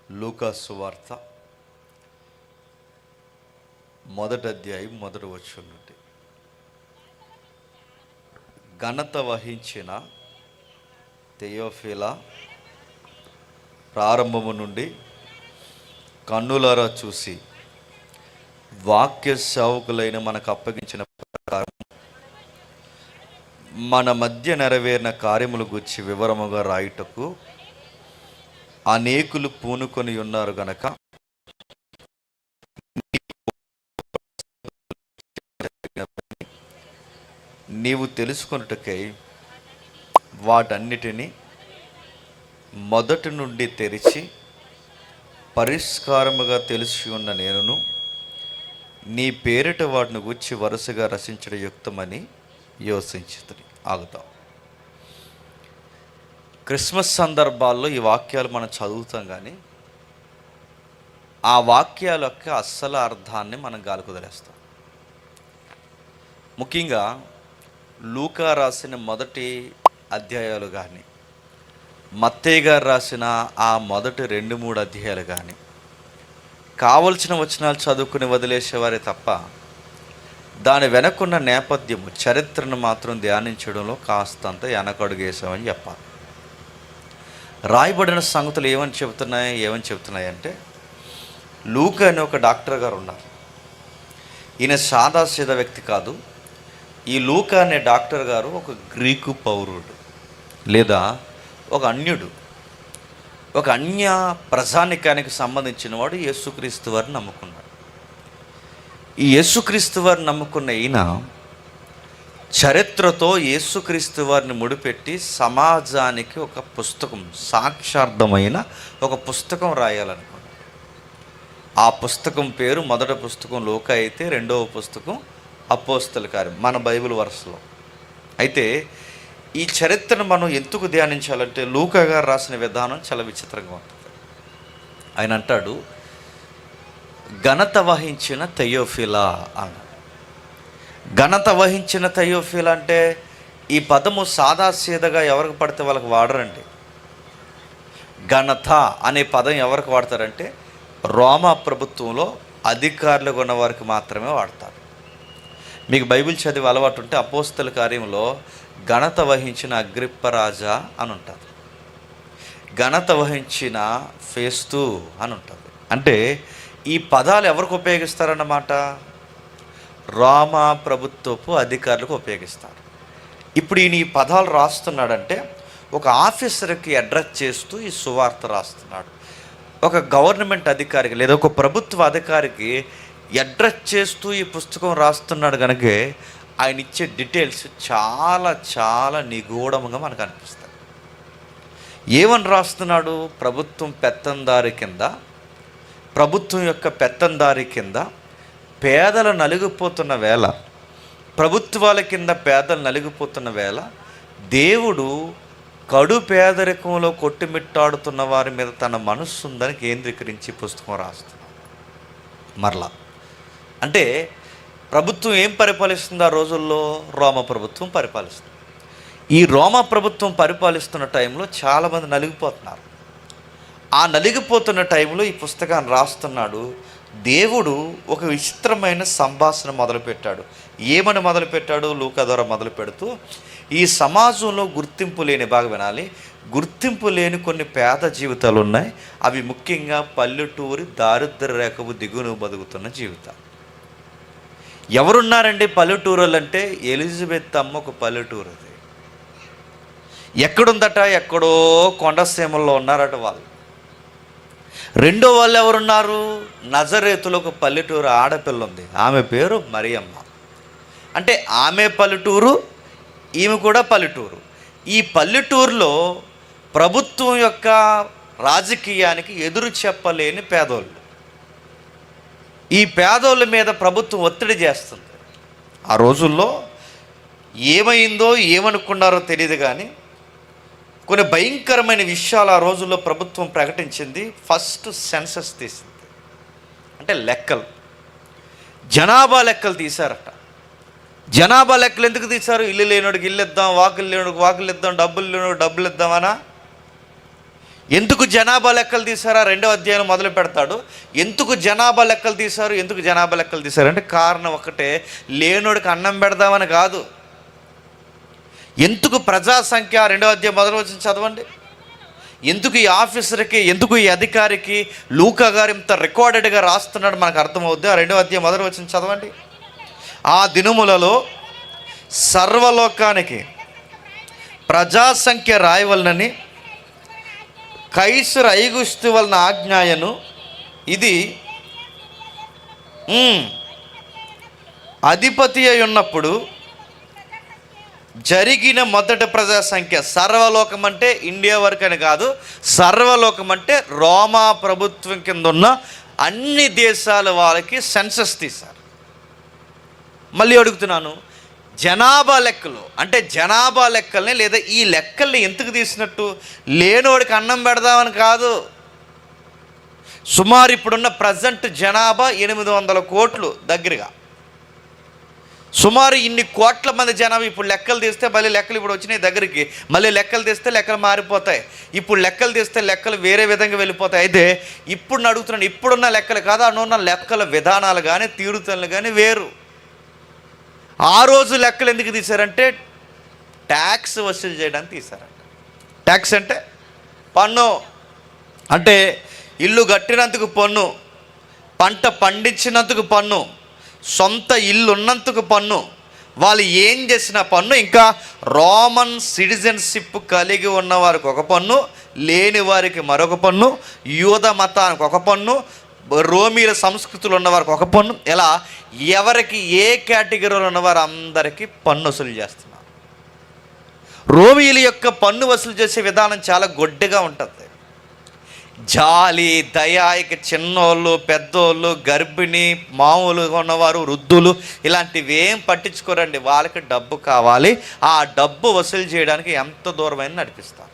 లూకా సువార్త మొదటి అధ్యాయం మొదటి వచనం నుండి. ఘనత వహించిన థెయోఫిలా, ప్రారంభము నుండి కన్నులారా చూసి వాక్య సేవకులైన మనకు అప్పగించిన ప్రకారం మన మధ్య నెరవేరిన కార్యముల గురించి వివరముగా రాయుటకు అనేకులు పూనుకొని ఉన్నారు గనక నీవు తెలుసుకొనుటకై వాటన్నిటినీ మొదటి నుండి తెరిచి పరిష్కారముగా తెలిసి ఉన్న నేనును నీ పేరిట వాటిని గురించి వరుసగా రచించడం యుక్తమని యోచించుతుంది. ఆగుతాం. క్రిస్మస్ సందర్భాల్లో ఈ వాక్యాలు మనం చదువుతాం, కానీ ఆ వాక్యాల యొక్క అస్సలు అర్థాన్ని మనం గాలికొదిలేస్తాం. ముఖ్యంగా లూకా రాసిన మొదటి అధ్యాయాలు కానీ, మత్తయి గారు రాసిన ఆ మొదటి 2-3 అధ్యాయాలు కానీ కావలసిన వచనాలు చదువుకుని వదిలేసేవారే తప్ప దాని వెనకున్న నేపథ్యము, చరిత్రను మాత్రం ధ్యానించడంలో కాస్తంత వెనకడుగేసామని చెప్పాలి. రాయబడిన సంగతులు ఏమని చెబుతున్నాయంటే, లూకా అనే ఒక డాక్టర్ గారు ఉన్నారు. ఈయన సాదాసీదా వ్యక్తి కాదు. ఈ లూకా అనే డాక్టర్ గారు ఒక గ్రీకు పౌరుడు, లేదా ఒక అన్యుడు, ఒక అన్య ప్రజానికానికి సంబంధించిన వాడు. యేసుక్రీస్తు వారిని నమ్ముకున్నాడు. ఈ యేసుక్రీస్తు వారిని నమ్ముకున్న ఈయన చరిత్రతో యేసుక్రీస్తు వారిని ముడిపెట్టి సమాజానికి ఒక పుస్తకం, సాక్షార్థమైన ఒక పుస్తకం రాయాలనుకున్నాడు. ఆ పుస్తకం పేరు, మొదటి పుస్తకం లూకా అయితే, రెండవ పుస్తకం అపోస్తల కార్యం, మన బైబిల్ వరుసలో. అయితే ఈ చరిత్రను మనం ఎందుకు ధ్యానించాలంటే, లూకా గారు రాసిన విధానం చాలా విచిత్రంగా ఉంటుంది. ఆయన అంటాడు, ఘనత వహించిన థెయోఫిలా అన్నాడు. ఘనత వహించిన థెయోఫిలా అంటే ఈ పదము సాదాసీదగా ఎవరికి పడితే వాళ్ళకి వాడరండి. ఘనత అనే పదం ఎవరికి వాడతారంటే, రోమా ప్రభుత్వంలో అధికారులుగా ఉన్న వారికి మాత్రమే వాడతారు. మీకు బైబిల్ చదివి అలవాటు ఉంటే అపోస్తల కార్యంలో ఘనత వహించిన అగ్రిప్ప రాజా అని ఉంటుంది, ఘనత వహించిన ఫేస్తు అని ఉంటుంది. అంటే ఈ పదాలు ఎవరికి ఉపయోగిస్తారన్నమాట? రోమా ప్రభుత్వపు అధికారులకు ఉపయోగిస్తారు. ఇప్పుడు ఈయన ఈ పదాలు రాస్తున్నాడంటే ఒక ఆఫీసర్కి అడ్రస్ చేస్తూ ఈ సువార్త రాస్తున్నాడు. ఒక గవర్నమెంట్ అధికారికి లేదా ఒక ప్రభుత్వ అధికారికి అడ్రస్ చేస్తూ ఈ పుస్తకం రాస్తున్నాడు కనుక ఆయన ఇచ్చే డీటెయిల్స్ చాలా చాలా నిగూఢంగా మనకు అనిపిస్తాయి. ఏమని రాస్తున్నాడు? ప్రభుత్వం యొక్క పెత్తందారి కింద పేదలు నలిగిపోతున్న వేళ, ప్రభుత్వాల కింద పేదలు నలిగిపోతున్న వేళ, దేవుడు కడు పేదరికంలో కొట్టుమిట్టాడుతున్న వారి మీద తన మనస్సు ఉందని కేంద్రీకరించి పుస్తకం రాస్తున్నాడు. మరలా అంటే ప్రభుత్వం ఏం పరిపాలిస్తుంది ఆ రోజుల్లో? రోమా ప్రభుత్వం పరిపాలిస్తుంది. ఈ రోమా ప్రభుత్వం పరిపాలిస్తున్న టైంలో చాలామంది నలిగిపోతున్నారు. ఆ నలిగిపోతున్న టైంలో ఈ పుస్తకాన్ని రాస్తున్నాడు. దేవుడు ఒక విచిత్రమైన సంభాషణ మొదలుపెట్టాడు. ఏమని మొదలుపెట్టాడు? లూకా ద్వారా మొదలు పెడుతూ, ఈ సమాజంలో గుర్తింపు లేని, బాగా వినాలి, గుర్తింపు లేని కొన్ని పేద జీవితాలు ఉన్నాయి. అవి ముఖ్యంగా పల్లెటూరి దారిద్ర్య రేఖకు దిగువన బతుకుతున్న జీవితాలు. ఎవరున్నారండి పల్లెటూరులు అంటే? ఎలిజబెత్ అమ్మ ఒక పల్లెటూరు. అది ఎక్కడుందట? ఎక్కడో కొండసీమల్లో ఉన్నారట వాళ్ళు. రెండో వాళ్ళు ఎవరున్నారు? నజరేతులో ఒక పల్లెటూరు ఆడపిల్ల ఉంది, ఆమె పేరు మరియమ్మ. అంటే ఆమె పల్లెటూరు, ఈమె కూడా పల్లెటూరు. ఈ పల్లెటూరులో ప్రభుత్వం యొక్క రాజకీయానికి ఎదురు చెప్పలేని పేదోళ్ళు. ఈ పేదోళ్ళ మీద ప్రభుత్వం ఒత్తిడి చేస్తుంది. ఆ రోజుల్లో ఏమైందో ఏమనుకున్నారో తెలియదు, కానీ కొన్ని భయంకరమైన విషయాలు ఆ రోజుల్లో ప్రభుత్వం ప్రకటించింది. ఫస్ట్ సెన్సస్ తీసింది, అంటే లెక్కలు, జనాభా లెక్కలు తీశారట. జనాభా లెక్కలు ఎందుకు తీశారు? ఇల్లు లేనోడికి ఇల్లు ఇద్దాం, వాకులు లేనోడికి వాకులు ఇద్దాం, డబ్బులు లేనోడికి డబ్బులు ఇద్దామనా? ఎందుకు జనాభా లెక్కలు తీశారా? 2వ అధ్యాయం మొదలు పెడతాడు. ఎందుకు జనాభా లెక్కలు తీశారు, ఎందుకు జనాభా లెక్కలు తీశారు అంటే కారణం ఒకటే, లేనోడికి అన్నం పెడదామని కాదు. ఎందుకు ప్రజా సంఖ్య 2వ అధ్యాయం మొదలు వచ్చి చదవండి. ఎందుకు ఈ ఆఫీసర్కి, ఎందుకు ఈ అధికారికి లూకా గారు ఇంత రికార్డెడ్గా రాస్తున్నాడు మనకు అర్థమవుద్ది. ఆ 2వ అధ్యాయం మొదలు వచ్చి చదవండి. ఆ దినములలో సర్వలోకానికి ప్రజాసంఖ్య రాయవలనని కైసరు ఐగుస్తు వలన ఆజ్ఞాయను, ఇది అధిపతి అయి ఉన్నప్పుడు జరిగిన మొదటి ప్రజాసంఖ్య. సర్వలోకం అంటే ఇండియా వరకు అని కాదు, సర్వలోకం అంటే రోమా ప్రభుత్వం కింద ఉన్న అన్ని దేశాల వాళ్ళకి సెన్సస్ తీశారు. మళ్ళీ అడుగుతున్నాను, జనాభా లెక్కలు అంటే జనాభా లెక్కల్ని లేదా ఈ లెక్కల్ని ఎందుకు తీసినట్టు? లేనోడికి అన్నం పెడదామని కాదు. సుమారు ఇప్పుడున్న ప్రజెంట్ జనాభా 800 కోట్లు దగ్గరగా. సుమారు ఇన్ని కోట్ల మంది జనాభా. ఇప్పుడు లెక్కలు తీస్తే మళ్ళీ లెక్కలు ఇప్పుడు వచ్చినాయి దగ్గరికి, మళ్ళీ లెక్కలు తీస్తే లెక్కలు మారిపోతాయి. ఇప్పుడు లెక్కలు తీస్తే లెక్కలు వేరే విధంగా వెళ్ళిపోతాయి. అయితే ఇప్పుడు అడుగుతున్నాను, ఇప్పుడున్న లెక్కలు కాదు, అనున్న లెక్కల విధానాలు కానీ తీరుతలు కానీ వేరు. ఆ రోజు లెక్కలు ఎందుకు తీశారంటే ట్యాక్స్ వసూలు చేయడానికి తీశారంట. ట్యాక్స్ అంటే పన్ను. అంటే ఇల్లు కట్టినందుకు పన్ను, పంట పండించినందుకు పన్ను, సొంత ఇల్లు ఉన్నందుకు పన్ను, వాళ్ళు ఏం చేసిన పన్ను, ఇంకా రోమన్ సిటిజన్షిప్ కలిగి ఉన్న వారికి ఒక పన్ను, లేని వారికి మరొక పన్ను, యూద మతానికి ఒక పన్ను, రోమీల సంస్కృతులు ఉన్నవారికి ఒక పన్ను. ఇలా ఎవరికి ఏ కేటగిరీలో ఉన్నవారు అందరికీ పన్ను వసూలు చేస్తున్నారు. రోమీల యొక్క పన్ను వసూలు చేసే విధానం చాలా గొడ్డుగా ఉంటుంది. జాలి, దయ, ఇక చిన్నోళ్ళు, పెద్దోళ్ళు, గర్భిణి, మామూలుగా ఉన్నవారు, వృద్ధులు ఇలాంటివి ఏం పట్టించుకోరండి. వాళ్ళకి డబ్బు కావాలి, ఆ డబ్బు వసూలు చేయడానికి ఎంత దూరమైన నడిపిస్తారు.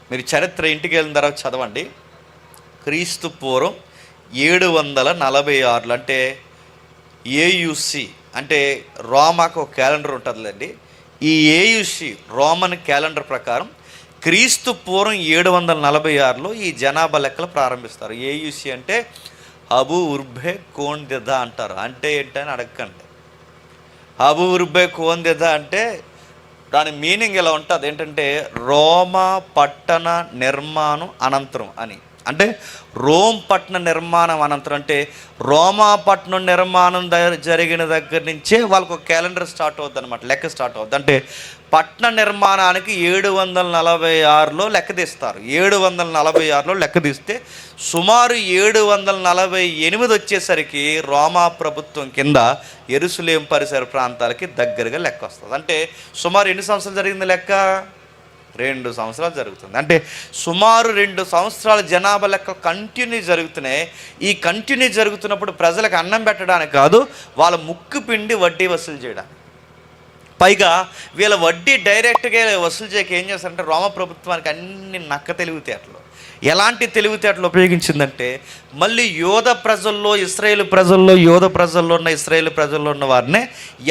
మీరు చరిత్ర ఇంటికి వెళ్ళిన తర్వాత చదవండి. క్రీస్తు పూర్వం 746 అంటే ఏయుసి అంటే రోమాకు ఒక క్యాలెండర్ ఉంటుందిలేండి. ఈ ఏయుసి రోమన్ క్యాలెండర్ ప్రకారం క్రీస్తు పూర్వం 746లో ఈ జనాభా లెక్కలు ప్రారంభిస్తారు. ఏయుసి అంటే అబు ఉర్బే కోన్దెదా అంటారు. అంటే ఏంటని అడగండి. అబు ఉర్బే కోన్దెదా అంటే దాని మీనింగ్ ఇలా ఉంటుంది, ఏంటంటే రోమా పట్టణ నిర్మాణం అనంతరం అని. అంటే రోమ్ పట్టణ నిర్మాణం అనంతరం, అంటే రోమా పట్టణం నిర్మాణం జరిగిన దగ్గర నుంచే వాళ్ళకు ఒక క్యాలెండర్ స్టార్ట్ అవుద్ది అనమాట, లెక్క స్టార్ట్ అవుద్ది. అంటే పట్టణ నిర్మాణానికి 746లో లెక్క తీస్తారు. 746లో లెక్క తీస్తే సుమారు 748 వచ్చేసరికి రోమా ప్రభుత్వం కింద యెరూషలేం పరిసర ప్రాంతాలకి దగ్గరగా లెక్క వస్తుంది. అంటే సుమారు ఎన్ని సంవత్సరాలు జరిగింది లెక్క? 2 సంవత్సరాలు జరుగుతుంది. అంటే సుమారు 2 సంవత్సరాల జనాభా లెక్క కంటిన్యూ జరుగుతున్నాయి. ఈ కంటిన్యూ జరుగుతున్నప్పుడు ప్రజలకు అన్నం పెట్టడానికి కాదు, వాళ్ళ ముక్కు పిండి వడ్డీ వసూలు చేయడానికి. పైగా వీళ్ళ వడ్డీ డైరెక్ట్గా వసూలు చేయక ఏం చేస్తారంటే రోమ ప్రభుత్వానికి అన్ని నక్క తెలివితేటలు. ఎలాంటి తెలివితేటలు ఉపయోగించిందంటే, మళ్ళీ యోధ ప్రజల్లో ఇశ్రాయేలు ప్రజల్లో ఉన్న వారినే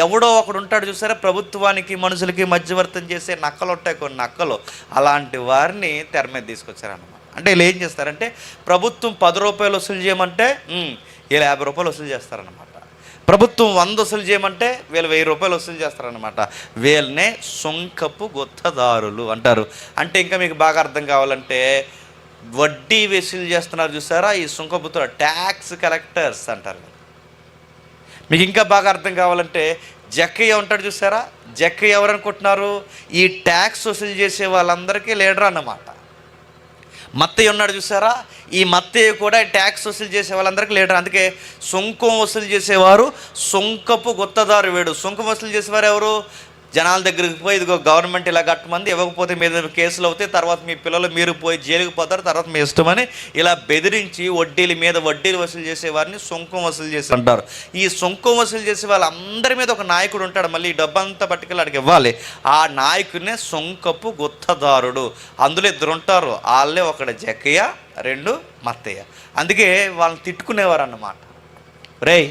ఎవడో ఒకడు ఉంటాడు చూసారా, ప్రభుత్వానికి మనుషులకి మధ్యవర్తం చేసే నక్కలు ఉంటాయి కొన్ని నక్కలు, అలాంటి వారిని తెర మీద తీసుకొచ్చారన్నమాట. అంటే వీళ్ళు ఏం చేస్తారంటే, ప్రభుత్వం 10 రూపాయలు వసూలు చేయమంటే వీళ్ళు 50 రూపాయలు వసూలు చేస్తారనమాట. ప్రభుత్వం 100 వసూలు చేయమంటే వీళ్ళు 1000 రూపాయలు వసూలు చేస్తారనమాట. వీళ్ళనే సుంకపు గుత్తదారులు అంటారు. అంటే ఇంకా మీకు బాగా అర్థం కావాలంటే, వడ్డీ వసూలు చేస్తున్నారు చూసారా, ఈ సుంకపుత్రులు ట్యాక్స్ కలెక్టర్స్ అంటారు. మీకు ఇంకా బాగా అర్థం కావాలంటే, జక్కయ్య ఉంటాడు చూసారా, జక్కయ్య ఎవరు అనుకుంటున్నారు? ఈ ట్యాక్స్ వసూలు చేసే వాళ్ళందరికీ లీడర్ అన్నమాట. మత్తయ్య ఉన్నాడు చూసారా, ఈ మత్తయ్య కూడా ట్యాక్స్ వసూలు చేసే వాళ్ళందరికీ లీడర్. అందుకే సుంకం వసూలు చేసేవారు సుంకపు గుత్తదారు వేడు. సుంకం వసూలు చేసేవారు ఎవరు? జనాల దగ్గరికి పోయి, ఇదిగో గవర్నమెంట్ ఇలా కట్టమంది, ఇవ్వకపోతే మీద కేసులు అవుతాయి, తర్వాత మీ పిల్లలు మీరు పోయి జైలుకి పోతారు, తర్వాత మీ ఇష్టమని ఇలా బెదిరించి వడ్డీల మీద వడ్డీలు వసూలు చేసేవారిని సుంకం వసూలు చేసి అంటారు. ఈ సుంకం వసూలు చేసే వాళ్ళందరి మీద ఒక నాయకుడు ఉంటాడు. మళ్ళీ ఈ డబ్బంతా పట్టుకెళ్ళి అడిగి ఇవ్వాలి. ఆ నాయకుడినే సుంకపు గుత్తదారుడు. అందులో 2 ఉంటారు. వాళ్ళే, ఒకడు జక్కయ్య, 2 మత్తయ్య. అందుకే వాళ్ళని తిట్టుకునేవారు అన్నమాట. రేయ్,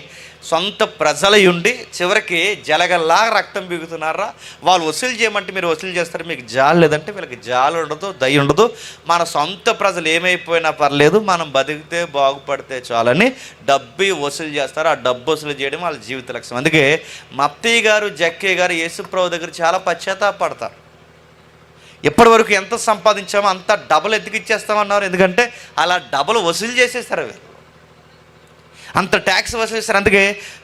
సొంత ప్రజలయుండి చివరికి జలగల్లా రక్తం బిగుతున్నారా? వాళ్ళు వసూలు చేయమంటే మీరు వసూలు చేస్తారు, మీకు జాలి లేదంటే వీళ్ళకి జాలి ఉండదు, దయ ఉండదు. మన సొంత ప్రజలు ఏమైపోయినా పర్లేదు, మనం బతికితే బాగుపడితే చాలని డబ్బు వసూలు చేస్తారు. ఆ డబ్బు వసూలు చేయడం వాళ్ళ జీవిత లక్ష్యం. అందుకే మత్తయ్య గారు, జక్కయ్య గారు యేసుప్రభు దగ్గర చాలా పశ్చాత్తాపడతారు. ఇప్పటి వరకు ఎంత సంపాదించామో అంత డబుల్ ఎత్తుకిచ్చేస్తామన్నారు. ఎందుకంటే అలా డబుల్ వసూలు చేసేస్తారు, అవి అంత ట్యాక్స్ వసూలు చేస్తారు. అందుకే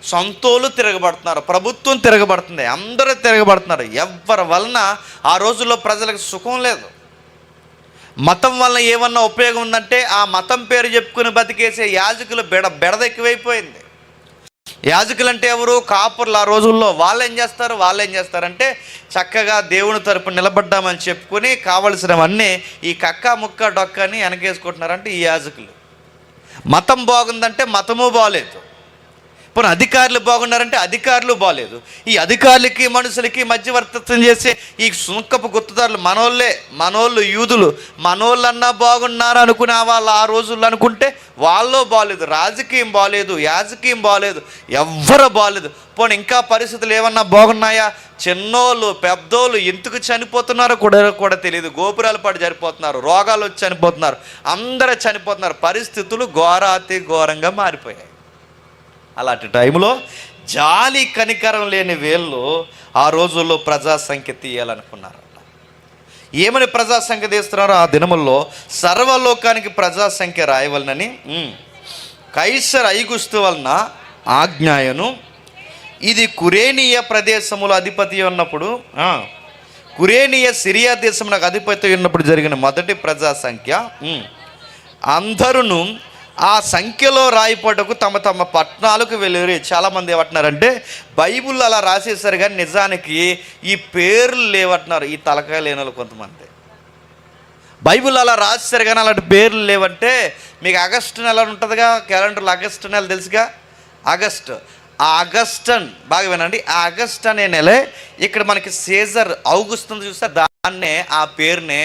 సొంతోళ్ళు తిరగబడుతున్నారు, ప్రభుత్వం తిరగబడుతుంది, అందరూ తిరగబడుతున్నారు. ఎవరి వలన ఆ రోజుల్లో ప్రజలకు సుఖం లేదు. మతం వల్ల ఏమన్నా ఉపయోగం ఉందంటే ఆ మతం పేరు చెప్పుకుని బతికేసే యాజకులు బెడద ఎక్కువైపోయింది. యాజకులు అంటే ఎవరు? కాపుర్లు. ఆ రోజుల్లో వాళ్ళు ఏం చేస్తారంటే చక్కగా దేవుని తరపు నిలబడ్డామని చెప్పుకొని కావలసినవన్నీ ఈ కక్క ముక్క డొక్కని వెనకేసుకుంటున్నారంటే ఈ యాజకులు. మతం బాగుందంటే మతము బాగలేదు, పోనీ అధికారులు బాగున్నారంటే అధికారులు బాగలేదు. ఈ అధికారులకి మనుషులకి మధ్యవర్తిత్వం చేసే ఈ సుంకపు గుర్తుదారులు మనోళ్ళు యూదులు. మనోళ్ళన్నా బాగున్నారు అనుకునే వాళ్ళు ఆ రోజుల్లో అనుకుంటే వాళ్ళు బాగలేదు. రాజకీయం బాగలేదు, యాజకీయం బాగలేదు, ఎవ్వరు బాగలేదు. పోనీ ఇంకా పరిస్థితులు ఏమన్నా బాగున్నాయా? చిన్నోళ్ళు పెద్దోళ్ళు ఎందుకు చనిపోతున్నారో కూడా తెలియదు. గోపురాల పాటు చనిపోతున్నారు, రోగాలు వచ్చి చనిపోతున్నారు, అందరూ చనిపోతున్నారు. పరిస్థితులు ఘోరాతి ఘోరంగా మారిపోయాయి. అలాంటి టైంలో జాలి కనికరం లేని వీళ్ళు ఆ రోజుల్లో ప్రజాసంఖ్య తీయాలనుకున్నారట. ఏమని ప్రజాసంఖ్య తీస్తున్నారో ఆ దినముల్లో సర్వలోకానికి ప్రజాసంఖ్య రాయవలనని కైసర్ ఐగుస్తు వలన ఆజ్ఞాయను. ఇది కురేనియ ప్రదేశములో అధిపతి ఉన్నప్పుడు, కురేనియ సిరియా దేశమునకు అధిపతి ఉన్నప్పుడు జరిగిన మొదటి ప్రజాసంఖ్య. అందరూ ఆ సంఖ్యలో రాయపడకు తమ తమ పట్టణాలకు వెళ్ళారు. చాలామంది ఏమంటున్నారంటే బైబిల్ అలా రాసేసారు కానీ నిజానికి ఈ పేర్లు లేవంటున్నారు. ఈ తలకాయ లేని వాళ్ళు కొంతమంది బైబిల్ అలా రాసేసారు కానీ అలాంటి పేర్లు లేవంటే, మీకు ఆగస్టు నెల ఉంటుందిగా క్యాలెండర్లో, ఆగస్టు నెల తెలుసుగా, ఆగస్టు. ఆ ఆగస్టన్ బాగా వినండి, ఆ ఆగస్ట్ అనే నెలే ఇక్కడ మనకి సీజర్ ఔగుస్తు చూస్తే దాన్నే ఆ పేరునే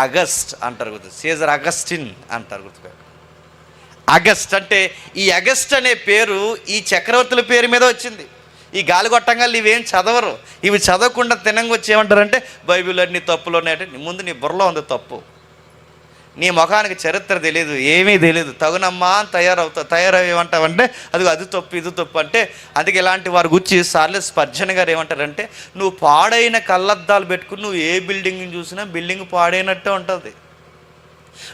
ఆగస్ట్ అంటారు. గుర్తు సీజర్ అగస్టిన్ అంటారు. గుర్తుపెట్టు. ఆగస్ట్ అంటే ఈ ఆగస్ట్ అనే పేరు ఈ చక్రవర్తుల పేరు మీద వచ్చింది. ఈ గాలిగొట్టంగా ఇవేం చదవరు. ఇవి చదవకుండా తినంగా వచ్చి ఏమంటారంటే బైబిల్ అన్ని తప్పులు ఉన్నాయంటే ముందు నీ బుర్రలో ఉంది తప్పు. నీ ముఖానికి చరిత్ర తెలియదు, ఏమీ తెలియదు. తగునమ్మా తయారవి ఏమంటావంటే అది తప్పు ఇది తప్పు అంటే. అందుకే ఇలాంటి వారి గురించి చార్లెస్ స్పర్జన్ గారు ఏమంటారంటే, నువ్వు పాడైన కళ్ళద్దాలు పెట్టుకుని నువ్వు ఏ బిల్డింగ్ని చూసినా బిల్డింగ్ పాడైనట్టే ఉంటుంది.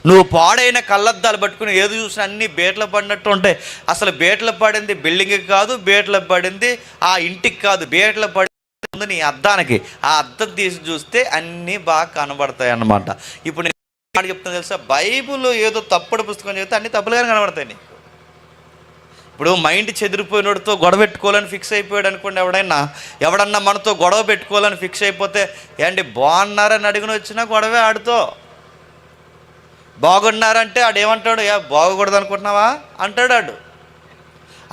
నువ్వు పాడైన కళ్ళద్దాలు పట్టుకుని ఏది చూసినా అన్నీ బేటలు పడినట్టు ఉంటాయి. అసలు బేటలు పడింది బిల్డింగ్కి కాదు, బేటలు పడింది ఆ ఇంటికి కాదు, బేటలు పడింది నీ అద్దానికి. ఆ అద్దం తీసి చూస్తే అన్నీ బాగా కనబడతాయి అన్నమాట. ఇప్పుడు నేను చెప్తాను తెలుసా, బైబిల్ ఏదో తప్పుడు పుస్తకం చెప్తే అన్ని తప్పులుగానే కనబడతాయి నీకు. ఇప్పుడు మైండ్ చెదిరిపోయినోడితో గొడవ పెట్టుకోవాలని ఫిక్స్ అయిపోయాడు అనుకోండి. ఎవడన్నా మనతో గొడవ పెట్టుకోవాలని ఫిక్స్ అయిపోతే ఏంటి బాగున్నారని అడిగిన వచ్చినా గొడవే ఆడుతో. బాగున్నారంటే ఆడేమంటాడు, బాగకూడదు అనుకుంటున్నావా అంటాడు ఆడు.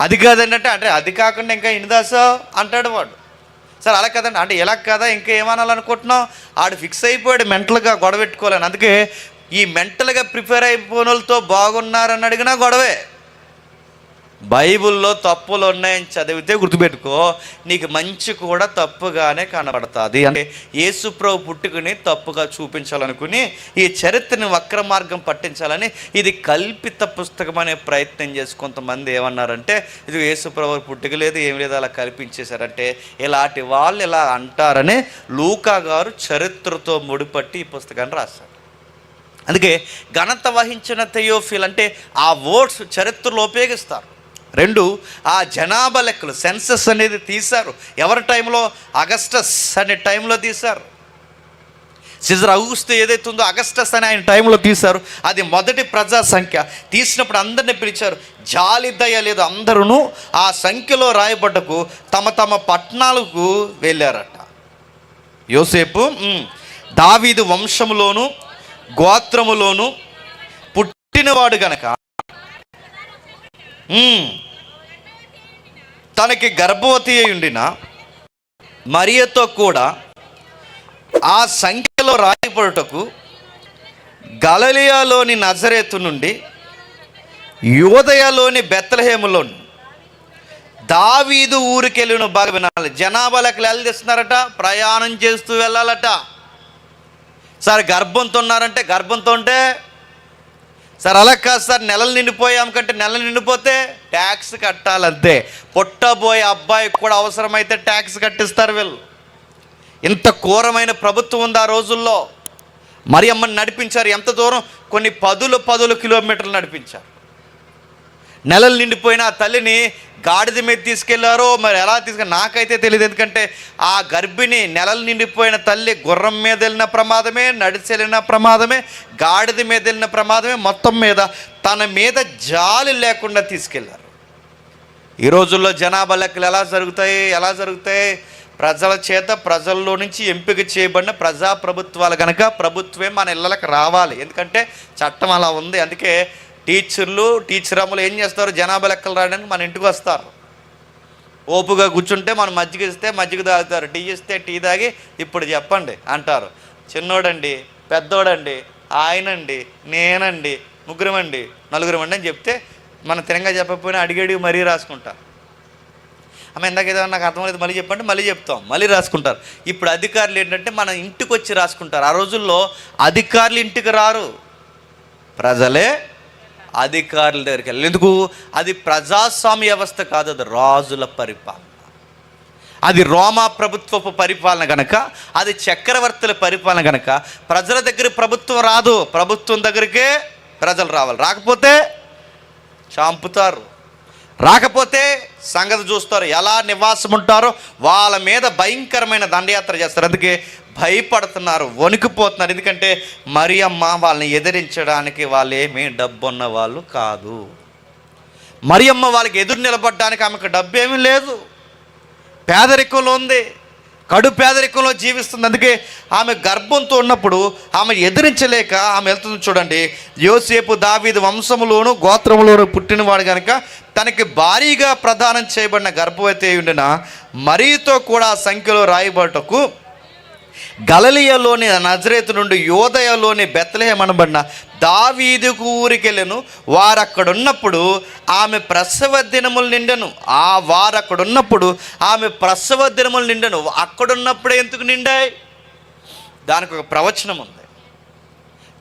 అది కాదంటే అంటే అది కాకుండా ఇంకా ఇన్ని దాసావు అంటాడు వాడు. సరే అలా కదండి అంటే ఇలా కదా ఇంకా ఏమనాలనుకుంటున్నావు. ఆడు ఫిక్స్ అయిపోయాడు మెంటల్గా గొడవ పెట్టుకోవాలని. అందుకే ఈ మెంటల్గా ప్రిపేర్ అయిపోయిన వాళ్ళతో బాగున్నారని అడిగినా గొడవే. బైబిల్లో తప్పులు ఉన్నాయని చదివితే గుర్తుపెట్టుకో, నీకు మంచి కూడా తప్పుగానే కనబడుతుంది. అంటే యేసుప్రభు పుట్టుకుని తప్పుగా చూపించాలనుకుని ఈ చరిత్రని వక్ర మార్గం పట్టించాలని ఇది కల్పిత పుస్తకం అనే ప్రయత్నం చేసి కొంతమంది ఏమన్నారంటే ఇది యేసుప్రభు పుట్టుక లేదు ఏమి లేదు అలా కల్పించేశారంటే, ఇలాంటి వాళ్ళు ఇలా అంటారని లూకా గారు చరిత్రతో ముడిపట్టి ఈ పుస్తకాన్ని రాశారు. అందుకే ఘనత వహించిన థెయోఫిల్ అంటే ఆ వర్డ్స్ చరిత్రలో ఉపయోగిస్తారు. 2 ఆ జనాభా లెక్కలు సెన్సస్ అనేది తీశారు. ఎవరి టైంలో? అగస్టస్ అనే టైంలో తీశారు. సీజర్ ఔగుస్తు ఏదైతే ఉందో అగస్టస్ అని ఆయన టైంలో తీశారు. అది మొదటి ప్రజా సంఖ్య. తీసినప్పుడు అందరిని పిలిచారు. జాలి దయ లేదు, అందరూ ఆ సంఖ్యలో రాయబడ్డకు తమ తమ పట్టణాలకు వెళ్ళారట. యోసేపు దావీదు వంశములోను గోత్రములోను పుట్టినవాడు గనక తనకి గర్భవతి అయి ఉండిన మరియతో కూడా ఆ సంఖ్యలో రాయబడుటకు గలిలయలోని నజరేతు నుండి యూదయలోని బెత్లెహేములోని దావీదు ఊరికెళ్ళును. బాగా వినాలి, జనాభా లెక్కలు ఎలా తెస్తున్నారట? ప్రయాణం చేస్తూ వెళ్ళాలట. సార్ గర్భంతో ఉన్నారంటే, గర్భంతో ఉంటే సార్ అలా కాదు సార్, నెలలు నిండిపోయాం కంటే నెలలు నిండిపోతే ట్యాక్స్ కట్టాలంతే. పుట్టబోయే అబ్బాయికి కూడా అవసరమైతే ట్యాక్స్ కట్టిస్తారు వీళ్ళు. ఇంత ఘోరమైన ప్రభుత్వం ఉంది ఆ రోజుల్లో. మరియమ్మని నడిపించారు ఎంత దూరం? కొన్ని పదుల కిలోమీటర్లు నడిపించారు. నెలలు నిండిపోయిన ఆ తల్లిని గాడిద మీద తీసుకెళ్లారో మరి ఎలా నాకైతే తెలియదు. ఎందుకంటే ఆ గర్భిణి, నెలలు నిండిపోయిన తల్లి గుర్రం మీద వెళ్ళిన ప్రమాదమే, నడిచి వెళ్ళిన ప్రమాదమే, గాడిద మీద వెళ్ళిన ప్రమాదమే, మొత్తం మీద తన మీద జాలి లేకుండా తీసుకెళ్లారు. ఈ రోజుల్లో జనాభా లెక్కలు ఎలా జరుగుతాయి? ప్రజల చేత, ప్రజల్లో నుంచి ఎంపిక చేయబడిన ప్రజాప్రభుత్వాలు కనుక ప్రభుత్వమే మన ఇళ్ళకి రావాలి. ఎందుకంటే చట్టం అలా ఉంది. అందుకే టీచర్ అమ్మలు ఏం చేస్తారు? జనాభా లెక్కలు రాయడానికి మన ఇంటికి వస్తారు. ఓపుగా కూర్చుంటే మనం మజ్జిగ ఇస్తే మజ్జిగ తాగుతారు, టీ ఇస్తే టీ తాగి ఇప్పుడు చెప్పండి అంటారు. చిన్నోడండి, పెద్దోడండి, ఆయనండి, నేనండి, ముగ్గురమండి, నలుగురమండి అని చెప్తే మనం తిరంగా చెప్పకపోయినా అడిగి మరీ రాసుకుంటారు. అమ్మ ఇందాక ఏదో నాకు అర్థమలేదు, మళ్ళీ చెప్పండి, మళ్ళీ చెప్తాం, మళ్ళీ రాసుకుంటారు. ఇప్పుడు అధికారులు ఏంటంటే మన ఇంటికి వచ్చి రాసుకుంటారు. ఆ రోజుల్లో అధికారులు ఇంటికి రారు, ప్రజలే అధికారుల దగ్గరికి వెళ్ళి. ఎందుకు? అది ప్రజాస్వామ్య వ్యవస్థ కాదు, అది రాజుల పరిపాలన, అది రోమా ప్రభుత్వపు పరిపాలన కనుక, అది చక్రవర్తుల పరిపాలన కనుక ప్రజల దగ్గర ప్రభుత్వం రాదు, ప్రభుత్వం దగ్గరికే ప్రజలు రావాలి. రాకపోతే చంపుతారు, రాకపోతే సంగతి చూస్తారు, ఎలా నివాసం ఉంటారో వాళ్ళ మీద భయంకరమైన దండయాత్ర చేస్తారు. అందుకే భయపడుతున్నారు, వణికిపోతున్నారు. ఎందుకంటే మరియమ్మ వాళ్ళని ఎదిరించడానికి వాళ్ళు ఏమీ డబ్బు ఉన్న వాళ్ళు కాదు. మరియమ్మ వాళ్ళకి ఎదురు నిలబడడానికి ఆమెకు డబ్బు ఏమీ లేదు, పేదరికంలో ఉంది, కడు పేదరికంలో జీవిస్తుంది. అందుకే ఆమె గర్భంతో ఉన్నప్పుడు ఆమె ఎదిరించలేక ఆమె వెళ్తుంది. చూడండి, యోసేపు దావీదు వంశములోను గోత్రములోను పుట్టినవాడు కనుక తనకి భారీగా ప్రదానం చేయబడిన గర్భవతి ఉండిన మరియతో కూడా సంఖ్యలో రాయబడటకు గలిలయలోని నజరేతు నుండి యోదయలోని బెత్లెహేము అనబడిన దావీదుకు ఊరికెళ్ళెను. వారు అక్కడున్నప్పుడు ఆమె ప్రసవ దినములు నిండెను. ఆమె ప్రసవ దినములు నిండెను. అక్కడున్నప్పుడే ఎందుకు నిండాయి? దానికి ఒక ప్రవచనం ఉంది.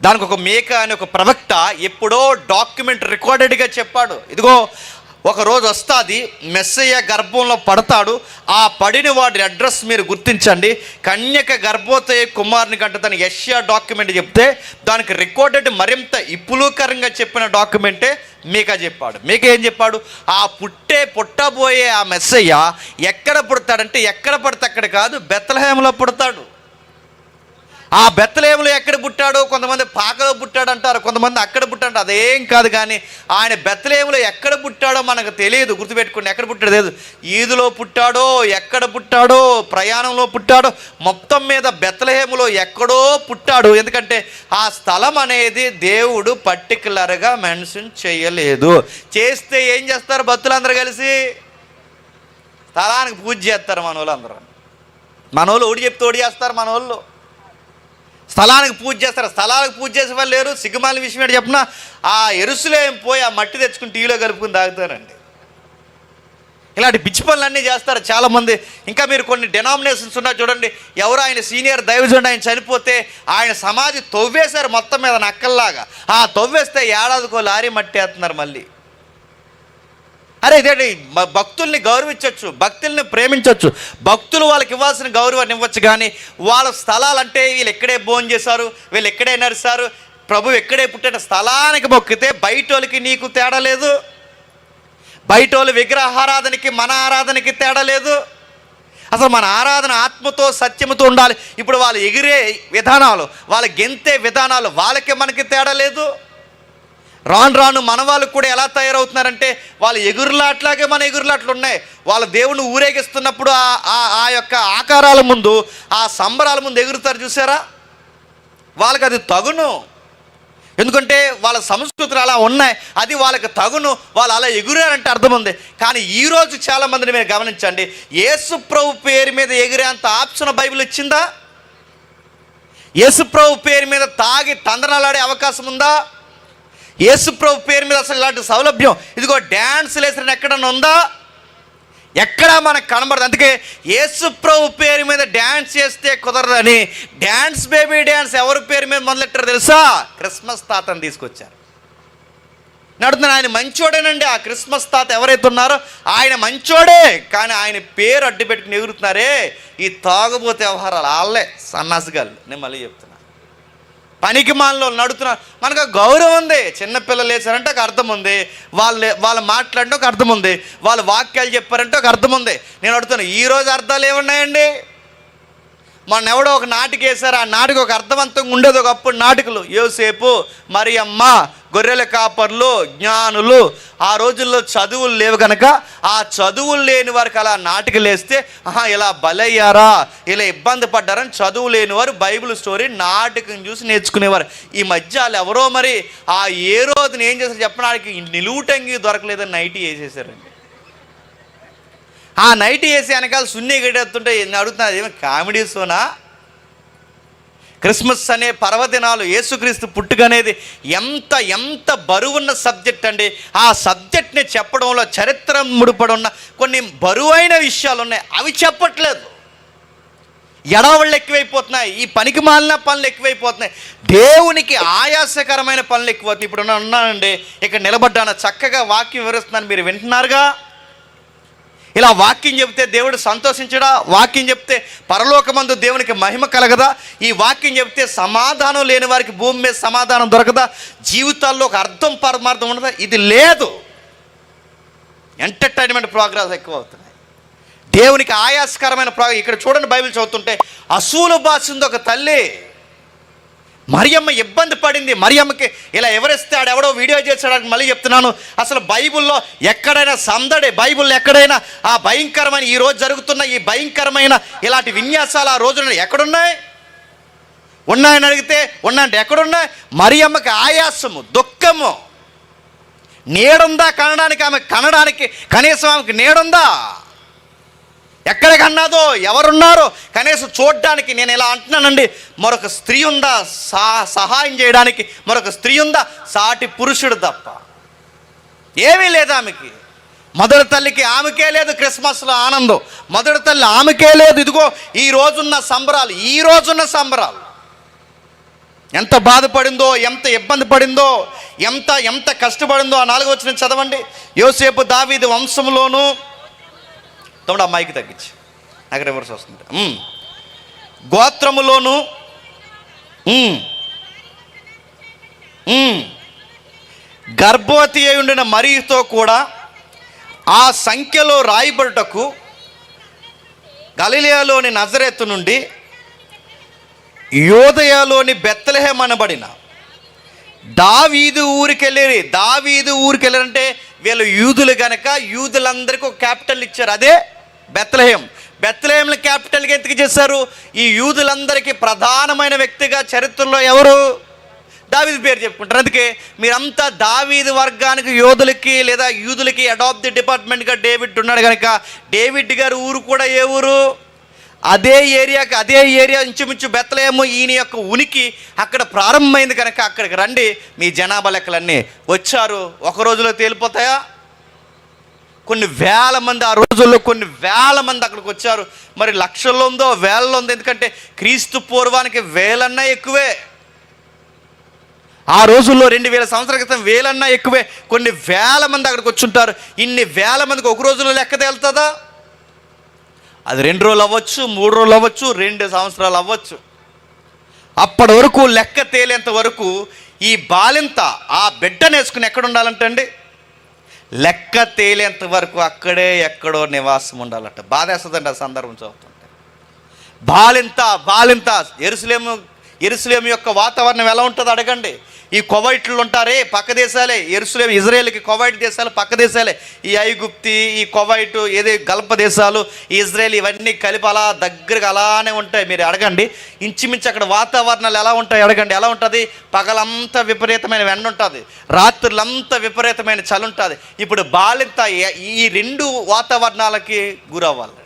దానికి ఒక మేక అని ఒక ప్రవక్త ఎప్పుడో డాక్యుమెంట్ రికార్డెడ్గా చెప్పాడు. ఇదిగో ఒకరోజు వస్తుంది, మెస్సయ్య గర్భంలో పడతాడు, ఆ పడిన వాడి అడ్రస్ మీరు గుర్తించండి, కన్యక గర్భవతి కుమారుని కంటే తన యెషయా డాక్యుమెంట్ చెప్తే దానికి రికార్డెడ్ మరింత ఇప్పులూకరంగా చెప్పిన డాక్యుమెంటే మీకా చెప్పాడు. మీకా ఏం చెప్పాడు? ఆ పుట్టబోయే ఆ మెస్సయ్య ఎక్కడ పుడతాడంటే ఎక్కడ పడితే అక్కడ కాదు, బెత్లెహేములో పుడతాడు. ఆ బెత్లెహేములో ఎక్కడ పుట్టాడో, కొంతమంది పాకలో పుట్టాడు అంటారు, కొంతమంది అక్కడ పుట్టాడు. అదేం కాదు, కానీ ఆయన బెత్లెహేములో ఎక్కడ పుట్టాడో మనకు తెలియదు. గుర్తుపెట్టుకోండి, ఎక్కడ పుట్టాడు లేదు, ఈదులో పుట్టాడో, ఎక్కడ పుట్టాడో, ప్రయాణంలో పుట్టాడో, మొత్తం మీద బెత్లెహేములో ఎక్కడో పుట్టాడు. ఎందుకంటే ఆ స్థలం అనేది దేవుడు పర్టికులర్గా మెన్షన్ చేయలేదు. చేస్తే ఏం చేస్తారు? భక్తులందరూ కలిసి స్థలానికి పూజ చేస్తారు. మనోళ్ళు ఓడి చెప్తే ఓడి చేస్తారు. మనోళ్ళు స్థలానికి పూజ చేస్తారు. స్థలానికి పూజ చేసే వాళ్ళు లేరు. సిగ్గుమాలిన విషయం ఏంటి చెప్పిన, ఆ యెరూషలేము పోయి ఆ మట్టి తెచ్చుకుని టీలో కలుపుకుని తాగుతారండి. ఇలాంటి పిచ్చి పనులన్నీ చేస్తారు చాలామంది. ఇంకా మీరు కొన్ని డెనామినేషన్స్ ఉన్నాయి చూడండి, ఎవరు ఆయన సీనియర్ దైవజనుడు ఆయన చనిపోతే ఆయన సమాధి తవ్వేశారు మొత్తం మీద నక్కల్లాగా. ఆ తవ్వేస్తే ఏడాదికో లారీ మట్టి వేస్తున్నారు మళ్ళీ. అరే ఇదేంటి? భక్తుల్ని గౌరవించవచ్చు, భక్తుల్ని ప్రేమించవచ్చు, భక్తులు వాళ్ళకి ఇవ్వాల్సిన గౌరవాన్ని ఇవ్వచ్చు. కానీ వాళ్ళ స్థలాలంటే వీళ్ళు ఎక్కడే భోజనం చేశారు, వీళ్ళు ఎక్కడే నడిచారు, ప్రభు ఎక్కడే పుట్టాడు, స్థలానికి మొక్కితే బయటోళ్ళకి నీకు తేడా లేదు, బయటోళ్ళు విగ్రహారాధనకి మన ఆరాధనకి తేడా లేదు. అసలు మన ఆరాధన ఆత్మతో సత్యముతో ఉండాలి. ఇప్పుడు వాళ్ళు ఎగిరే విధానాలు, వాళ్ళ గెంతే విధానాలు వాళ్ళకి మనకి తేడా లేదు. రాను మన వాళ్ళు కూడా ఎలా తయారవుతున్నారంటే వాళ్ళ ఎగురులాట్లాగే మన ఎగురులాట్లు ఉన్నాయి. వాళ్ళ దేవుని ఊరేగిస్తున్నప్పుడు ఆ యొక్క ఆకారాల ముందు, ఆ సంబరాల ముందు ఎగురుతారు చూసారా, వాళ్ళకి అది తగును. ఎందుకంటే వాళ్ళ సంస్కృతులు అలా ఉన్నాయి, అది వాళ్ళకి తగును, వాళ్ళు అలా ఎగురారంటే అర్థం ఉంది. కానీ ఈరోజు చాలామందిని మీరు గమనించండి, యేసు ప్రభు పేరు మీద ఎగిరేంత ఆప్షన్ బైబిల్ ఇచ్చిందా? యేసు ప్రభు పేరు మీద తాగి తందనాలాడే అవకాశం ఉందా? యేసు ప్రభు పేరు మీద అసలు ఇలాంటి సౌలభ్యం, ఇదిగో డ్యాన్స్ లేసిన ఎక్కడన్నా ఉందా? ఎక్కడా మనకు కనబడదు. అందుకే యేసుప్రభు పేరు మీద డ్యాన్స్ చేస్తే కుదరదని డ్యాన్స్ బేబీ డ్యాన్స్ ఎవరి పేరు మీద మొదలెట్టారు తెలుసా? క్రిస్మస్ తాతని తీసుకొచ్చారు. నడుతున్నాను, ఆయన మంచోడేనండి. ఆ క్రిస్మస్ తాత ఎవరైతే ఉన్నారో ఆయన మంచోడే, కానీ ఆయన పేరు అడ్డు పెట్టుకుని ఎగురుతున్నారే ఈ తాగుబోతే వ్యవహారాలు, వాళ్ళే సన్నాసిగాళ్ళు. నేను మళ్ళీ చెప్తున్నా, పనికి మాలలో నడుతున్నారు. మనకు గౌరవం ఉంది. చిన్నపిల్లలు వేసారంటే ఒక అర్థం ఉంది, వాళ్ళు మాట్లాడితే ఒక అర్థం ఉంది, వాళ్ళు వాక్యాలు చెప్పారంటే ఒక అర్థం ఉంది. నేను అడుగుతాను, ఈరోజు అర్థాలు ఏమున్నాయండి? మొన్న ఎవడో ఒక నాటిక వేశారు, ఆ నాటిక ఒక అర్థవంతంగా ఉండేది. ఒకప్పుడు నాటికలు యోసేపు, మరియమ్మ, గొర్రెల కాపర్లు, జ్ఞానులు. ఆ రోజుల్లో చదువులు లేవు కనుక ఆ చదువులు లేని వారికి అలా నాటికలు వేస్తే ఇలా బలయ్యారా, ఇలా ఇబ్బంది పడ్డారని చదువు లేని వారు బైబిల్ స్టోరీ నాటకం చూసి నేర్చుకునేవారు. ఈ మధ్య వాళ్ళు ఎవరో మరి ఆ ఏ రోజున ఏం చేశారు చెప్పడానికి, నిలువుటంగి దొరకలేదని నైటీ వేసేసారండి. ఆ నైటీ వేసి వెనకాల సున్నీ గడేస్తుంటే అడుగుతున్నా, ఏమో కామెడీ షోనా? క్రిస్మస్ అనే పర్వదినాలు, యేసుక్రీస్తు పుట్టుక అనేది ఎంత ఎంత బరువున్న సబ్జెక్ట్ అండి. ఆ సబ్జెక్ట్ని చెప్పడంలో చరిత్ర ముడిపడి ఉన్న కొన్ని బరువైన విషయాలు ఉన్నాయి, అవి చెప్పట్లేదు. ఎడవళ్ళు ఎక్కువైపోతున్నాయి, ఈ పనికి మాలిన పనులు ఎక్కువైపోతున్నాయి, దేవునికి ఆయాసకరమైన పనులు ఎక్కువవుతున్నాయి. ఇప్పుడు ఉన్నానండి, ఇక్కడ నిలబడ్డాను, చక్కగా వాక్యం వివరిస్తున్నాను, మీరు వింటున్నారుగా. ఇలా వాక్యం చెప్తే దేవుడు సంతోషించడా? వాక్యం చెప్తే పరలోకమందు దేవునికి మహిమ కలగదా? ఈ వాక్యం చెప్తే సమాధానం లేని వారికి భూమి మీద సమాధానం దొరకదా? జీవితాల్లో ఒక అర్థం పరమార్థం ఉండదా? ఇది లేదు. ఎంటర్టైన్మెంట్ ప్రోగ్రామ్స్ ఎక్కువ అవుతున్నాయి, దేవునికి ఆయాసకరమైన ప్రోగ్రామ్. ఇక్కడ చూడండి, బైబిల్ చదువుతుంటే అసూలు బాసింది ఒక తల్లి. మరియమ్మ ఇబ్బంది పడింది. మరియమ్మకి ఇలా ఎవరిస్తే ఆడెవడో వీడియో చేసాడానికి మళ్ళీ చెప్తున్నాను, అసలు బైబిల్లో ఎక్కడైనా సందడి, బైబిల్లో ఎక్కడైనా ఆ భయంకరమైన ఈరోజు జరుగుతున్న ఈ భయంకరమైన ఇలాంటి విన్యాసాలు ఆ రోజున ఎక్కడున్నాయి? ఉన్నాయని అడిగితే ఉన్నాయంటే ఎక్కడున్నాయి? మరియమ్మకి ఆయాసము, దుఃఖము, నీడుందా కనడానికి? ఆమె కనడానికి కనీసం ఆమెకి నీడుందా? ఎక్కడ కన్నాదో, ఎవరున్నారో కనీసం చూడ్డానికి. నేను ఇలా అంటున్నానండి, మరొక స్త్రీ ఉందా సహాయం చేయడానికి? మరొక స్త్రీ ఉందా? సాటి పురుషుడు తప్ప ఏమీ లేదు ఆమెకి. మొదటి తల్లికి ఆమెకే లేదు క్రిస్మస్లో ఆనందం, మొదటి తల్లి ఆమెకే లేదు. ఇదిగో ఈ రోజున్న సంబరాలు, ఈ రోజున్న సంబరాలు ఎంత బాధపడిందో, ఎంత ఇబ్బంది పడిందో, ఎంత కష్టపడిందో. ఆ 4వ వచనం చదవండి. యోసేపు దావీదు వంశంలోను, తమ్ముడు అమ్మాయికి తగ్గించి, నాకు రివర్స్ వస్తుంది, గోత్రములోను గర్భవతి అయి ఉండిన మరియతో కూడా ఆ సంఖ్యలో రాయబడుటకు గలిలయలోని నజరేతు నుండి యోదయలోని బెత్లెహేము అనబడిన దావీదు ఊరికెళ్ళి. దావీదు ఊరికెళ్ళారంటే వీళ్ళు యూదులు కనుక యూదులందరికీ ఒక క్యాపిటల్ ఇచ్చారు, అదే బెత్లెహేం. బెత్లెహేంని క్యాపిటల్గా ఎందుకు చేశారు? ఈ యూదులందరికీ ప్రధానమైన వ్యక్తిగా చరిత్రలో ఎవరు? దావీదు పేరు చెప్పుకుంటారు. అందుకే మీరంతా దావీదు వర్గానికి, యోధులకి లేదా యూదులకి అడాప్ట్ ది డిపార్ట్మెంట్గా డేవిడ్ ఉన్నాడు కనుక డేవిడ్ గారి ఊరు కూడా ఏ ఊరు? అదే ఏరియా ఇంచుమించు బెత్లెహేము. ఈయన యొక్క ఉనికి అక్కడ ప్రారంభమైంది కనుక అక్కడికి రండి, మీ జనాభా లెక్కలన్నీ వచ్చారు. ఒక రోజులో తేలిపోతాయా? కొన్ని వేల మంది, ఆ రోజుల్లో కొన్ని వేల మంది అక్కడికి వచ్చారు. మరి లక్షల్లో ఉందో వేలలో ఉందో, ఎందుకంటే క్రీస్తు పూర్వానికి వేలన్నా ఎక్కువే. ఆ రోజుల్లో 2000 సంవత్సరాల క్రితం వేలన్నా ఎక్కువే. కొన్ని వేల మంది అక్కడికి వచ్చి ఉంటారు. ఇన్ని వేల మందికి ఒక రోజులో లెక్క తేలుతుందా? అది 2 రోజులు అవ్వచ్చు, 3 రోజులు అవ్వచ్చు, 2 సంవత్సరాలు అవ్వచ్చు. అప్పటి వరకు లెక్క తేలేంత వరకు ఈ బాలింత ఆ బిడ్డను వేసుకుని ఎక్కడ ఉండాలంటండి? లెక్క తేలేంత వరకు అక్కడే ఎక్కడో నివాసం ఉండాలంట. బాధేస్తుందండి ఆ సందర్భం చదువుతుంటే. బాలింత యెరూషలేము యొక్క వాతావరణం ఎలా ఉంటుందో అడగండి. ఈ కువైట్లు ఉంటారే, పక్క దేశాలే. యెరూషలేము, ఇజ్రాయేల్కి కువైట్ దేశాలు పక్క దేశాలే. ఈ ఐగుప్తి, ఈ కువైటు, ఏదో గల్ఫ్ దేశాలు, ఇజ్రాయేల్, ఇవన్నీ కలిపి అలా దగ్గరగా అలానే ఉంటాయి. మీరు అడగండి, ఇంచుమించు అక్కడ వాతావరణాలు ఎలా ఉంటాయి అడగండి. ఎలా ఉంటుంది? పగలంతా విపరీతమైన ఎండ ఉంటుంది, రాత్రులంతా విపరీతమైన చలి ఉంటుంది. ఇప్పుడు బాలింత ఈ 2 వాతావరణాలకి గురవ్వాలండి.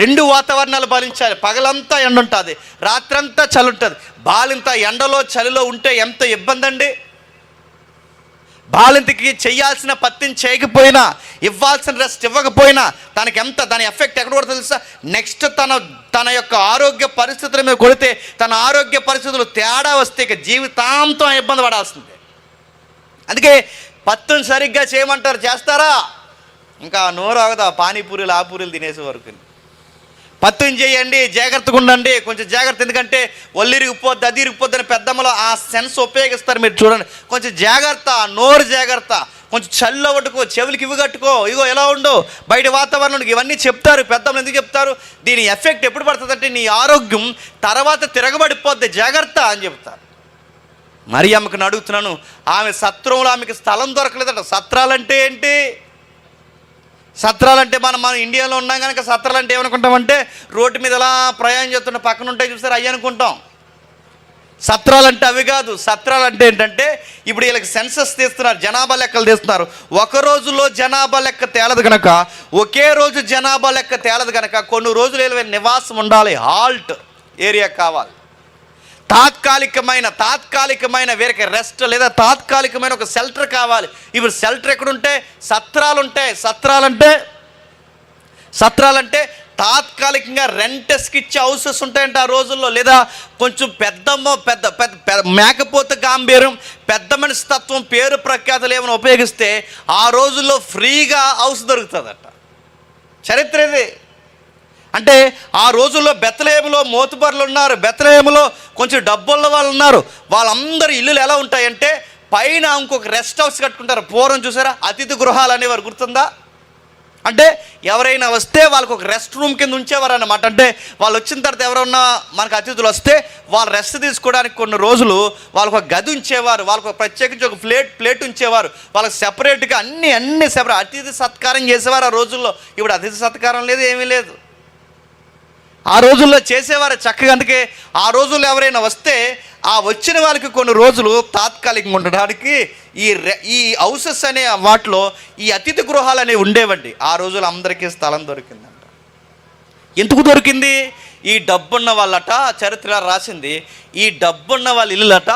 2 వాతావరణాలు భరించాలి. పగలంతా ఎండ ఉంటుంది, రాత్రంతా చలి ఉంటుంది. బాలింత ఎండలో చలిలో ఉంటే ఎంత ఇబ్బంది అండి. బాలింతకి చేయాల్సిన పత్తిని చేయకపోయినా, ఇవ్వాల్సిన రెస్ట్ ఇవ్వకపోయినా దాని ఎఫెక్ట్ ఎక్కడ కూడా తెలుసా? నెక్స్ట్ తన యొక్క ఆరోగ్య పరిస్థితుల మీద కొడితే, తన ఆరోగ్య పరిస్థితులు తేడా వస్తే ఇక జీవితాంతం ఇబ్బంది పడాల్సిందే. అందుకే పత్తుని సరిగ్గా చేయమంటారు, చేస్తారా? ఇంకా నోరు ఆగదా పానీపూరీలు ఆపూరీలు తినేసే వరకు. పత్తుని చేయండి, జాగ్రత్తగా ఉండండి, కొంచెం జాగ్రత్త. ఎందుకంటే ఒల్లిరిగిపోద్ది, అది ఇరిగిపోద్ది అని పెద్దమ్మలో ఆ సెన్స్ ఉపయోగిస్తారు. మీరు చూడండి, కొంచెం జాగ్రత్త, నోరు జాగ్రత్త, కొంచెం చల్లో పట్టుకో, చెవులకి ఇవి కట్టుకో, ఇగో ఎలా ఉండు, బయట వాతావరణం, ఇవన్నీ చెప్తారు పెద్దమ్మలు. ఎందుకు చెప్తారు? దీని ఎఫెక్ట్ ఎప్పుడు పడుతుందంటే నీ ఆరోగ్యం తర్వాత తిరగబడిపోద్ది, జాగ్రత్త అని చెప్తారు. మరియమ్మకి అడుగుతున్నాను, ఆమె సత్రంలో ఆమెకి స్థలం దొరకలేదట. సత్రాలంటే ఏంటి? సత్రాలంటే మనం ఇండియాలో ఉన్నాం కనుక సత్రాలంటే ఏమనుకుంటామంటే రోడ్డు మీద ఎలా ప్రయాణం చేస్తున్న పక్కన ఉంటాయి చూసారు, అవి అనుకుంటాం. సత్రాలంటే అవి కాదు. సత్రాలంటే ఏంటంటే ఇప్పుడు వీళ్ళకి సెన్సస్ తీస్తున్నారు, జనాభా లెక్కలు తీస్తున్నారు. ఒక రోజులో జనాభా లెక్క తేలదు కనుక, ఒకే రోజు జనాభా లెక్క తేలదు కనుక కొన్ని రోజులు వీళ్ళ నివాసం ఉండాలి, హాల్ట్ ఏరియా కావాలి. తాత్కాలికమైన వీరికి రెస్ట్ లేదా తాత్కాలికమైన ఒక షెల్టర్ కావాలి. ఇప్పుడు షెల్టర్ ఎక్కడుంటే? సత్రాలు ఉంటాయి. సత్రాలంటే తాత్కాలికంగా రెంటెస్కి ఇచ్చే హౌసెస్ ఉంటాయంట ఆ రోజుల్లో. లేదా కొంచెం పెద్ద మేకపోతే గాంభీర్యం, పెద్ద మనిషి తత్వం, పేరు ప్రఖ్యాతలు ఏమైనా ఉపయోగిస్తే ఆ రోజుల్లో ఫ్రీగా హౌస్ దొరుకుతుందట. చరిత్ర ఇది. అంటే ఆ రోజుల్లో బెత్లెహేములో మోతుబర్లు ఉన్నారు, బెత్లెహేములో కొంచెం డబ్బున్న వాళ్ళు ఉన్నారు. వాళ్ళందరూ ఇల్లులు ఎలా ఉంటాయంటే పైన ఇంకొక రెస్ట్ హౌస్ కట్టుకుంటారు. పూర్వం చూసారా అతిథి గృహాలు అనేవారు, గుర్తుందా? అంటే ఎవరైనా వస్తే వాళ్ళకు ఒక రెస్ట్ రూమ్ కింద ఉంచేవారు అన్నమాట. అంటే వాళ్ళు వచ్చిన తర్వాత ఎవరన్నా మనకు అతిథులు వస్తే వాళ్ళు రెస్ట్ తీసుకోవడానికి కొన్ని రోజులు వాళ్ళకు ఒక గది ఉంచేవారు, వాళ్ళకు ప్రత్యేకించి ఒక ప్లేట్ ఉంచేవారు, వాళ్ళకి సెపరేట్గా అన్ని సెపరేట్ అతిథి సత్కారం చేసేవారు ఆ రోజుల్లో. ఇప్పుడు అతిథి సత్కారం లేదు, ఏమీ లేదు. ఆ రోజుల్లో చేసేవారు చక్కగా. అందుకే ఆ రోజుల్లో ఎవరైనా వస్తే ఆ వచ్చిన వాళ్ళకి కొన్ని రోజులు తాత్కాలికంగా ఉండడానికి ఈ హౌసెస్ అనే వాటిలో ఈ అతిథి గృహాలు అనేవి ఉండేవండి. ఆ రోజుల్లో అందరికీ స్థలం దొరికిందంట. ఎందుకు దొరికింది? ఈ డబ్బున్న వాళ్ళట, చరిత్ర రాసింది, ఈ డబ్బున్న వాళ్ళ ఇల్లులట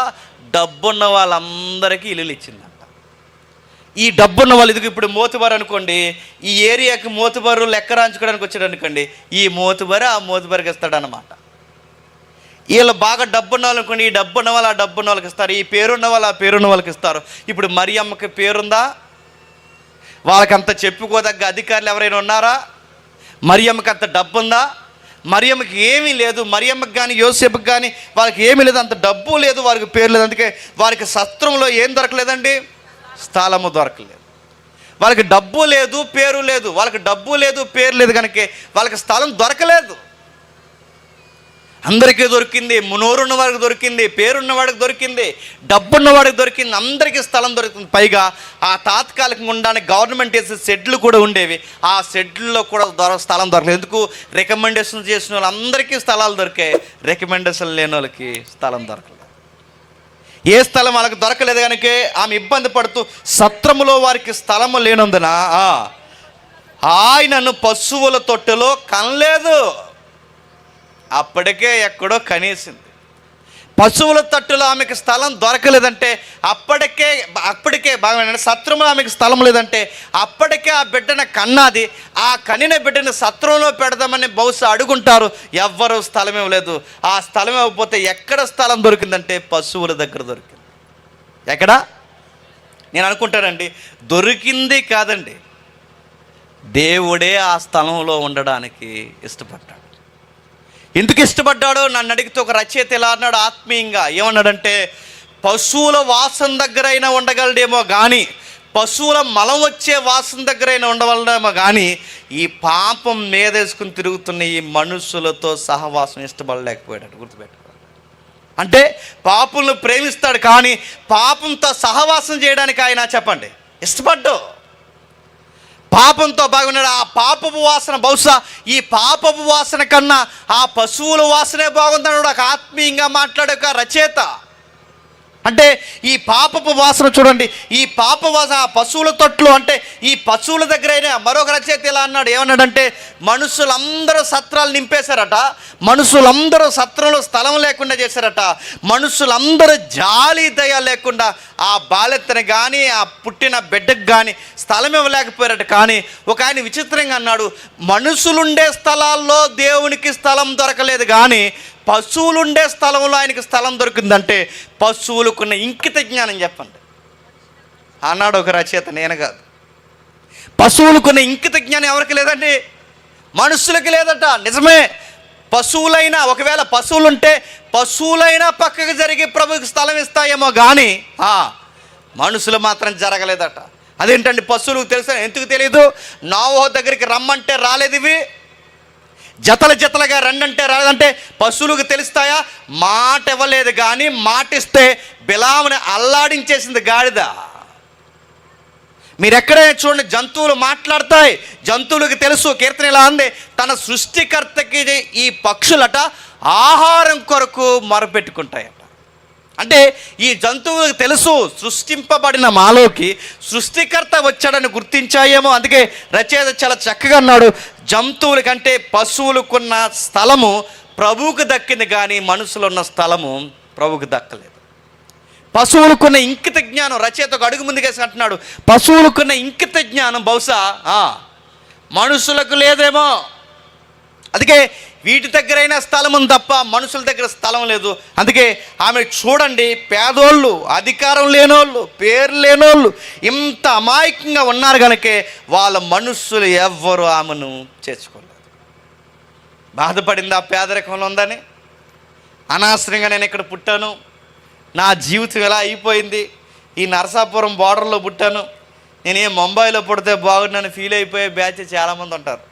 డబ్బున్న వాళ్ళందరికీ ఇల్లులు ఇచ్చిందంట. ఈ డబ్బున్న వాళ్ళు, ఇది ఇప్పుడు మోతుబారు అనుకోండి, ఈ ఏరియాకి మోతుబారు లెక్క రాంచుకోవడానికి వచ్చాడు అనుకోండి, ఈ మోతుబారు ఆ మోతుబారికి ఇస్తాడనమాట. వీళ్ళు బాగా డబ్బున్న వాళ్ళు అనుకోండి, ఈ డబ్బున్న వాళ్ళు ఆ డబ్బున్న వాళ్ళకి ఇస్తారు, ఈ పేరున్న వాళ్ళు ఆ పేరున్న వాళ్ళకి ఇస్తారు. ఇప్పుడు మరియమ్మకి పేరుందా? వాళ్ళకంత చెప్పుకోదగ్గ అధికారులు ఎవరైనా ఉన్నారా? మరియమ్మకి అంత డబ్బు ఉందా? మరియమ్మకి ఏమీ లేదు. మరియమ్మకి కానీ యోసేపుకి కానీ వాళ్ళకి ఏమీ లేదు, అంత డబ్బు లేదు, వారికి పేరు లేదు. అందుకే వారికి సత్రంలో ఏం దొరకలేదండి? స్థలము దొరకలేదు. వాళ్ళకి డబ్బు లేదు, పేరు లేదు. వాళ్ళకి డబ్బు లేదు, పేరు లేదు కనుక వాళ్ళకి స్థలం దొరకలేదు. అందరికీ దొరికింది, నోరున్న వాడికి దొరికింది, పేరున్న వాడికి దొరికింది, డబ్బున్న వాడికి దొరికింది, అందరికీ స్థలం దొరికింది. పైగా ఆ తాత్కాలికంగా ఉండడానికి గవర్నమెంట్ వేసే షెడ్లు కూడా ఉండేవి. ఆ షెడ్లలో కూడా స్థలం దొరకలేదు. ఎందుకు? రికమెండేషన్ చేసిన వాళ్ళందరికీ స్థలాలు దొరికాయి, రికమెండేషన్ లేని వాళ్ళకి స్థలం దొరకలేదు. ఏ స్థలం వాళ్ళకి దొరకలేదు కనుక ఆమె ఇబ్బంది పడుతూ సత్రములో వారికి స్థలము లేనందున ఆయనను పశువుల తొట్టెలో కనలేదు. అప్పటికే ఎక్కడో కనేసింది. పశువుల తట్టులో ఆమెకి స్థలం దొరకలేదంటే అప్పటికే బాగా సత్రంలో ఆమెకి స్థలం లేదంటే అప్పటికే ఆ బిడ్డను కన్నాది. ఆ కనిన బిడ్డని సత్రంలో పెడదామని బహుశా అడుగుంటారు, ఎవ్వరూ స్థలం ఇవ్వలేదు. ఆ స్థలం ఇవ్వకపోతే ఎక్కడ స్థలం దొరికిందంటే పశువుల దగ్గర దొరికింది. ఎక్కడ? నేను అనుకుంటానండి, దొరికింది కాదండి, దేవుడే ఆ స్థలంలో ఉండడానికి ఇష్టపడ్డాడు. ఎందుకు ఇష్టపడ్డాడో నన్ను అడిగితే ఒక రచయిత ఇలా అన్నాడు ఆత్మీయంగా. ఏమన్నాడంటే, పశువుల వాసన దగ్గరైనా ఉండగలడేమో కానీ, పశువుల మలం వచ్చే వాసన దగ్గరైనా ఉండవలడేమో కానీ, ఈ పాపం మీదేసుకుని తిరుగుతున్న ఈ మనుషులతో సహవాసం ఇష్టపడలేకపోయాడు. గుర్తుపెట్టుకో. అంటే పాపులను ప్రేమిస్తాడు కానీ పాపంతో సహవాసం చేయడానికి ఆయన చెప్పండి ఇష్టపడ్డు. పాపంతో బాగున్నాడు. ఆ పాపపు వాసన, బహుశా ఈ పాపపు వాసన కన్నా ఆ పశువుల వాసనే బాగుందన్నాడు ఒక ఆత్మీయంగా మాట్లాడే ఒక రచయిత. అంటే ఈ పాపపు వాసన చూడండి, ఈ పాప వాసన ఆ పశువుల తొట్లు, అంటే ఈ పశువుల దగ్గరైనా. మరొక రచయిత ఇలా అన్నాడు, ఏమన్నాడంటే మనుషులందరూ సత్రాలు నింపేశారట, మనుషులందరూ సత్రంలో స్థలం లేకుండా చేశారట, మనుషులందరూ జాలి దయ లేకుండా ఆ బాలెత్తని కానీ ఆ పుట్టిన బిడ్డకు కానీ స్థలం ఇవ్వలేకపోయారట. కానీ ఒక ఆయన విచిత్రంగా అన్నాడు, మనుషులుండే స్థలాల్లో దేవునికి స్థలం దొరకలేదు, కానీ పశువులుండే స్థలంలో ఆయనకి స్థలం దొరికిందంటే పశువులకున్న ఇంకిత జ్ఞానం చెప్పండి అన్నాడు ఒక రచయిత, నేను కాదు. పశువులకున్న ఇంకిత జ్ఞానం ఎవరికి లేదండి? మనుషులకి లేదట. నిజమే, పశువులైనా, ఒకవేళ పశువులుంటే పశువులైనా పక్కకు జరిగి ప్రభుకి స్థలం ఇస్తాయేమో, కానీ మనుషులు మాత్రం జరగలేదట. అదేంటండి? పశువులకు తెలుసా? ఎందుకు తెలియదు? నోవహు దగ్గరికి రమ్మంటే రాలేదు, ఇవి జతల జతలుగా రండంటే రాలేదంటే పశువులకు తెలుస్తాయా? మాట ఇవ్వలేదు, కానీ మాటిస్తే బిలాముని అల్లాడించేసింది గాడిద. మీరు ఎక్కడైనా చూడండి, జంతువులు మాట్లాడతాయి, జంతువులకు తెలుసు. కీర్తన ఇలా ఉంది, తన సృష్టికర్తకి ఈ పక్షులట ఆహారం కొరకు మొరపెట్టుకుంటాయట. అంటే ఈ జంతువులకు తెలుసు, సృష్టింపబడిన మాలోకి సృష్టికర్త వచ్చాడని గుర్తించాయేమో. అందుకే రచయిత చాలా చక్కగా అన్నాడు, జంతువుల కంటే పశువులకున్న స్థలము ప్రభువుకు దక్కింది, కానీ మనుషులున్న స్థలము ప్రభువుకు దక్కలేదు. పశువులకున్న ఇంకిత జ్ఞానం, రచయిత ఒక అడుగు ముందుకేసి అంటున్నాడు, పశువులకున్న ఇంకిత జ్ఞానం బహుశా మనుషులకు లేదేమో. అందుకే వీటి దగ్గరైనా స్థలం ఉంది తప్ప మనుషుల దగ్గర స్థలం లేదు. అందుకే ఆమె చూడండి, పేదోళ్ళు, అధికారం లేనోళ్ళు, పేరు లేనోళ్ళు ఇంత అమాయకంగా ఉన్నారు కనుకే వాళ్ళ మనుషులు ఎవ్వరు ఆమెను చేర్చుకోలేదు. బాధపడింది ఆ పేదరికంలో ఉందని. అనవసరంగా నేను ఇక్కడ పుట్టాను, నా జీవితం ఎలా అయిపోయింది, ఈ నరసాపురం బార్డర్లో పుట్టాను, నేనేం ముంబైలో పుడితే బాగుండని ఫీల్ అయిపోయే బ్యాచ్ చాలామంది ఉంటారు.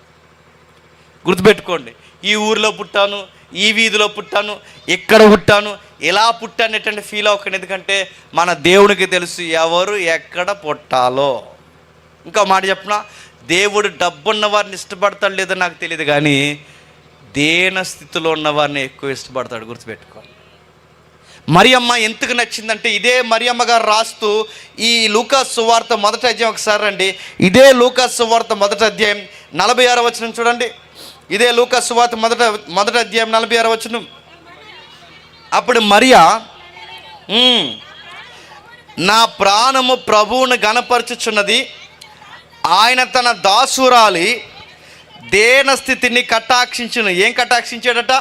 గుర్తుపెట్టుకోండి, ఈ ఊరిలో పుట్టాను, ఈ వీధిలో పుట్టాను, ఇక్కడ పుట్టాను, ఇలా పుట్టానేటంటే ఫీల్ అవ్వకండి. ఎందుకంటే మన దేవునికి తెలుసు ఎవరు ఎక్కడ పుట్టాలో. ఇంకా మాట చెప్పనా, దేవుడు డబ్బున్న వారిని ఇష్టపడతాడు లేదో నాకు తెలియదు, కానీ దేన స్థితిలో ఉన్న వారిని ఎక్కువ ఇష్టపడతాడు. గుర్తుపెట్టుకోండి. మరియమ్మ ఎందుకు నచ్చిందంటే, ఇదే మరియమ్మ గారు రాస్తూ ఈ లూకాసు సువార్త మొదటి అధ్యాయం ఒకసారి రండి, ఇదే లూకాసు సువార్త మొదటి అధ్యాయం 46వ వచనం చూడండి. ఇదే లూకాసు సువార్త మొదటి అధ్యాయం 46వ వచనం. అప్పుడు మరియా, నా ప్రాణము ప్రభువును గణపరచుచున్నది, ఆయన తన దాసురాలి దేన స్థితిని కటాక్షించును. ఏం కటాక్షించాడట?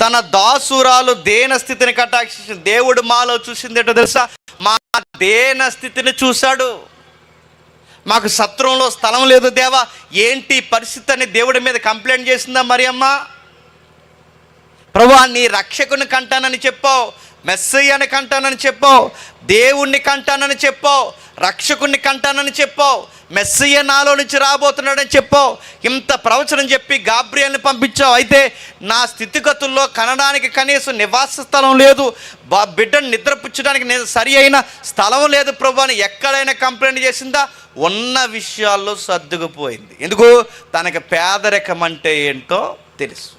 తన దాసురాలు దేన స్థితిని కటాక్షించు. దేవుడు మాలో చూసింది ఏంటో తెలుసా? మా దేన స్థితిని చూశాడు. మాకు సత్రంలో స్థలం లేదు దేవా, ఏంటి పరిస్థితి అని దేవుడి మీద కంప్లైంట్ చేసిందా మరియమ్మ? ప్రభువా, నీ రక్షకుని కంటానని చెప్పావు, మెస్సయ్యని కంటానని చెప్పావు, దేవుణ్ణి కంటానని చెప్పావు, రక్షకుణ్ణి కంటానని చెప్పావు, మెస్సయ్య నాలో నుంచి రాబోతున్నాడని చెప్పావు, ఇంత ప్రవచనం చెప్పి గాబ్రియల్ని పంపించావు. అయితే నా స్థితిగతుల్లో కనడానికి కనీసం నివాస స్థలం లేదు, బిడ్డను నిద్రపుచ్చడానికి సరి అయిన స్థలం లేదు ప్రభు అని ఎక్కడైనా కంప్లైంట్ చేసిందా? ఉన్న విషయాల్లో సర్దుకుపోయింది. ఎందుకు? తనకి పేదరికం అంటే ఏంటో తెలుసు.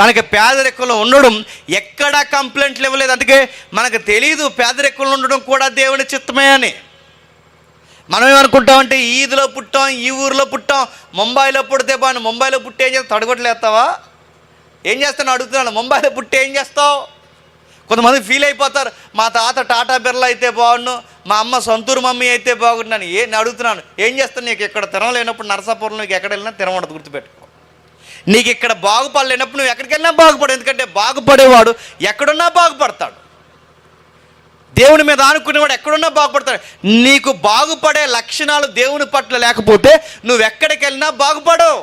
తనకి పేదరికంలో ఉండడం ఎక్కడా కంప్లైంట్లు ఇవ్వలేదు. అందుకే మనకు తెలియదు పేదరికంలో ఉండడం కూడా దేవుని చిత్తమే అని. మనం ఏమనుకుంటామంటే, ఈదిలో పుట్టాం, ఈ ఊరిలో పుట్టాం, ముంబైలో పుడితే బాగుంది. ముంబైలో పుట్టి ఏం చేస్తావు? తడగొట్టలేస్తావా? ఏం చేస్తాను అడుగుతున్నాను. ముంబైలో పుట్టి ఏం చేస్తావు? కొంతమంది ఫీల్ అయిపోతారు, మా తాత టాటా బిర్లా అయితే బాగుండు, మా అమ్మ సొంతూరు మమ్మీ అయితే బాగుండు. నేను అడుగుతున్నాను, ఏం చేస్తాను? నీకు ఇక్కడ తినలేనప్పుడు నరసాపురం నీకు ఎక్కడ వెళ్ళినా తినకూడదు. గుర్తుపెట్టుకో. నీకు ఇక్కడ బాగుపడలేనప్పుడు నువ్వు ఎక్కడికి వెళ్ళినా బాగుపడు. ఎందుకంటే బాగుపడేవాడు ఎక్కడున్నా బాగుపడతాడు. దేవుని మీద ఆనుకునేవాడు ఎక్కడున్నా బాగుపడతాడు. నీకు బాగుపడే లక్షణాలు దేవుని పట్ల లేకపోతే నువ్వు ఎక్కడికి వెళ్ళినా బాగుపడవు.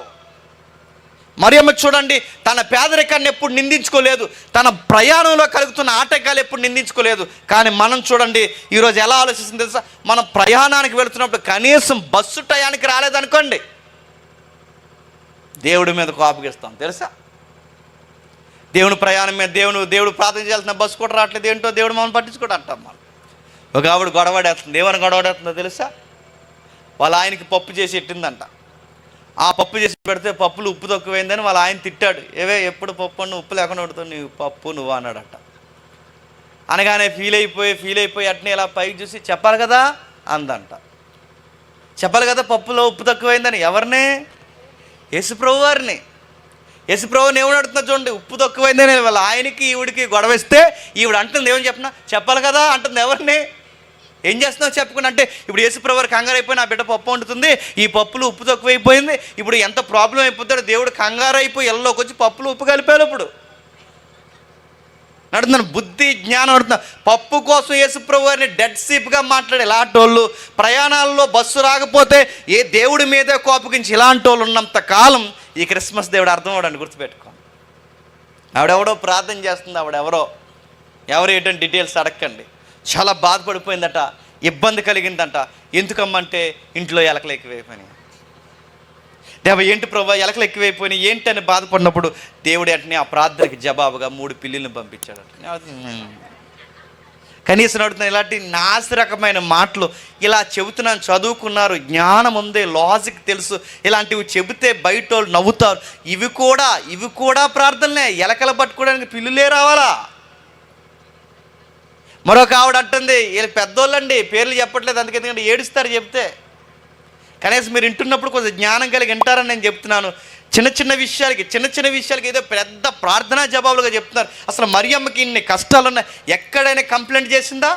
మరియమ్మ చూడండి, తన పేదరికాన్ని ఎప్పుడు నిందించుకోలేదు, తన ప్రయాణంలో కలుగుతున్న ఆటంకాలు ఎప్పుడు నిందించుకోలేదు. కానీ మనం చూడండి, ఈరోజు ఎలా ఆలోచిస్తుంది తెలుసా? మనం ప్రయాణానికి వెళుతున్నప్పుడు కనీసం బస్సు టయానికి రాలేదనుకోండి, దేవుడి మీద కోపగిస్తాం తెలుసా? దేవుని ప్రయాణం మీద దేవుడు ప్రార్థన చేయాల్సిన బస్సు కూడా రావట్లేదు, ఏంటో దేవుడు మమ్మల్ని పట్టించుకోవడం అంటాం మనం. ఒక ఆవిడ గొడవడేస్తుంది. ఏమని గొడవడేస్తుందో తెలుసా? వాళ్ళ ఆయనకి పప్పు చేసి పెట్టిందంట. ఆ పప్పు చేసి పెడితే పప్పులు ఉప్పు తక్కువైందని వాళ్ళ ఆయన తిట్టాడు. ఎప్పుడు పప్పు అన్న ఉప్పు లేకుండా పెడతావు, నీ పప్పు నువ్వు అన్నాడట. అనగానే ఫీల్ అయిపోయి అట్నే ఇలా పైకి చూసి చెప్పాలి కదా అందంట. చెప్పాలి కదా పప్పులో ఉప్పు తక్కువైందని. ఎవరిని? యేసుప్రభు వారిని. యేసుప్రభుని ఏమని అడుగుతున్నా చూడండి, ఉప్పు తక్కువైందని. వాళ్ళ ఆయనకి ఈవిడికి గొడవేస్తే ఈవిడ అంటుంది ఏమని చెప్పినా, చెప్పాలి కదా అంటుంది. ఎవరిని? ఏం చేస్తున్నావు చెప్పకుండా అంటే, ఇప్పుడు యేసుప్రభు వారు కంగారు అయిపోయి నా బిడ్డ పప్పు వండుతుంది, ఈ పప్పులు ఉప్పు తక్కువైపోయింది, ఇప్పుడు ఎంత ప్రాబ్లం అయిపోతాడో, దేవుడు కంగారు అయిపోయి ఎల్లోకి వచ్చి పప్పులు ఉప్పు కలిపారు. ఇప్పుడు నడుతున్నాను బుద్ధి జ్ఞానం అడుగుతున్నా. పప్పు కోసం యేసుప్రభు వారిని డెడ్ సీప్గా మాట్లాడే ఇలాంటి వాళ్ళు, ప్రయాణాల్లో బస్సు రాకపోతే ఏ దేవుడి మీదే కోపగించి ఇలాంటి వాళ్ళు ఉన్నంత కాలం ఈ క్రిస్మస్ దేవుడు అర్థం అవడానికి గుర్తుపెట్టుకోండి. ఆవిడెవడో ప్రార్థన చేస్తుంది, ఎవరు ఏంటంటే డీటెయిల్స్ అడగండి. చాలా బాధపడిపోయిందట, ఇబ్బంది కలిగిందంట. ఎందుకమ్మంటే ఇంట్లో ఎలకలు ఎక్కువైపోయినాయి. దేవ ఏంటి ప్రభా ఎలకలు ఎక్కువైపోయినాయి ఏంటి అని బాధపడినప్పుడు దేవుడు వెంటనే ఆ ప్రార్థనకి జవాబుగా 3 పిల్లులను పంపించాడట. కనీసం అడుగుతున్నాను, ఇలాంటి నాసిరకమైన మాటలు ఇలా చెబుతున్నాను, చదువుకున్నారు, జ్ఞానం ఉంది, లాజిక్ తెలుసు, ఇలాంటివి చెబితే బయట వాళ్ళు నవ్వుతారు. ఇవి కూడా ప్రార్థనలే. ఎలకలు పట్టుకోవడానికి పిల్లులే రావాలా? మరొక ఆవిడ అంటుంది, వీళ్ళు పెద్దోళ్ళండి, పేర్లు చెప్పట్లేదు అందుకే, ఎందుకంటే ఏడుస్తారు చెప్తే. కనీసం మీరు వింటున్నప్పుడు కొంచెం జ్ఞానం కలిగి వింటారని నేను చెప్తున్నాను. చిన్న చిన్న విషయాలకి ఏదో పెద్ద ప్రార్థనా జవాబులుగా చెప్తున్నారు. అసలు మరియమ్మకి ఇన్ని కష్టాలు ఉన్నాయి, ఎక్కడైనా కంప్లైంట్ చేసిందా?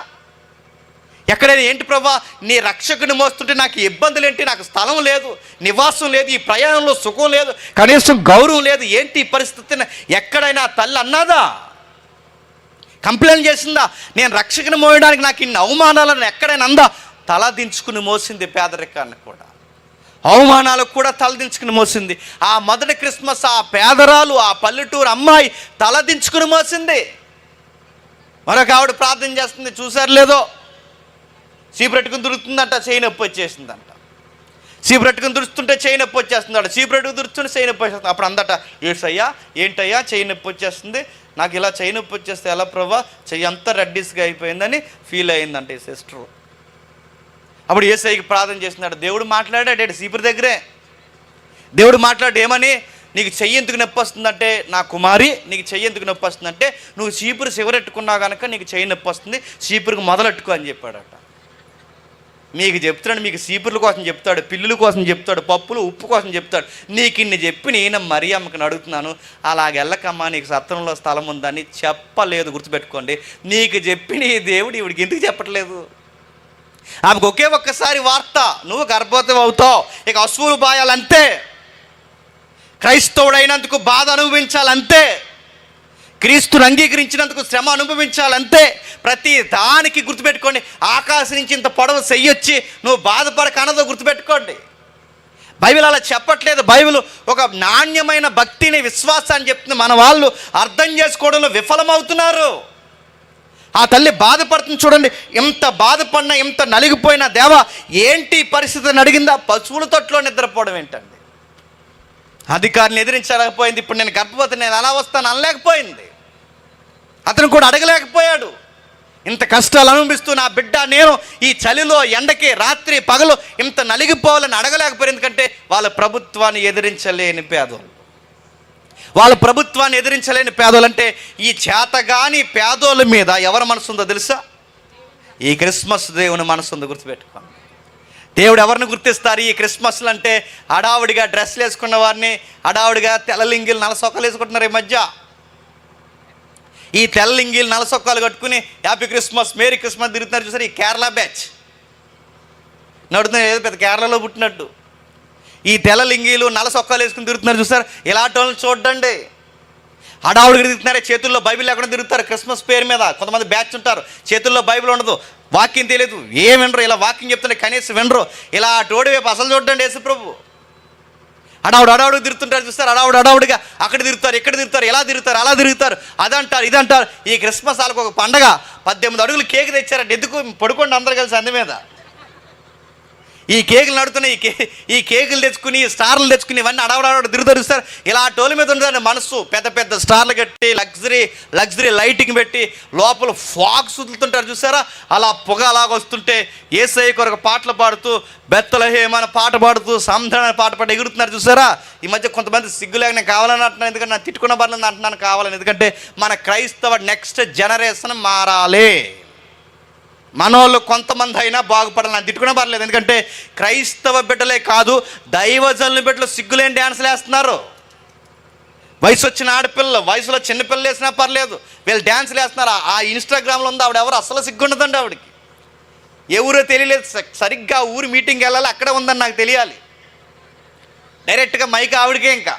ఎక్కడైనా ఏంటి ప్రభా నీ రక్షకుని మోస్తుంటే నాకు ఇబ్బందులు ఏంటి, నాకు స్థలం లేదు, నివాసం లేదు, ఈ ప్రయాణంలో సుఖం లేదు, కనీసం గౌరవం లేదు, ఏంటి ఈ పరిస్థితిని ఎక్కడైనా తల్లి అన్నాదా? కంప్లైంట్ చేసిందా? నేను రక్షకుని మోయడానికి నాకు ఇన్ని అవమానాలను ఎక్కడైనా అందా? తల దించుకుని మోసింది పేదరికాన్ని కూడా, అవమానాలకు కూడా తల దించుకుని మోసింది. ఆ మొదటి క్రిస్మస్ ఆ పేదరాలు, ఆ పల్లెటూరు అమ్మాయి తల దించుకుని మోసింది. మరొక ఆవిడ ప్రార్థన చేస్తుంది, చూసారు లేదో చీపురెట్టుకుని దురుతుందంట, చేయి నొప్పి వచ్చేసిందంట. చీపురెట్టుకుని దురుస్తుంటే చేయి నొప్పి వచ్చేస్తుందట, చీపురెట్టుకు దురుస్తుంటే చేయి నొప్పి వచ్చేస్తుంది. అప్పుడు అందట ఏడ్సయ్యా ఏంటయ్యా చేయి నొప్పి వచ్చేస్తుంది, నాకు ఇలా చేయి నొప్పి వచ్చేస్తే ఎలా ప్రభా, చెయ్యి అంతా రెడ్డిస్గా అయిపోయిందని ఫీల్ అయిందంట ఈ సిస్టరు. అప్పుడు యేసయ్యకి ప్రార్థన చేస్తున్నాడు. దేవుడు మాట్లాడాడు చీపురు దగ్గరే. దేవుడు మాట్లాడు ఏమని, నీకు చెయ్యి ఎందుకు నొప్పి వస్తుందంటే, నా కుమారి నీకు చెయ్యి ఎందుకు నొప్పి వస్తుందంటే, నువ్వు చీపురు చివరెట్టుకున్నావు కనుక నీకు చెయ్యి నొప్పి వస్తుంది, చీపురుకు మొదలెట్టుకో అని చెప్పాడట. మీకు చెప్తున్నాడు, మీకు చీపుర్ల కోసం చెప్తాడు, పిల్లుల కోసం చెప్తాడు, పప్పులు ఉప్పు కోసం చెప్తాడు. నీకు ఇన్ని చెప్పి నేను మరియమ్మకి అడుగుతున్నాను, అలాగెళ్ళకమ్మా నీకు సత్రంలో స్థలం ఉందని చెప్పలేదు. గుర్తుపెట్టుకోండి, నీకు చెప్పి నీ దేవుడు ఇవిడికి ఎందుకు చెప్పట్లేదు? ఆమెకు ఒకే ఒక్కసారి వార్త, నువ్వు గర్భవతి అవుతావు, ఇక అసూలు బాయాలంతే, క్రైస్తవుడైనందుకు బాధ అనుభవించాలంతే, క్రీస్తుని అంగీకరించినందుకు శ్రమ అనుభవించాలంతే. ప్రతి దానికి గుర్తుపెట్టుకోండి, ఆకాశం నుంచి ఇంత పొడవు చెయ్యొచ్చి నువ్వు బాధపడకనదో గుర్తుపెట్టుకోండి. బైబిల్ అలా చెప్పట్లేదు. బైబిల్ ఒక నాణ్యమైన భక్తిని, విశ్వాసాన్ని చెప్తుంది. మన వాళ్ళు అర్థం చేసుకోవడంలో విఫలమవుతున్నారు. ఆ తల్లి బాధపడుతుంది చూడండి, ఎంత బాధపడినా, ఎంత నలిగిపోయినా, దేవా ఏంటి పరిస్థితిని అడిగిందా? పశువుల తొట్లో నిద్రపోవడం ఏంటండి? అధికారిని ఎదిరించలేకపోయింది. ఇప్పుడు నేను గర్భవతి, నేను అలా వస్తాను అనలేకపోయింది. అతను కూడా అడగలేకపోయాడు. ఇంత కష్టాలు అనుభవిస్తూ నా బిడ్డ నేను ఈ చలిలో ఎండకి రాత్రి పగలు ఇంత నలిగిపోవాలని అడగలేకపోయారు. ఎందుకంటే వాళ్ళ ప్రభుత్వాన్ని ఎదిరించలేని పేదోళ్ళు, అంటే ఈ చేతగాని పేదోళ్ళ మీద ఎవరి మనసు ఉందో తెలుసా? ఈ క్రిస్మస్ దేవుని మనసు ఉందో గుర్తుపెట్టుకోండి. దేవుడు ఎవరిని గుర్తిస్తారు ఈ క్రిస్మస్లు అంటే? హడావుడిగా డ్రెస్సులు వేసుకున్న వారిని, హడావుడిగా తెల్లలింగిలు నల్ల సొక్కలు వేసుకుంటున్నారు. ఈ మధ్య ఈ తెల్లలింగిలు నల్ల సొక్కాలు కట్టుకుని హ్యాపీ క్రిస్మస్, మేరీ క్రిస్మస్ తిరుగుతున్నారు చూసారు. ఈ కేరళ బ్యాచ్ నడుతున్నారు, ఏదో పెద్ద కేరళలో పుట్టినట్టు. ఈ తెల్లలింగీలు నల్ల సొక్కాలు వేసుకుని తిరుగుతున్నారు చూసారు. ఇలాంటి వాళ్ళని చూడండి, హడావుడిగా తిరుగుతున్నారే, చేతుల్లో బైబిల్ లేకుండా తిరుగుతారు క్రిస్మస్ పేరు మీద. కొంతమంది బ్యాచ్ ఉంటారు, చేతుల్లో బైబిల్ ఉండదు, వాక్యం తెలియదు, ఏం వినరు. ఇలా వాక్యం చెప్తుంటే కనీసం వినరు. ఇలా టోడి వైపు అసలు చూడండి యేసు ప్రభు. హడావుడిగా తిరుగుతుంటారు చూస్తారు. హడావుడిగా అక్కడ తిరుగుతారు, ఇక్కడ తిరుగుతారు, ఎలా తిరుగుతారు, అలా తిరుగుతారు, అదంటారు, ఇదంటారు. ఈ క్రిస్మస్ వాళ్ళకి ఒక పండగ. 18 అడుగులు కేక్ తెచ్చారంటే ఎందుకు? పడుకోండి అందరు కలిసి అందు మీద. ఈ కేకులు నడుతున్నాయి, ఈ కేకులు తెచ్చుకుని, ఈ స్టార్లు తెచ్చుకుని ఇవన్నీ అడవడాడు తిరుగుతారు. ఇలా టోల్ మీద ఉంటుందండి మనసు. పెద్ద పెద్ద స్టార్లు కట్టి లగ్జరీ లైటింగ్ పెట్టి లోపల ఫాగ్స్ వదులుతుంటారు చూసారా. అలా పొగ అలాగ వస్తుంటే యేసయ్య కొరకు పాటలు పాడుతూ, బెత్లెహేమ్ అనే పాట పాడుతూ, సంధాన పాట పాడి ఎగురుతున్నారు చూసారా. ఈ మధ్య కొంతమంది సిగ్గులేక నేను కావాలని అంటున్నాను, ఎందుకంటే నేను తిట్టుకున్న పర్లేదు అంటున్నాను కావాలని. ఎందుకంటే మన క్రైస్తవ నెక్స్ట్ జనరేషన్ మారాలి. మనోళ్ళు కొంతమంది అయినా బాగుపడాలని తిట్టుకునే పర్లేదు. ఎందుకంటే క్రైస్తవ బిడ్డలే కాదు, దైవజనుల బిడ్డలు సిగ్గులేని డ్యాన్సులు వేస్తున్నారు. వయసు వచ్చిన ఆడపిల్లలు, వయసులో చిన్నపిల్లలు వేసినా పర్లేదు, వీళ్ళు డ్యాన్సులు వేస్తున్నారు. ఆ ఇన్స్టాగ్రామ్లో ఉంది ఆవిడ, ఎవరు అసలు సిగ్గుండదండి ఆవిడకి. ఎవరో తెలియలేదు, సరిగ్గా ఊరు మీటింగ్కి వెళ్ళాలి, అక్కడే ఉందని నాకు తెలియాలి. డైరెక్ట్గా మైక్ ఆవిడకే. ఇంకా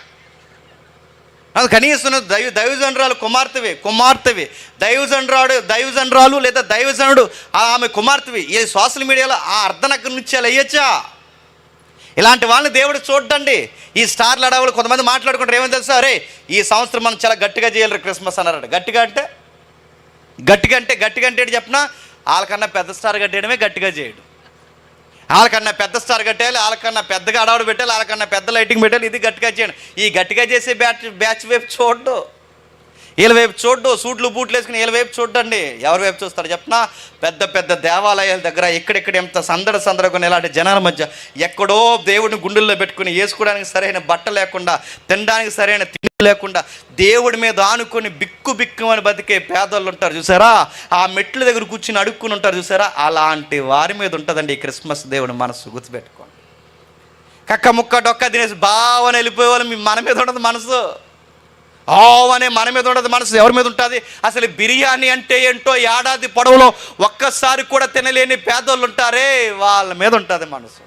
అది కనీసం దైవజనరాలు కుమార్తెవి దైవజనరాలు లేదా దైవజనుడు ఆమె కుమార్తెవి ఈ సోషల్ మీడియాలో ఆ అర్ధనగ్గర నుంచి అలా వేయచ్చా? ఇలాంటి వాళ్ళని దేవుడు చూడండి. ఈ స్టార్లు అడవులు కొంతమంది మాట్లాడుకుంటారు, ఏమని తెలుసా, అరే ఈ సంవత్సరం మనం చాలా గట్టిగా చేయాలి క్రిస్మస్ అన్నారట. గట్టిగా అంటే చెప్పినా వాళ్ళకన్నా పెద్ద స్టార్ కట్టేయడమే గట్టిగా చేయడం. వాళ్ళకన్నా పెద్ద స్టార్ కట్టేయాలి, వాళ్ళకన్నా పెద్దగా అడవుడు పెట్టాలి, వాళ్ళకన్నా పెద్ద లైటింగ్ పెట్టాలి, ఇది గట్టిగా చేయండి. ఈ గట్టిగా చేసే బ్యాచ్ వైపు చూడ్డు, వీళ్ళ వైపు చూడ్డు. సూట్లు బూట్లు వేసుకుని వీళ్ళ వైపు చూడండి. ఎవరి వైపు చూస్తారు చెప్పినా, పెద్ద పెద్ద దేవాలయాల దగ్గర ఎక్కడెక్కడ ఎంత సందడిగా ఇలాంటి జనాల మధ్య ఎక్కడో దేవుడిని గుండెల్లో పెట్టుకుని వేసుకోవడానికి సరైన బట్ట లేకుండా, తినడానికి సరైన తిండి లేకుండా, దేవుడి మీద ఆనుకొని బిక్కు అని బతికే పేదోళ్ళు ఉంటారు చూసారా. ఆ మెట్ల దగ్గర కూర్చుని అడుక్కుని ఉంటారు చూసారా. అలాంటి వారి మీద ఉంటుందండి ఈ క్రిస్మస్ దేవుడి మనసు. గుర్తుపెట్టుకోండి. కక్క ముక్క డొక్క తినేసి బావని వెళ్ళిపోయే వాళ్ళు మన మీద ఉండదు మనసు. అనే మన మీద ఉండదు మనసు. ఎవరి మీద ఉంటుంది? అసలు బిర్యానీ అంటే ఏంటో ఏడాది పొడవులో ఒక్కసారి కూడా తినలేని పేదోళ్ళు ఉంటారే, వాళ్ళ మీద ఉంటుంది మనసు.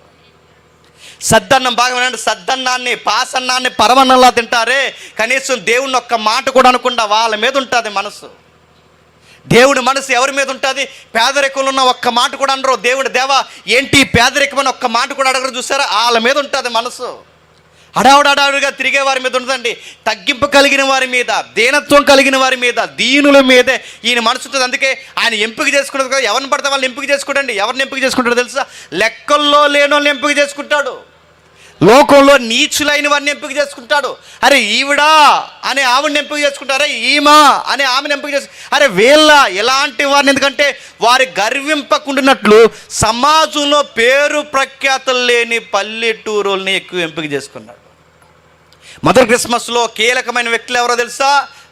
సద్దన్నం బాగా వినండి, సద్దన్నాన్ని పాసన్నాన్ని పరమన్నంలా తింటారే, కనీసం దేవుడిని ఒక్క మాట కూడా అనకుండా వాళ్ళ మీద ఉంటుంది మనసు. దేవుడి మనసు ఎవరి మీద ఉంటుంది? పేదరికంలో ఉన్న ఒక్క మాట కూడా అనరు. దేవా ఏంటి పేదరికం అని ఒక్క మాట కూడా అడగరు చూసారా, వాళ్ళ మీద ఉంటుంది మనసు. హడావుడిగా తిరిగే వారి మీద ఉంటుందండి. తగ్గింపు కలిగిన వారి మీద, దీనత్వం కలిగిన వారి మీద, దీనుల మీదే ఈయన మనసు ఉంటుంది. అందుకే ఆయన ఎంపిక చేసుకున్నది కదా. ఎవరిని పడితే వాళ్ళని ఎంపిక చేసుకోండి. ఎవరిని ఎంపిక చేసుకుంటాడో తెలుసా? లెక్కల్లో లేని వాళ్ళని ఎంపిక చేసుకుంటాడు. లోకంలో నీచులైన వారిని ఎంపిక చేసుకుంటాడు. అరే ఈవిడా అనే ఆవిడని ఎంపిక చేసుకుంటారా, ఈమా అనే ఆమెను ఎంపిక చేసుకు, అరే వీళ్ళ ఎలాంటి వారిని. ఎందుకంటే వారి గర్వింపకుండానట్లు సమాజంలో పేరు ప్రఖ్యాతులు లేని పల్లెటూరుల్ని ఎక్కువ ఎంపిక చేసుకున్నాడు. మొదటి క్రిస్మస్లో కీలకమైన వ్యక్తులు ఎవరో తెలుసా?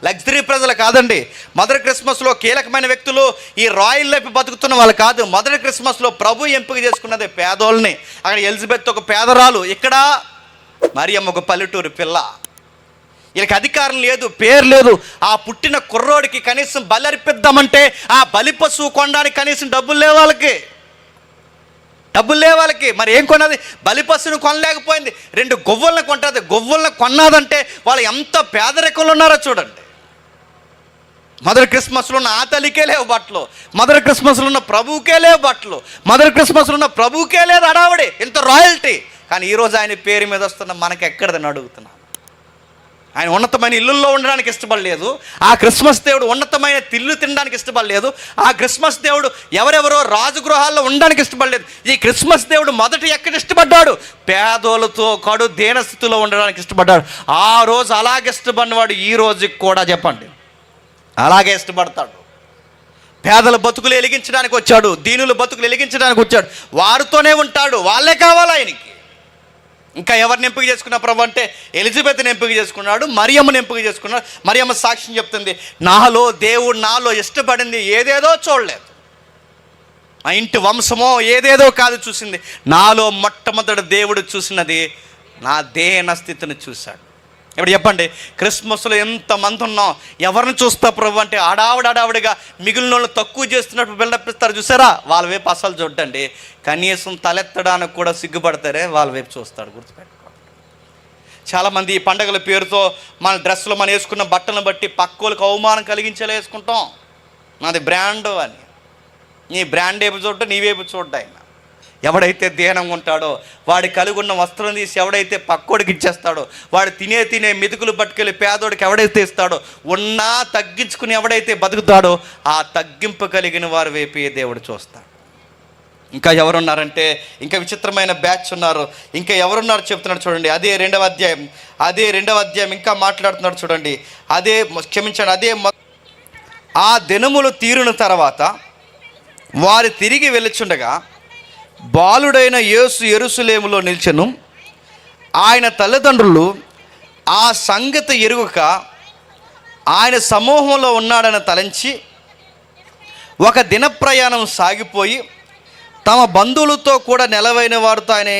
లగ్జరీ ప్రజలు కాదండి. మొదటి క్రిస్మస్లో కీలకమైన వ్యక్తులు ఈ రాయల్ లైఫ్ బతుకుతున్న వాళ్ళు కాదు. మొదటి క్రిస్మస్లో ప్రభు ఎంపిక చేసుకున్నది పేదోళ్ళని. అక్కడ ఎలిజబెత్ ఒక పేదరాలు, ఇక్కడ మరియమ్మ ఒక పల్లెటూరు పిల్ల. వీళ్ళకి అధికారం లేదు, పేరు లేదు. ఆ పుట్టిన కుర్రోడికి కనీసం బలి అర్పిద్దామంటే ఆ బలి పశువు కొనడానికి కనీసం డబ్బులు లేవు వాళ్ళకి. మరి ఏం కొన్నది? బలి పశువును కొనలేకపోయింది. 2 గొవ్వలను కొంటుంది. గొవ్వలను కొన్నదంటే వాళ్ళు ఎంత పేదరికంలో ఉన్నారో చూడండి. మొదటి క్రిస్మస్లో ఉన్న ఆ తల్లికే లేవు బట్టలు, మొదటి క్రిస్మస్లో ఉన్న ప్రభువుకే లేవు బట్టలు, మొదటి క్రిస్మస్లో ఉన్న ప్రభువుకే లేదు అడావిడి, ఇంత రాయల్టీ. కానీ ఈరోజు ఆయన పేరు మీద వస్తున్న మనకి ఎక్కడదని అడుగుతున్నాను. ఆయన ఉన్నతమైన ఇల్లుల్లో ఉండడానికి ఇష్టపడలేదు. ఆ క్రిస్మస్ దేవుడు ఉన్నతమైన తిల్లు తినడానికి ఇష్టపడలేదు. ఆ క్రిస్మస్ దేవుడు ఎవరెవరో రాజగృహాల్లో ఉండడానికి ఇష్టపడలేదు. ఈ క్రిస్మస్ దేవుడు మొదట ఎక్కడ ఇష్టపడ్డాడు? పేదోళ్ళతో కడు దీనస్థితిలో ఉండడానికి ఇష్టపడ్డాడు. ఆ రోజు అలాగే ఇష్టపడినవాడు ఈ రోజుకి కూడా చెప్పండి అలాగే ఇష్టపడతాడు. పేదల బతుకులు వెలిగించడానికి వచ్చాడు, దీనుల బతుకులు వెలిగించడానికి వచ్చాడు. వారితోనే ఉంటాడు, వాళ్ళే కావాలి ఆయనకి. ఇంకా ఎవరిని ఎంపిక చేసుకున్న ప్రభు అంటే ఎలిజబెత్ని ఎంపిక చేసుకున్నాడు, మరియమ్మని ఎంపిక చేసుకున్నాడు. మరియమ్మ సాక్ష్యం చెప్తుంది, దేవుడు నాలో ఇష్టపడింది ఏదేదో చూడలేదు. మా ఇంటి వంశమో ఏదేదో కాదు చూసింది, నాలో మొట్టమొదటి దేవుడు చూసినది నా దేన స్థితిని చూశాడు. ఇప్పుడు చెప్పండి, క్రిస్మస్లో ఎంతమంది ఉన్నాం, ఎవరిని చూస్తా ప్రభు అంటే అడావిడిగా మిగిలిన వాళ్ళు తక్కువ చేస్తున్నట్టు బిల్డప్ ఇస్తారు చూసారా. వాళ్ళ వైపు అసలు చూడండి, కనీసం తలెత్తడానికి కూడా సిగ్గుపడతారే వాళ్ళ వైపు చూస్తాడు. గుర్తుపెట్టుకోండి. చాలామంది ఈ పండగల పేరుతో మన డ్రెస్సులు మనం వేసుకున్న బట్టలను బట్టి పక్కోళ్ళకి అవమానం కలిగించేలా వేసుకుంటాం. నాది బ్రాండ్ అని. నీ బ్రాండ్ వైపు చూడ్డా, నీ వైపు చూడ్డా. ఆయన ఎవడైతే దీనంగా ఉంటాడో, వాడి కలిగి ఉన్న వస్త్రం తీసి ఎవడైతే పక్కోడికి ఇచ్చేస్తాడో, వాడు తినే మెతుకులు పట్టుకెళ్ళి పేదోడికి ఎవడైతే ఇస్తాడో, ఉన్నా తగ్గించుకుని ఎవడైతే బతుకుతాడో, ఆ తగ్గింపు కలిగిన వారి వైపు దేవుడు చూస్తాడు. ఇంకా ఎవరున్నారంటే ఇంకా విచిత్రమైన బ్యాచ్ ఉన్నారు. ఇంకా ఎవరున్నారు చెప్తున్నాడు చూడండి. అదే రెండవ అధ్యాయం ఇంకా మాట్లాడుతున్నాడు చూడండి. అదే ఆ దినములు తీరిన తర్వాత వారు తిరిగి వెళ్ళుచుండగా బాలుడైన యేసు యెరూషలేములో నిలిచెను. ఆయన తల్లిదండ్రులు ఆ సంగతి ఎరుగక ఆయన సమూహంలో ఉన్నాడని తలంచి ఒక దిన ప్రయాణం సాగిపోయి తమ బంధువులతో కూడా నెలవైన వారితో ఆయన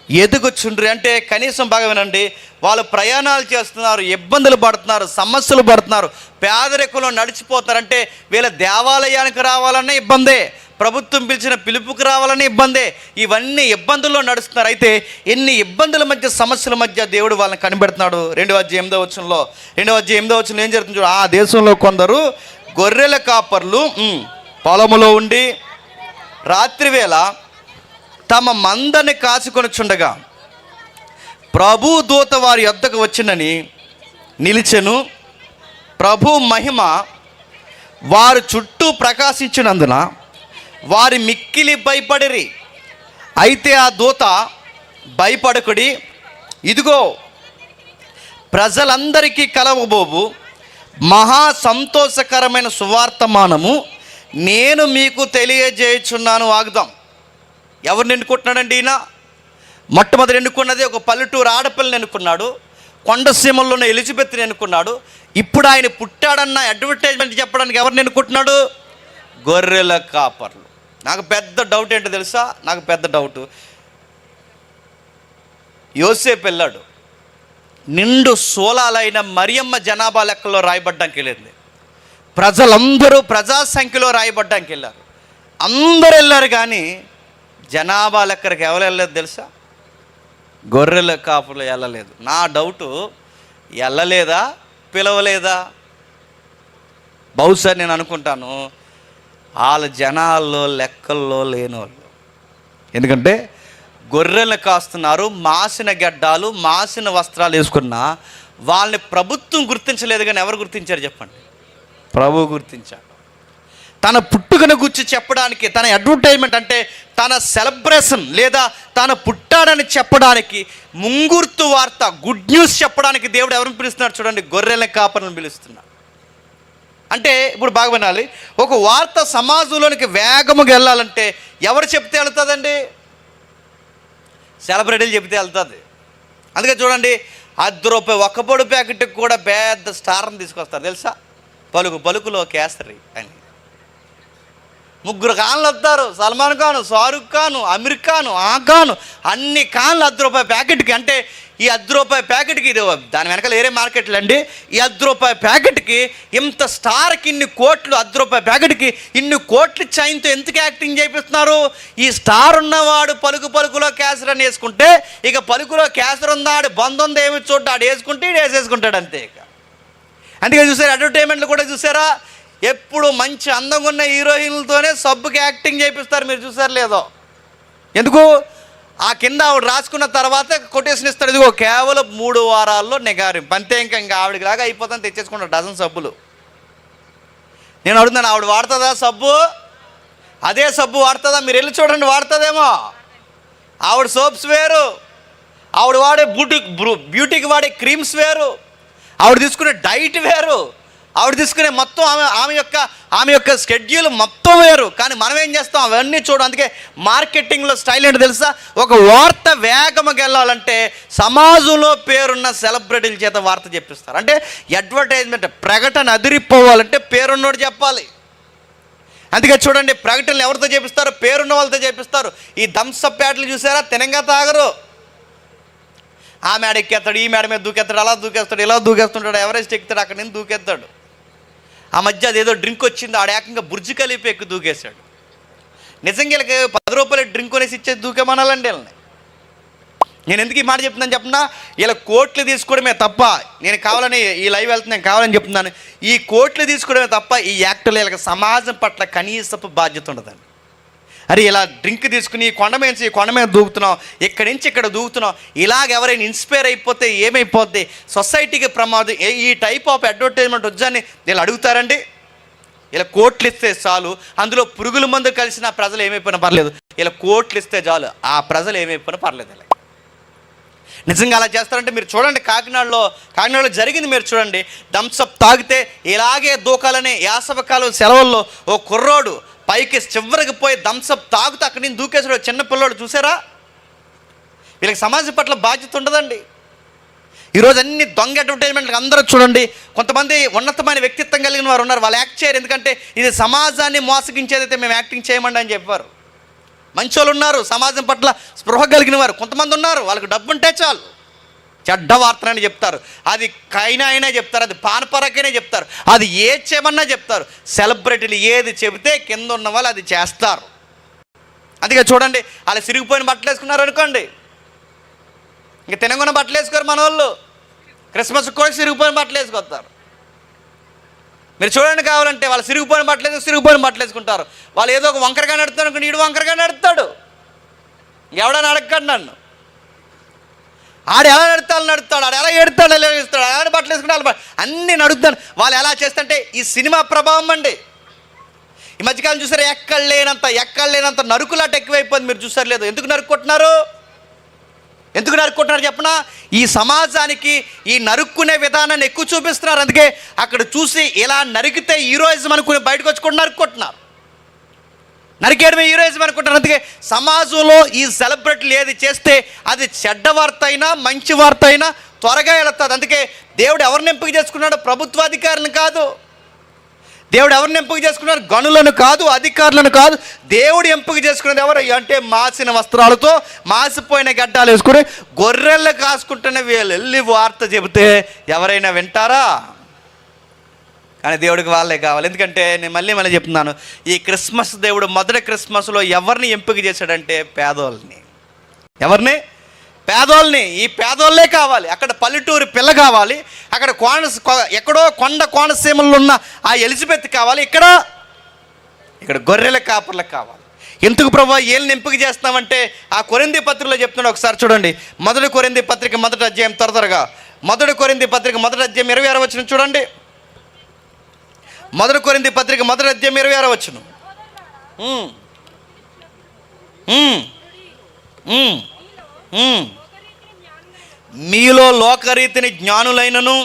ఎదుగుచుండ్రి. అంటే కనీసం బాగా వినండి, వాళ్ళు ప్రయాణాలు చేస్తున్నారు, ఇబ్బందులు పడుతున్నారు, సమస్యలు పడుతున్నారు, పేదరికంలో నడిచిపోతున్నారు. అంటే వీళ్ళ దేవాలయానికి రావాలనే ఇబ్బందే, ప్రభుత్వం పిలిచిన పిలుపుకి రావాలనే ఇబ్బందే, ఇవన్నీ ఇబ్బందుల్లో నడుస్తున్నారు. అయితే ఎన్ని ఇబ్బందుల మధ్య, సమస్యల మధ్య దేవుడు వాళ్ళని కనిపెడుతున్నాడు. 2వ అధ్యాయం 8వ వచనంలో ఏం జరుగుతుంది? ఆ దేశంలో కొందరు గొర్రెల కాపర్లు పొలములో ఉండి రాత్రివేళ తమ మందని కాచుకొనుచుండగా ప్రభు దూత వారి యొద్దకు వచ్చినని నిలిచెను. ప్రభు మహిమ వారి చుట్టూ ప్రకాశించినందున వారి మిక్కిలి భయపడిరి. అయితే ఆ దూత, భయపడకుడి, ఇదిగో ప్రజలందరికీ కలవబోవు మహా సంతోషకరమైన సువార్తమానము నేను మీకు తెలియజేయుచున్నాను. ఆగుదాం. ఎవరిని ఎన్నుకుంటున్నాడండి ఈయన? మొట్టమొదటి ఎన్నుకున్నది ఒక పల్లెటూరు ఆడపిల్లని ఎన్నుకున్నాడు. కొండసీమల్లోనే ఎలిజబెత్ని ఎన్నుకున్నాడు. ఇప్పుడు ఆయన పుట్టాడన్న అడ్వర్టైజ్మెంట్ చెప్పడానికి ఎవరిని ఎన్నుకుంటున్నాడు? గొర్రెల కాపర్లు. నాకు పెద్ద డౌట్ ఏంటో తెలుసా? యోసేపు వెళ్ళాడు, నిండు సోలాలైన మరియమ్మ జనాభా లెక్కలో రాయబడ్డానికి వెళ్ళింది. ప్రజలందరూ ప్రజా సంఖ్యలో రాయబడ్డానికి వెళ్ళారు. అందరు వెళ్ళారు, కానీ జనాభా లెక్కరికి ఎవరు వెళ్ళలేదు తెలుసా? గొర్రెల కాపులు వెళ్ళలేదు. నా డౌటు, వెళ్ళలేదా, పిలవలేదా? బహుశా నేను అనుకుంటాను వాళ్ళ జనాల్లో లెక్కల్లో లేనోళ్ళు. ఎందుకంటే గొర్రెలను కాస్తున్నారు, మాసిన గడ్డాలు, మాసిన వస్త్రాలు వేసుకున్న వాళ్ళని ప్రభుత్వం గుర్తించలేదు, కానీ ఎవరు గుర్తించారు చెప్పండి? ప్రభు గుర్తించాడు. తన పుట్టుకను గురించి చెప్పడానికి, తన అడ్వర్టైజ్మెంట్ అంటే తన సెలబ్రేషన్ లేదా తన పుట్టాడని చెప్పడానికి, ముంగుర్తు వార్త, గుడ్ న్యూస్ చెప్పడానికి దేవుడు ఎవరిని పిలుస్తున్నాడు చూడండి? గొర్రెల కాపర్లను పిలుస్తున్నాడు. అంటే ఇప్పుడు బాగా వినాలి, ఒక వార్త సమాజంలోనికి వేగముగా వెళ్ళాలంటే ఎవరు చెప్తే వెళ్తుందండి? సెలబ్రిటీలు చెప్తే వెళ్తుంది. అందుకే చూడండి, ₹10 ఒక్కపొడి ప్యాకెట్కి కూడా పెద్ద స్టార్ని తీసుకొస్తారు తెలుసా? పలుకులో కేసరి అని 3 ఖాన్లు వస్తారు. సల్మాన్ ఖాను, షారుఖ్ ఖాను, అమీర్ ఖాను, ఆ ఖాను, అన్ని ఖాన్లు ₹10 ప్యాకెట్కి. అంటే ఈ ₹10 ప్యాకెట్కి, ఇది దాని వెనకాల వేరే మార్కెట్లు అండి, ఈ ₹10 ప్యాకెట్కి ఇంత స్టార్కి ఇన్ని కోట్లు, ₹10 ప్యాకెట్కి ఇన్ని కోట్లు చైన్తో ఎందుకు యాక్టింగ్ చేపిస్తున్నారు? ఈ స్టార్ ఉన్నవాడు పలుకులో కేసరి అని వేసుకుంటే, ఇక పలుకులో కేసరి ఉందా, ఆడు బంద్ ఉందా ఏమి చూడ్డా, ఆడు వేసుకుంటే ఈడు వేసేసుకుంటాడు అంతే. ఇక అందుకే చూసారా, అడ్వర్టైజ్మెంట్లు కూడా చూసారా, ఎప్పుడు మంచి అందంగా ఉన్న హీరోయిన్లతోనే సబ్బుకి యాక్టింగ్ చేపిస్తారు. మీరు చూసారు లేదో? ఎందుకు? ఆ కింద ఆవిడ రాసుకున్న తర్వాత కొటేషన్ ఇస్తాడు, ఇదిగో కేవలం 3 వారాల్లో నిగారింపు అంతే. ఇంకా ఆవిడకి లాగా అయిపోతాను, తెచ్చేసుకుంటాడు డజన్ సబ్బులు. నేను అడుగుతున్నాను, ఆవిడ వాడుతుందా సబ్బు? అదే సబ్బు వాడుతుందా? మీరు వెళ్ళి చూడండి, వాడుతుందేమో. ఆవిడ సోప్స్ వేరు, ఆవిడ వాడే బ్యూటీకి వాడే క్రీమ్స్ వేరు, ఆవిడ తీసుకునే డైట్ వేరు, ఆవిడ తీసుకునే మొత్తం ఆమె యొక్క స్కెడ్యూల్ మొత్తం వేరు. కానీ మనం ఏం చేస్తాం? అవన్నీ చూడం. అందుకే మార్కెటింగ్లో స్టైల్ ఏంటో తెలుసా? ఒక వార్త వేగంగా వెళ్ళాలంటే సమాజంలో పేరున్న సెలబ్రిటీల చేత వార్త చెప్పిస్తారు. అంటే అడ్వర్టైజ్మెంట్, ప్రకటన అదిరిపోవాలంటే పేరున్నోడు చెప్పాలి. అందుకే చూడండి, ప్రకటనలు ఎవరితో చేపిస్తారు? పేరున్న వాళ్ళతో చేపిస్తారు. ఈ థమ్సప్ ప్యాడ్లు చూసారా, తినంగా తాగరు. ఆ మేడ ఎక్కేస్తాడు, ఈ మేడ మీద దూకేస్తాడు, అలా దూకేస్తాడు, ఇలా దూకేస్తుంటాడు, ఎవరెస్ట్ ఎక్కుతాడు, అక్కడి నుంచి దూకేస్తాడు. ఆ మధ్య అదేదో డ్రింక్ వచ్చింది, ఆడ ఏకంగా బుర్జి ఖలీఫా ఎక్కి దూకేశాడు. నిజంగా వీళ్ళకి ₹10 డ్రింక్ కొనేసి ఇచ్చేది దూకేమనాలండి వీళ్ళని. నేను ఎందుకు ఈ మాట చెప్తున్నాను చెప్పినా, ఇలా కోట్లు తీసుకోవడమే తప్ప, నేను కావాలని ఈ లైవ్ వెళ్తున్నాను కావాలని చెప్తున్నాను, ఈ కోట్లు తీసుకోవడమే తప్ప ఈ యాక్టర్లు వీళ్ళకి సమాజం పట్ల కనీసపు బాధ్యత ఉండదండి. అరే ఇలా డ్రింక్ తీసుకుని కొండ మీద దూకుతున్నాం, ఇక్కడి నుంచి ఇక్కడ దూకుతున్నాం, ఇలాగ ఎవరైనా ఇన్స్పైర్ అయిపోతే ఏమైపోద్ది, సొసైటీకి ప్రమాదం, ఈ టైప్ ఆఫ్ అడ్వర్టైజ్మెంట్ వచ్చని వీళ్ళు అడుగుతారండి? ఇలా కోట్లు ఇస్తే చాలు, అందులో పురుగుల మందు కలిసిన ప్రజలు ఏమైపోయినా పర్లేదు, ఇలా కోట్లు ఇస్తే చాలు ఆ ప్రజలు ఏమైపోయినా పర్లేదు. ఇలా నిజంగా అలా చేస్తారంటే మీరు చూడండి, కాకినాడలో జరిగింది మీరు చూడండి. థమ్సప్ తాగితే ఇలాగే దూకాలని యాసవకాలం సెలవుల్లో ఓ కుర్రోడు పైకి చివరికి పోయి థమ్సప్ తాగుతూ అక్కడి నుంచి దూకేసాడు చిన్న పిల్లోడు. చూసారా? వీళ్ళకి సమాజం పట్ల బాధ్యత ఉండదండి. ఈరోజు అన్ని దొంగ అడ్వర్టైజ్మెంట్లకు అందరూ చూడండి, కొంతమంది ఉన్నతమైన వ్యక్తిత్వం కలిగిన వారు ఉన్నారు, వాళ్ళు యాక్ట్ చేయరు. ఎందుకంటే ఇది సమాజాన్ని మోసగించేదైతే మేము యాక్టింగ్ చేయమండి అని చెప్పారు. మంచోళ్ళు ఉన్నారు, సమాజం పట్ల స్పృహ కలిగిన వారు కొంతమంది ఉన్నారు, వాళ్ళకి డబ్బు ఉంటే చాలు చెడ్డ వార్తనని చెప్తారు, అది కైనా అయినా చెప్తారు, అది పానపరకైనా చెప్తారు, అది ఏది చేయమన్నా చెప్తారు. సెలబ్రిటీలు ఏది చెబితే కింద ఉన్న వాళ్ళు అది చేస్తారు. అందుకే చూడండి, వాళ్ళు సిరిగిపోయిన బట్టలు వేసుకున్నారు అనుకోండి, ఇంక తినకుండా బట్టలు వేసుకోరు మన వాళ్ళు. క్రిస్మస్కి కూడా సిరిగిపోయిన బట్టలు వేసుకొస్తారు. మీరు చూడండి, కావాలంటే వాళ్ళు సిరిగిపోయిన బట్టలు వేసుకుంటారు. వాళ్ళు ఏదో ఒక వంకరగా నడుతారు అనుకోండి, ఈడు వంకరగా నడుతాడు. ఎవడని అడగండి నన్ను, ఆడు ఎలా నడుతాడు, ఆడు ఎలా ఎడతాడు, ఎలా వేస్తాడు, ఎలా బట్టలు వేసుకుంటే అన్నీ నడుపుతాను. వాళ్ళు ఎలా చేస్తుంటే ఈ సినిమా ప్రభావం అండి. ఈ మధ్యకాలం చూసారు, ఎక్కడ లేనంత నరుకులాట ఎక్కువైపోయింది. మీరు చూసారు లేదు? ఎందుకు నరుక్కుంటున్నారు చెప్పనా? ఈ సమాజానికి ఈ నరుక్కునే విధానాన్ని ఎక్కువ చూపిస్తున్నారు. అందుకే అక్కడ చూసి ఇలా నరికితే హీరోయిజం అనుకుని బయటకు వచ్చి కూడా నరుక్కుంటున్నారు. నరికేయడమే హీరోయిజం అనుకుంటున్నారు. అందుకే సమాజంలో ఈ సెలబ్రిటీలు ఏది చేస్తే అది చెడ్డ వార్త అయినా మంచి వార్త అయినా త్వరగా వెళుతుంది. అందుకే దేవుడు ఎవరిని ఎంపిక చేసుకున్నాడు? ప్రభుత్వాధికారులను కాదు. దేవుడు ఎవరిని ఎంపిక చేసుకున్నారు? గనులను కాదు, అధికారులను కాదు. దేవుడు ఎంపిక చేసుకున్నది ఎవరు అంటే మాసిన వస్త్రాలతో మాసిపోయిన గడ్డాలు వేసుకుని గొర్రెలు కాసుకుంటున్న వీళ్ళు వెళ్ళి వార్త చెబితే ఎవరైనా వింటారా? కానీ దేవుడికి వాళ్ళే కావాలి. ఎందుకంటే నేను మళ్ళీ చెప్తున్నాను, ఈ క్రిస్మస్ దేవుడు మొదటి క్రిస్మస్లో ఎవరిని ఎంపిక చేశాడంటే పేదోళ్ళని. ఎవరిని? పేదోళ్ళని. ఈ పేదోళ్ళే కావాలి. అక్కడ పల్లెటూరు పిల్ల కావాలి, అక్కడ ఎక్కడో కొండ కోనసీమల్లో ఉన్న ఆ ఎలిజబెత్ కావాలి, ఇక్కడ గొర్రెల కాపర్లకు కావాలి. ఎందుకు ప్రభువా ఏళ్ళని ఎంపిక చేస్తామంటే ఆ కొరింథీ పత్రికలో చెప్తున్నాడు. ఒకసారి చూడండి, మొదటి కొరింథీ పత్రిక మొదటి అధ్యాయం, త్వరగా మొదటి కొరింథీ పత్రిక మొదటి అధ్యాయం 26వ వచనం చూడండి. మొదటి కొరింథీ పత్రిక మొదటి అధ్యాయం 26వ వచనం. మీలో లోకరీతిని జ్ఞానులైనను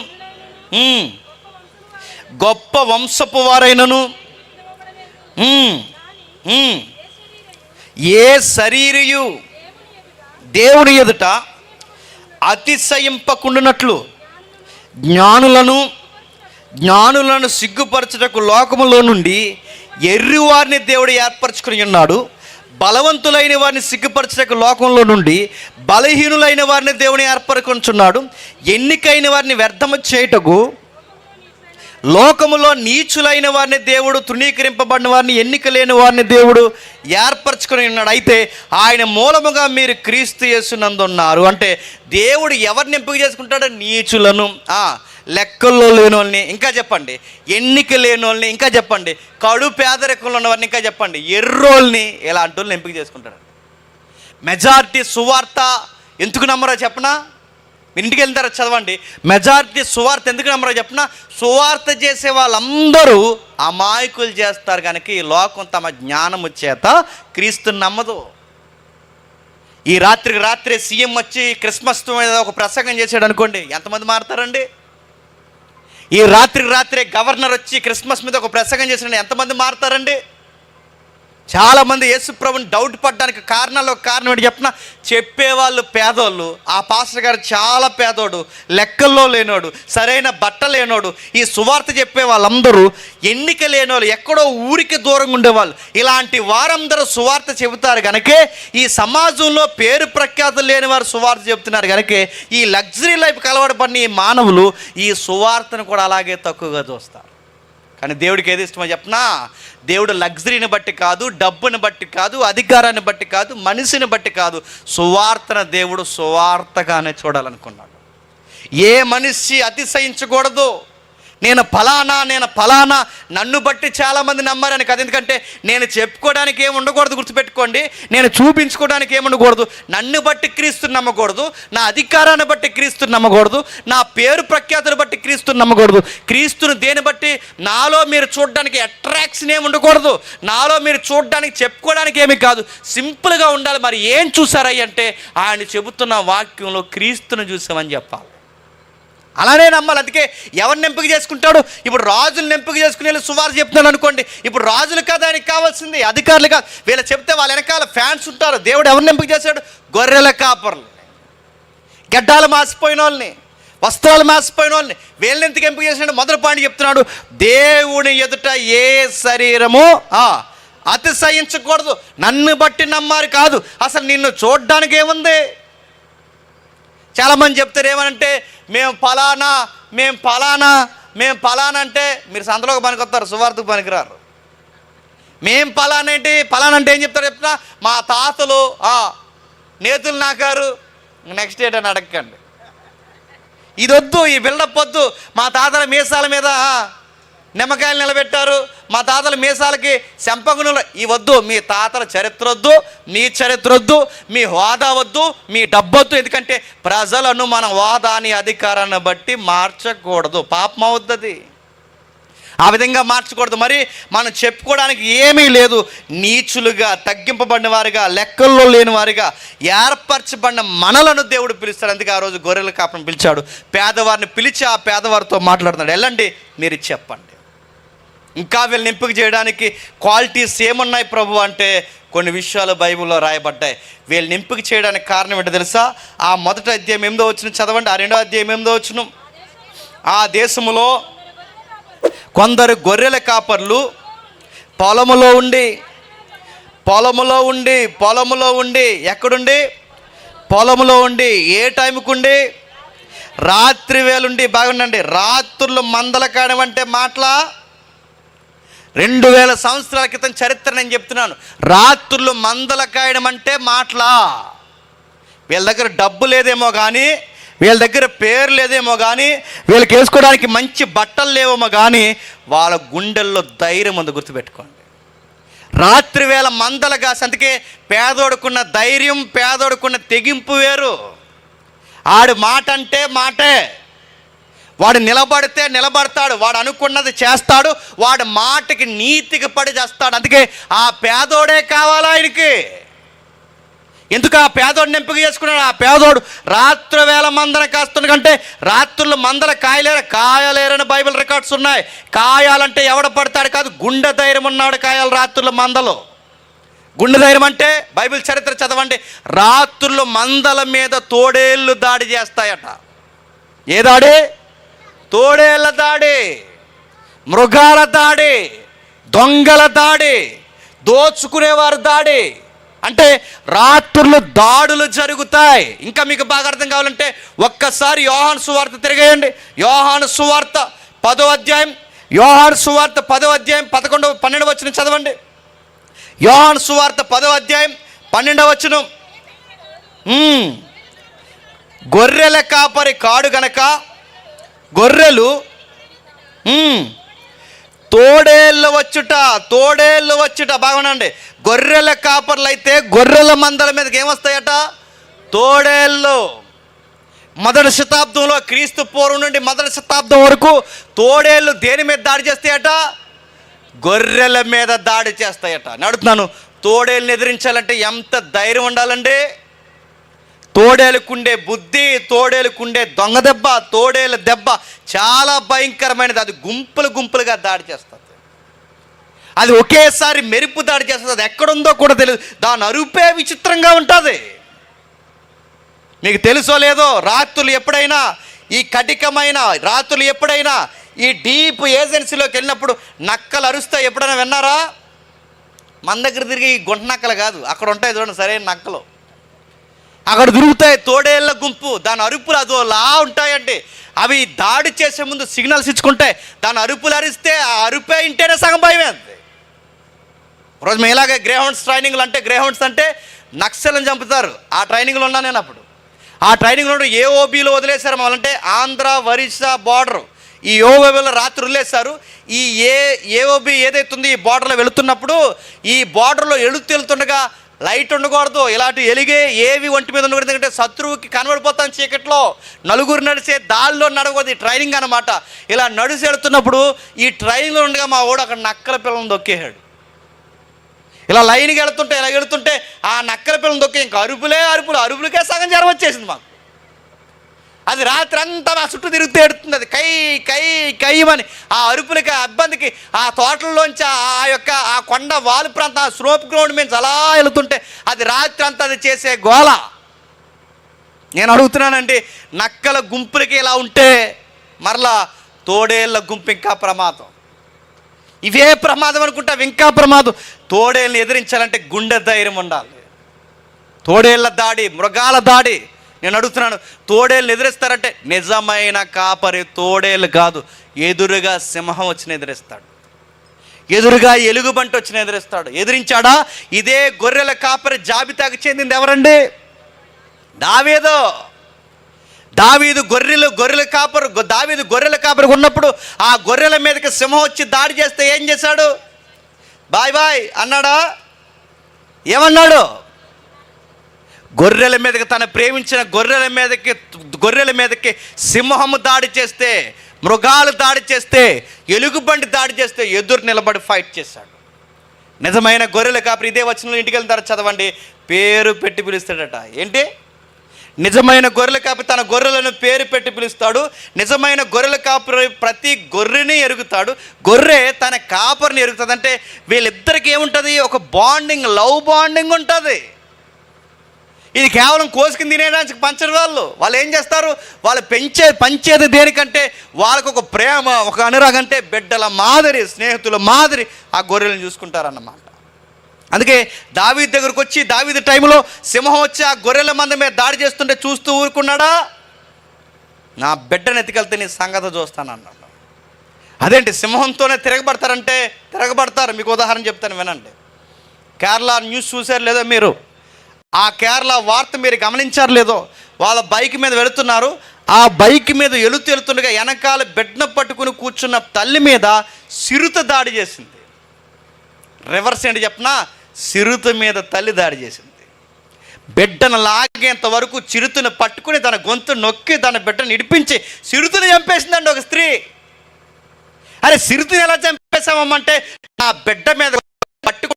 గొప్ప వంశపు వారైనను ఏ శరీరియు దేవుని ఎదుట అతిశయింపకుండునట్లు జ్ఞానులను సిగ్గుపరచుటకు లోకములో నుండి ఎర్రివారిని దేవుడు ఏర్పరచుకుని ఉన్నాడు. బలవంతులైన వారిని సిగ్గుపరచక లోకంలో నుండి బలహీనులైన వారిని దేవుని ఏర్పరచుకున్నాడు. ఎన్నికైన వారిని వ్యర్థము చేయుటకు లోకములో నీచులైన వారిని దేవుడు, తృణీకరింపబడిన వారిని, ఎన్నిక లేని వారిని దేవుడు ఏర్పరచుకుని ఉన్నాడు. అయితే ఆయన మూలముగా మీరు క్రీస్తు యేసునందు ఉన్నారు. అంటే దేవుడు ఎవరిని ఎంపిక చేసుకుంటాడో? నీచులను, లెక్కల్లో లేని వాళ్ళని, ఇంకా చెప్పండి ఎన్నిక లేని వాళ్ళని, ఇంకా చెప్పండి కడు పేదరికంలో ఉన్నవారిని, ఇంకా చెప్పండి ఎర్రోల్ని, ఇలాంటి వాళ్ళని ఎంపిక చేసుకుంటాడు. మెజారిటీ సువార్త ఎందుకు నమ్మరో చెప్పనా? ఇంటికి వెళ్తారో చదవండి. మెజారిటీ సువార్త ఎందుకు నమ్మరో చెప్పనా? సువార్త చేసే వాళ్ళందరూ అమాయకులు చేస్తారు కనుక ఈ లోకం తమ జ్ఞానము చేత క్రీస్తుని నమ్మదు. ఈ రాత్రే సీఎం వచ్చి క్రిస్మస్ మీద ఒక ప్రసంగం చేశాడు అనుకోండి, ఎంతమంది మారుతారండి? ఈ రాత్రే గవర్నర్ వచ్చి క్రిస్మస్ మీద ఒక ప్రసంగం చేసిన ఎంతమంది మారుతారండి? చాలామంది యేసుప్రభుని డౌట్ పడడానికి కారణం ఏంటి చెప్పిన? చెప్పేవాళ్ళు పేదోళ్ళు. ఆ పాస్టర్ గారు చాలా పేదోడు, లెక్కల్లో లేనోడు, సరైన బట్ట లేనోడు. ఈ సువార్త చెప్పే వాళ్ళందరూ ఎన్నిక లేనోళ్ళు, ఎక్కడో ఊరికి దూరంగా ఉండేవాళ్ళు. ఇలాంటి వారందరూ సువార్త చెబుతారు కనుకే ఈ సమాజంలో పేరు ప్రఖ్యాతులు లేని వారు సువార్త చెబుతున్నారు కనుకే ఈ లగ్జరీ లైఫ్కి అలవాటు పడిన ఈ మానవులు ఈ సువార్తను కూడా అలాగే తక్కువగా చూస్తారు. కానీ దేవుడికి ఏది ఇష్టమో చెప్పనా? దేవుడు లగ్జరీని బట్టి కాదు, డబ్బుని బట్టి కాదు, అధికారాన్ని బట్టి కాదు, మనిషిని బట్టి కాదు, సువార్తన దేవుడు సువార్తగానే చూడాలనుకున్నాడు. ఏ మనిషి అతిశయించకూడదు. నేను ఫలానా నన్ను బట్టి చాలామంది నమ్మారని కదా. ఎందుకంటే నేను చెప్పుకోవడానికి ఏమి ఉండకూడదు, గుర్తుపెట్టుకోండి. నేను చూపించుకోవడానికి ఏమి ఉండకూడదు. నన్ను బట్టి క్రీస్తుని నమ్మకూడదు, నా అధికారాన్ని బట్టి క్రీస్తుని నమ్మకూడదు, నా పేరు ప్రఖ్యాతులు బట్టి క్రీస్తుని నమ్మకూడదు. క్రీస్తుని దేని బట్టి నాలో మీరు చూడడానికి అట్రాక్షన్ ఏమి ఉండకూడదు, నాలో మీరు చూడడానికి చెప్పుకోవడానికి ఏమి కాదు, సింపుల్గా ఉండాలి. మరి ఏం చూసారయ్య అంటే ఆయన చెబుతున్న వాక్యంలో క్రీస్తుని చూసామని చెప్పాలి. అలానే నమ్మాలి. అందుకే ఎవరిని ఎంపిక చేసుకుంటాడు? ఇప్పుడు రాజులను ఎంపిక చేసుకుని వెళ్ళి సువార్త చెప్తున్నాడు అనుకోండి. ఇప్పుడు రాజులు కాదు ఆయనకి కావాల్సింది, అధికారులు కాదు. వీళ్ళు చెప్తే వాళ్ళ వెనకాల ఫ్యాన్స్ ఉంటారు. దేవుడు ఎవరిని ఎంపిక చేశాడు? గొర్రెల కాపర్లు, గడ్డాలు మాసిపోయిన వాళ్ళని, వస్త్రాలు మాసిపోయిన వాళ్ళని. వీళ్ళని ఎందుకు ఎంపిక చేశాడు? మొదటి పాయింట్ చెప్తున్నాడు, దేవుని ఎదుట ఏ శరీరము అతిశయించకూడదు. నన్ను బట్టి నమ్మారు కాదు, అసలు నిన్ను చూడడానికి ఏముంది? చాలామంది చెప్తారు ఏమనంటే మేము ఫలానా అంటే మీరు సంతలోకి పనికొస్తారు, సువార్తకు పనికిరారు. మేము ఫలానా అంటే ఏం చెప్తారు? మా తాతలు నేతులు నాకారు, నెక్స్ట్ ఏంటని అడగండి. ఇది వద్దు, ఈ బిల్డప్ వద్దు. మా తాతల మీసాల మీద నిమ్మకాయలు నిలబెట్టారు, మా తాతల మీసాలకి చెంపగునులు, ఈ వద్దు. మీ తాతల చరిత్ర వద్దు, మీ చరిత్ర వద్దు, మీ హోదా వద్దు, మీ డబ్బొద్దు. ఎందుకంటే ప్రజలను మన హోదాని అధికారాన్ని బట్టి మార్చకూడదు, పాపం అవుతుంది. ఆ విధంగా మార్చకూడదు. మరి మనం చెప్పుకోవడానికి ఏమీ లేదు. నీచులుగా, తగ్గింపబడిన వారిగా, లెక్కల్లో లేని వారిగా ఏర్పరచబడిన మనలను దేవుడు పిలుస్తాడు. అందుకే ఆ రోజు గొర్రెల కాపరిని పిలిచాడు, పేదవారిని పిలిచి ఆ పేదవారితో మాట్లాడుతున్నాడు. వెళ్ళండి మీరు చెప్పండి. ఇంకా వీళ్ళని ఎంపిక చేయడానికి క్వాలిటీస్ ఏమున్నాయి ప్రభు అంటే కొన్ని విషయాలు బైబిల్లో రాయబడ్డాయి. వీళ్ళని ఎంపిక చేయడానికి కారణం ఏంటో తెలుసా? ఆ మొదటి అధ్యాయం 8వ వచనం చదవండి. ఆ 2వ అధ్యాయం 8వ వచనం. ఆ దేశములో కొందరు గొర్రెల కాపర్లు పొలములో ఉండి ఎక్కడుండి? పొలములో ఉండి. ఏ టైంకు ఉండి? రాత్రి వేలుండి. బాగుండండి. రాత్రులు మందల కాయడం అంటే మాటలా? 2000 సంవత్సరాల క్రితం చరిత్ర నేను చెప్తున్నాను. రాత్రులు మందల కాయడం అంటే మాటలా? వీళ్ళ దగ్గర డబ్బు లేదేమో కానీ, వీళ్ళ దగ్గర పేరు లేదేమో కానీ, వీళ్ళకి వేసుకోవడానికి మంచి బట్టలు లేవేమో కానీ వాళ్ళ గుండెల్లో ధైర్యం ఉంది. గుర్తుపెట్టుకోండి. రాత్రి వేళ మందలుగా. అందుకే పేదోడుకున్న ధైర్యం, పేదోడుకున్న తెగింపు వేరు. ఆడు మాట అంటే మాటే. వాడు నిలబడితే నిలబడతాడు, వాడు అనుకున్నది చేస్తాడు, వాడు మాటకి నీతికి పడి చేస్తాడు. అందుకే ఆ పేదోడే కావాలా ఆయనకి. ఎందుకు ఆ పేదోడిని ఎంపిక చేసుకున్నాడు? ఆ పేదోడు రాత్రి వేళ మందన కాస్తున్న కంటే రాత్రులు మందల కాయలేరని బైబిల్ రికార్డ్స్ ఉన్నాయి. కాయాలంటే ఎవడ పడతాడు కాదు, గుండె ధైర్యం ఉన్నాడు కాయాలి రాత్రుల మందలు. గుండె ధైర్యం అంటే బైబిల్ చరిత్ర చదవండి. రాత్రులు మందల మీద తోడేళ్ళు దాడి చేస్తాయట. ఏ దాడి? తోడేళ్ళ దాడి, మృగాల దాడి, దొంగల దాడి, దోచుకునేవారు దాడి. అంటే రాత్రులు దాడులు జరుగుతాయి. ఇంకా మీకు బాగా అర్థం కావాలంటే ఒక్కసారి యోహాను సువార్త తిరిగేయండి. యోహాను సువార్త 10వ అధ్యాయం, యోహాను సువార్త 10వ అధ్యాయం 11, 12 వచనం చదవండి. యోహాను సువార్త 10వ అధ్యాయం 12వ వచనం. గొర్రెల కాపరి కాడు గనక గొర్రెలు తోడేళ్ళు వచ్చుట. బాగుండండి. గొర్రెల కాపర్లు అయితే గొర్రెల మందల మీదకి ఏమొస్తాయట? తోడేళ్ళు. మొదటి శతాబ్దంలో, క్రీస్తు పూర్వం నుండి మొదటి శతాబ్దం వరకు తోడేళ్ళు దేని మీద దాడి చేస్తాయట? గొర్రెల మీద దాడి చేస్తాయట. నడుతున్నాను. తోడేళ్ళని ఎదిరించాలంటే ఎంత ధైర్యం ఉండాలండి? తోడేలుకుండే బుద్ధి, తోడేలుకుండే దొంగ దెబ్బ, తోడేళ్ళ దెబ్బ చాలా భయంకరమైనది. అది గుంపులుగా దాడి చేస్తుంది. అది ఒకేసారి మెరుపు దాడి చేస్తుంది. అది ఎక్కడుందో కూడా తెలియదు. దాని అరుపే విచిత్రంగా ఉంటుంది. మీకు తెలుసో లేదో, రాత్రులు ఎప్పుడైనా ఈ కటికమైన రాత్రులు ఎప్పుడైనా ఈ డీప్ ఏజెన్సీలోకి వెళ్ళినప్పుడు నక్కలు అరుస్తాయి. ఎప్పుడైనా విన్నారా? మన దగ్గర తిరిగి గుంట నక్కలు కాదు, అక్కడ ఉంటాయి చూడండి సరైన నక్కలు. అక్కడ దొరుకుతాయి తోడేళ్ళ గుంపు. దాని అరుపులు అదోలా ఉంటాయండి. అవి దాడి చేసే ముందు సిగ్నల్స్ ఇచ్చుకుంటాయి. దాని అరుపులు అరిస్తే ఆ అరుపే ఇంటేనే సగం భయమే అంతే. రోజు మేము ఇలాగే గ్రేహౌండ్స్ అంటే నక్సల్ని చంపుతారు. ఆ ట్రైనింగ్లో ఉన్నా నేను అప్పుడు. ఆ ట్రైనింగ్లో ఏఓబీలో వదిలేశారు మమ్మల్ని. ఆంధ్ర ఒరిస్సా బార్డర్ ఈ యోబేబులో రాత్రి వదిలేశారు. ఈ ఏఓబి ఏదైతే ఉందో ఈ బార్డర్లో వెళుతున్నప్పుడు ఈ బార్డర్లో వెళుతుండగా లైట్ ఉండకూడదు, ఇలాంటి ఎలిగే ఏవి ఒంటి మీద ఉండకూడదు, ఎందుకంటే శత్రువుకి కనబడిపోతాను చీకట్లో. నలుగురు నడిచే దారిలో నడవకూడదు, ఈ ట్రైనింగ్ అనమాట. ఇలా నడిచి వెళుతున్నప్పుడు ఈ ట్రైన్లో ఉండగా మా వాడు అక్కడ నక్కల పిల్లలను దొక్కేశాడు. ఇలా లైన్కి వెళుతుంటే ఆ నక్కల పిల్లలను దొక్కి ఇంకా అరుపులకే సగం జ్వరం వచ్చేసింది మాకు. అది రాత్రి అంతా మా చుట్టూ తిరుగుతూ ఎడుతుంది. అది కై కై కయ్యమని ఆ అరుపులకి ఆ ఇబ్బందికి ఆ తోటల్లోంచి ఆ కొండ వాలు ప్రాంతం ఆ స్లోప్ గ్రౌండ్ మీద అలా వెళుతుంటే అది రాత్రి అంతా అది చేసే గోల. నేను అడుగుతున్నానండి, నక్కల గుంపులకి ఇలా ఉంటే మరలా తోడేళ్ళ గుంపు ఇంకా ప్రమాదం. ఇవే ప్రమాదం అనుకుంటావు, ఇంకా ప్రమాదం. తోడేళ్ళని ఎదిరించాలంటే గుండె ధైర్యం ఉండాలి. తోడేళ్ళ దాడి, మృగాల దాడి. నేను అడుగుతున్నాను, తోడేళ్ళని ఎదిరిస్తారంటే నిజమైన కాపరి తోడేళ్ళు కాదు, ఎదురుగా సింహం వచ్చిన ఎదిరిస్తాడు, ఎదురుగా ఎలుగుబంటి వచ్చిన ఎదిరిస్తాడు. ఎదిరించాడా? ఇదే గొర్రెల కాపరి జాబితాకు చెందింది ఎవరండి? దావీదు గొర్రెల కాపరి ఉన్నప్పుడు ఆ గొర్రెల మీదకి సింహం వచ్చి దాడి చేస్తే ఏం చేశాడు? బాయ్ అన్నాడా? ఏమన్నాడు? గొర్రెల మీదకి, తను ప్రేమించిన గొర్రెల మీదకి సింహము దాడి చేస్తే, మృగాలు దాడి చేస్తే, ఎలుగుబంటి దాడి చేస్తే ఎదురు నిలబడి ఫైట్ చేశాడు. నిజమైన గొర్రెల కాపరి ఇదే వచనంలో ఇంటికి వెళ్ళిన తర్వాత చదవండి, పేరు పెట్టి పిలుస్తాడట. ఏంటి? నిజమైన గొర్రెల కాపరి తన గొర్రెలను పేరు పెట్టి పిలుస్తాడు. నిజమైన గొర్రెల కాపరి ప్రతి గొర్రెని ఎరుగుతాడు. గొర్రె తన కాపరిని ఎరుగుతుంది. అంటే వీళ్ళిద్దరికి ఏముంటుంది? ఒక బాండింగ్, లవ్ బాండింగ్ ఉంటుంది. ఇది కేవలం కోసుకుని తినేయడానికి పంచరు. వాళ్ళు ఏం చేస్తారు? వాళ్ళు పంచేది దేనికంటే వాళ్ళకు ఒక ప్రేమ, ఒక అనురాగం. అంటే బిడ్డల మాదిరి, స్నేహితుల మాదిరి ఆ గొర్రెలను చూసుకుంటారన్నమాట. అందుకే దావీదు దగ్గరకు వచ్చి, దావీదు టైంలో సింహం వచ్చి ఆ గొర్రెల మంద మీద దాడి చేస్తుంటే చూస్తూ ఊరుకున్నాడా? నా బిడ్డను ఎత్తుకెళ్తే నీ సంగతి చూస్తాను అన్నాడు. అదేంటి సింహంతోనే తిరగబడతారు. మీకు ఉదాహరణ చెప్తాను వినండి. కేరళ న్యూస్ చూసారు లేదో మీరు? ఆ కేరళ వార్త మీరు గమనించారు లేదో? వాళ్ళ బైక్ మీద వెళుతున్నారు. ఆ బైక్ మీద వెళుతుండగా వెనకాల బిడ్డను పట్టుకుని కూర్చున్న తల్లి మీద సిరుత దాడి చేసింది. రివర్స్ ఏంటి చెప్పనా? సిరుత మీద తల్లి దాడి చేసింది. బిడ్డను లాగేంత వరకు చిరుతను పట్టుకుని తన గొంతు నొక్కి తన బిడ్డను ఇడిపించి సిరుతను చంపేసిందండి ఒక స్త్రీ. అరే సిరుతని ఎలా చంపేశామంటే, నా బిడ్డ మీద పట్టుకుంటా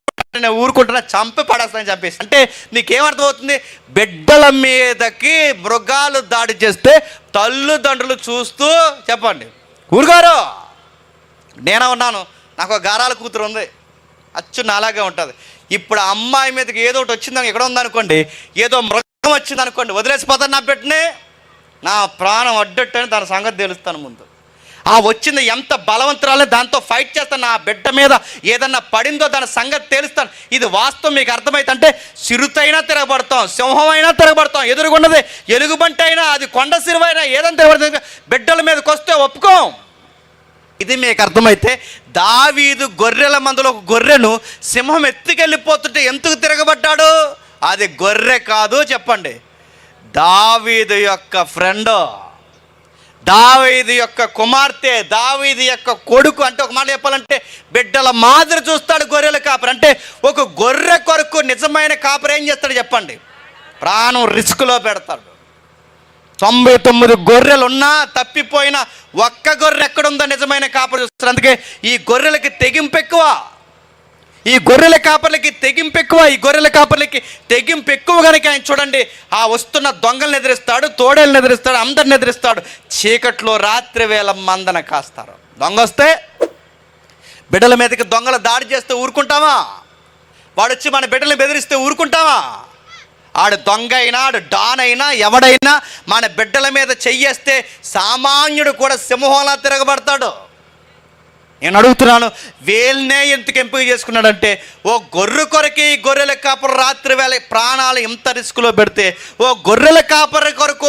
ఊరుకుంటున్నా, చంపి పడేస్తానని చంపేసి. అంటే నీకేమర్థమవుతుంది? బిడ్డల మీదకి మృగాలు దాడి చేస్తే తల్లిదండ్రులు చూస్తూ చెప్పండి ఊరుగారు. నేనే ఉన్నాను, నాకు ఒక గారాల కూతురు ఉంది, అచ్చు నాలాగే ఉంటుంది. ఇప్పుడు ఆ అమ్మాయి మీదకి ఏదో ఒకటి వచ్చిందని ఎక్కడ ఉందనుకోండి, ఏదో మృగం వచ్చింది అనుకోండి, వదిలేసిపోతాను నా బిడ్డని, నా ప్రాణం అడ్డట్టని తన సంగతి తెలుస్తాను ముందు. ఆ వచ్చింది ఎంత బలవంతురాలే దాంతో ఫైట్ చేస్తాను. నా బిడ్డ మీద ఏదన్నా పడిందో దాని సంగతి తెలుస్తాను. ఇది వాస్తవం మీకు అర్థమైతే. అంటే సిరుతైనా తిరగబడతాం, సింహం అయినా తిరగబడతాం, ఎదురుగున్నది ఎలుగుబంటి అయినా, అది కొండ సిరువైనా, ఏదైనా తిరగబడుతుంది. బిడ్డల మీదకి వస్తే ఒప్పుకోం. ఇది మీకు అర్థమైతే, దావీదు గొర్రెల మందలో ఒక గొర్రెను సింహం ఎత్తుకెళ్ళిపోతుంటే ఎందుకు తిరగబడ్డాడు? అది గొర్రె కాదు, చెప్పండి, దావీదు యొక్క ఫ్రెండ్, దావీదు యొక్క కుమార్తె, దావీదు యొక్క కొడుకు. అంటే ఒక మాట చెప్పాలంటే బిడ్డల మాదిరి చూస్తాడు గొర్రెల కాపరి. అంటే ఒక గొర్రె కొరకు నిజమైన కాపరి ఏం చేస్తాడు చెప్పండి? ప్రాణం రిస్క్లో పెడతాడు. 99 గొర్రెలు ఉన్నా తప్పిపోయిన ఒక్క గొర్రె ఎక్కడుందో నిజమైన కాపరి చూస్తారు. అందుకే ఈ గొర్రెలకి తెగింపు ఎక్కువ, ఈ గొర్రెల కాపర్లకి తెగింపు ఎక్కువ కనుక ఆయన చూడండి, ఆ వస్తున్న దొంగలను ఎదిరిస్తాడు, తోడేళ్ళని ఎదిరిస్తాడు, అందరిని ఎదిరిస్తాడు. చీకట్లో రాత్రి వేళ మందన కాస్తారు. దొంగ వస్తే బిడ్డల మీదకి దొంగలు దాడి చేస్తే ఊరుకుంటామా? వాడు వచ్చి మన బిడ్డలను బెదిరిస్తే ఊరుకుంటామా? ఆడు దొంగ అయినా, ఆడు డాన్ అయినా, ఎవడైనా మన బిడ్డల మీద చెయ్యేస్తే సామాన్యుడు కూడా సింహంలా తిరగబడతాడు. నేను అడుగుతున్నాను, వీళ్ళనే ఎందుకు ఎంపిక చేసుకున్నాడంటే, ఓ గొర్రె కొరకి ఈ గొర్రెల కాపరి రాత్రి వేళ ప్రాణాలు ఎంత రిస్కులో పెడితే, ఓ గొర్రెల కాపరి కొరకు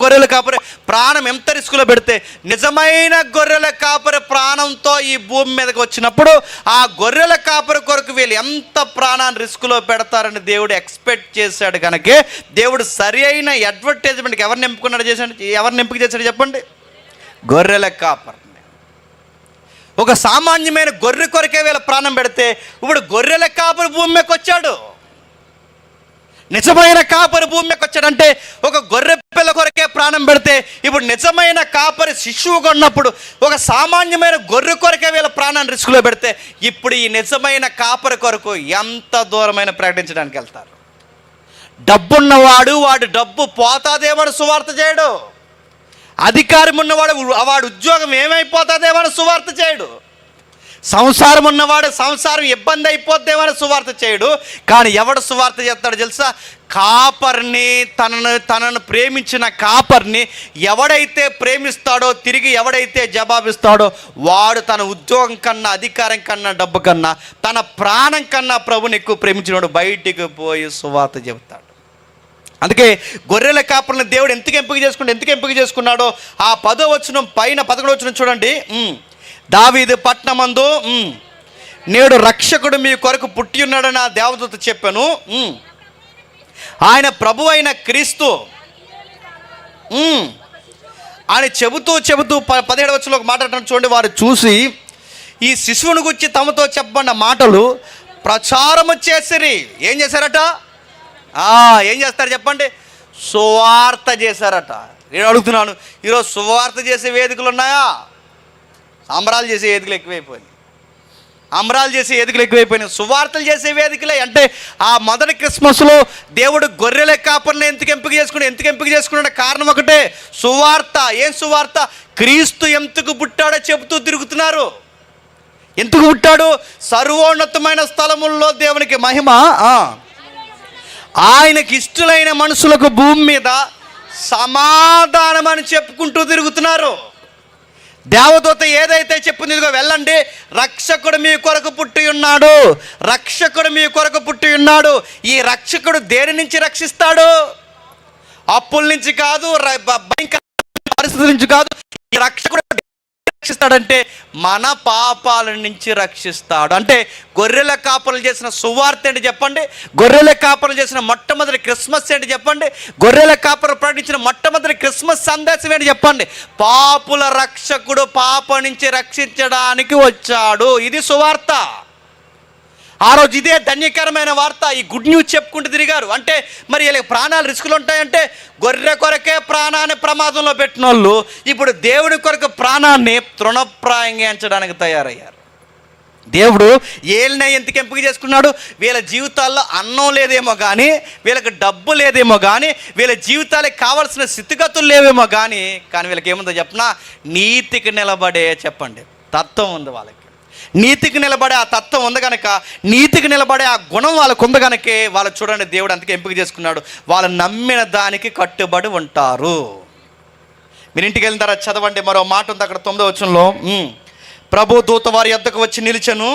గొర్రెల కాపరి ప్రాణం ఎంత రిస్కులో పెడితే, నిజమైన గొర్రెల కాపరి ప్రాణంతో ఈ భూమి మీదకి వచ్చినప్పుడు ఆ గొర్రెల కాపరి కొరకు వీళ్ళు ఎంత ప్రాణాన్ని రిస్కులో పెడతారని దేవుడు ఎక్స్పెక్ట్ చేశాడు. కనుకే దేవుడు సరి అయిన అడ్వర్టైజ్మెంట్కి ఎవరిని ఎంపిక చేశాడు చెప్పండి? గొర్రెల కాపరిని. ఒక సామాన్యమైన గొర్రె కొరకే వీళ్ళ ప్రాణం పెడితే ఇప్పుడు గొర్రెల కాపరి భూమి మీదకి వచ్చాడు. నిజమైన కాపరి భూమి మీదకి వచ్చాడంటే ఒక గొర్రె పిల్ల కొరకే ప్రాణం పెడితే ఇప్పుడు నిజమైన కాపరి శిశువుగా ఉన్నప్పుడు ఒక సామాన్యమైన గొర్రె కొరకే వీళ్ళ ప్రాణాన్ని రిస్కులో పెడితే ఇప్పుడు ఈ నిజమైన కాపరి కొరకు ఎంత దూరమైన ప్రకటించడానికి వెళ్తారు. డబ్బున్నవాడు వాడు డబ్బు పోతాదేమని సువార్త చేయడు. అధికారం ఉన్నవాడు వాడు ఉద్యోగం ఏమైపోతుందేమని సువార్త చేయడు. సంసారం ఉన్నవాడు సంసారం ఇబ్బంది అయిపోద్దేమని సువార్త చేయడు. కానీ ఎవడు సువార్త చేస్తాడు తెలుసా? కాపర్ని, తనను ప్రేమించిన కాపర్ని ఎవడైతే ప్రేమిస్తాడో, తిరిగి ఎవడైతే జవాబిస్తాడో వాడు తన ఉద్యోగం కన్నా, అధికారం కన్నా, డబ్బు కన్నా, తన ప్రాణం కన్నా ప్రభుని ఎక్కువ ప్రేమించినవాడు బయటికి పోయి సువార్త చెబుతాడు. అందుకే గొర్రెల కాపర్ని దేవుడు ఎందుకు ఎంపిక చేసుకున్నాడో ఆ 10వ వచనం పైన 11వ వచనం చూడండి. దావీదు పట్టణమందు నేడు రక్షకుడు మీ కొరకు పుట్టి ఉన్నాడని ఆ దేవదూత చెప్పాను. ఆయన ప్రభు అయిన క్రీస్తు ఆయన చెబుతూ 17వ వచనంలో మాట్లాడటం చూడండి. వారు చూసి ఈ శిశువుని గురించి తమతో చెప్పబడిన మాటలు ప్రచారము చేసిరి. ఏం చేశారట? ఏం చేస్తారు చెప్పండి? సువార్త చేశారట. నేను అడుగుతున్నాను, ఈరోజు సువార్త చేసే వేదికలు ఉన్నాయా? అంబరాలు చేసే వేదికలు ఎక్కువైపోయినాయి. సువార్తలు చేసే వేదికలే. అంటే ఆ మొదటి క్రిస్మస్లో దేవుడు గొర్రెల కాపర్ని ఎందుకు ఎంపిక చేసుకున్నాడు? కారణం ఒకటే, సువార్త. ఏం సువార్త? క్రీస్తు ఎందుకు పుట్టాడో చెబుతూ తిరుగుతున్నారు. ఎందుకు పుట్టాడు? సర్వోన్నతమైన స్థలముల్లో దేవునికి మహిమ, ఆయనకి ఇష్టలైన మనుషులకు భూమి మీద సమాధానం అని చెప్పుకుంటూ తిరుగుతున్నారు. దేవదూత ఏదైతే చెప్పింది, ఇదిగో వెళ్ళండి, రక్షకుడు మీ కొరకు పుట్టి ఉన్నాడు. ఈ రక్షకుడు దేని నుంచి రక్షిస్తాడు? అప్పుల నుంచి కాదు, భయంకర పరిస్థితుల నుంచి కాదు. ఈ రక్షకుడు రక్షిస్తాడంటే మన పాపాల నుంచి రక్షిస్తాడు. అంటే గొర్రెల కాపరులు చేసిన సువార్త ఏంటి చెప్పండి? గొర్రెల కాపరులు చేసిన మొట్టమొదటి క్రిస్మస్ ఏంటి చెప్పండి? గొర్రెల కాపరులు ప్రకటించిన మొట్టమొదటి క్రిస్మస్ సందేశం ఏంటి చెప్పండి? పాపుల రక్షకుడు పాప నుంచి రక్షించడానికి వచ్చాడు. ఇది సువార్త. ఆ రోజు ఇదే ధన్యకరమైన వార్త. ఈ గుడ్ న్యూస్ చెప్పుకుంటూ తిరిగారు. అంటే మరి వీళ్ళకి ప్రాణాలు రిస్కులు ఉంటాయంటే గొర్రె కొరకే ప్రాణాన్ని ప్రమాదంలో పెట్టిన వాళ్ళు ఇప్పుడు దేవుడి కొరకు ప్రాణాన్ని తృణప్రాయంగా ఎంచడానికి తయారయ్యారు. దేవుడు వీళ్ళని ఎందుకు ఎంపిక చేసుకున్నాడు? వీళ్ళ జీవితాల్లో అన్నం లేదేమో కానీ, వీళ్ళకి డబ్బు లేదేమో కానీ, వీళ్ళ జీవితాలకు కావాల్సిన స్థితిగతులు లేవేమో కానీ వీళ్ళకి ఏముందో చెప్పనా? నీతికి నిలబడే చెప్పండి తత్వం ఉంది. వాళ్ళకి నీతికి నిలబడే ఆ తత్వం ఉంది కనుక, నీతికి నిలబడే ఆ గుణం వాళ్ళకు ఉంది కనుకే వాళ్ళు చూడండి దేవుడు అందుకే ఎంపిక చేసుకున్నాడు. వాళ్ళు నమ్మిన దానికి కట్టుబడి ఉంటారు. మీరు ఇంటికి వెళ్ళిన తర్వాత చదవండి, మరో మాట ఉంది అక్కడ 9వ వచనంలో. ప్రభు దూత వారి యొద్దకు వచ్చి నిలిచెను.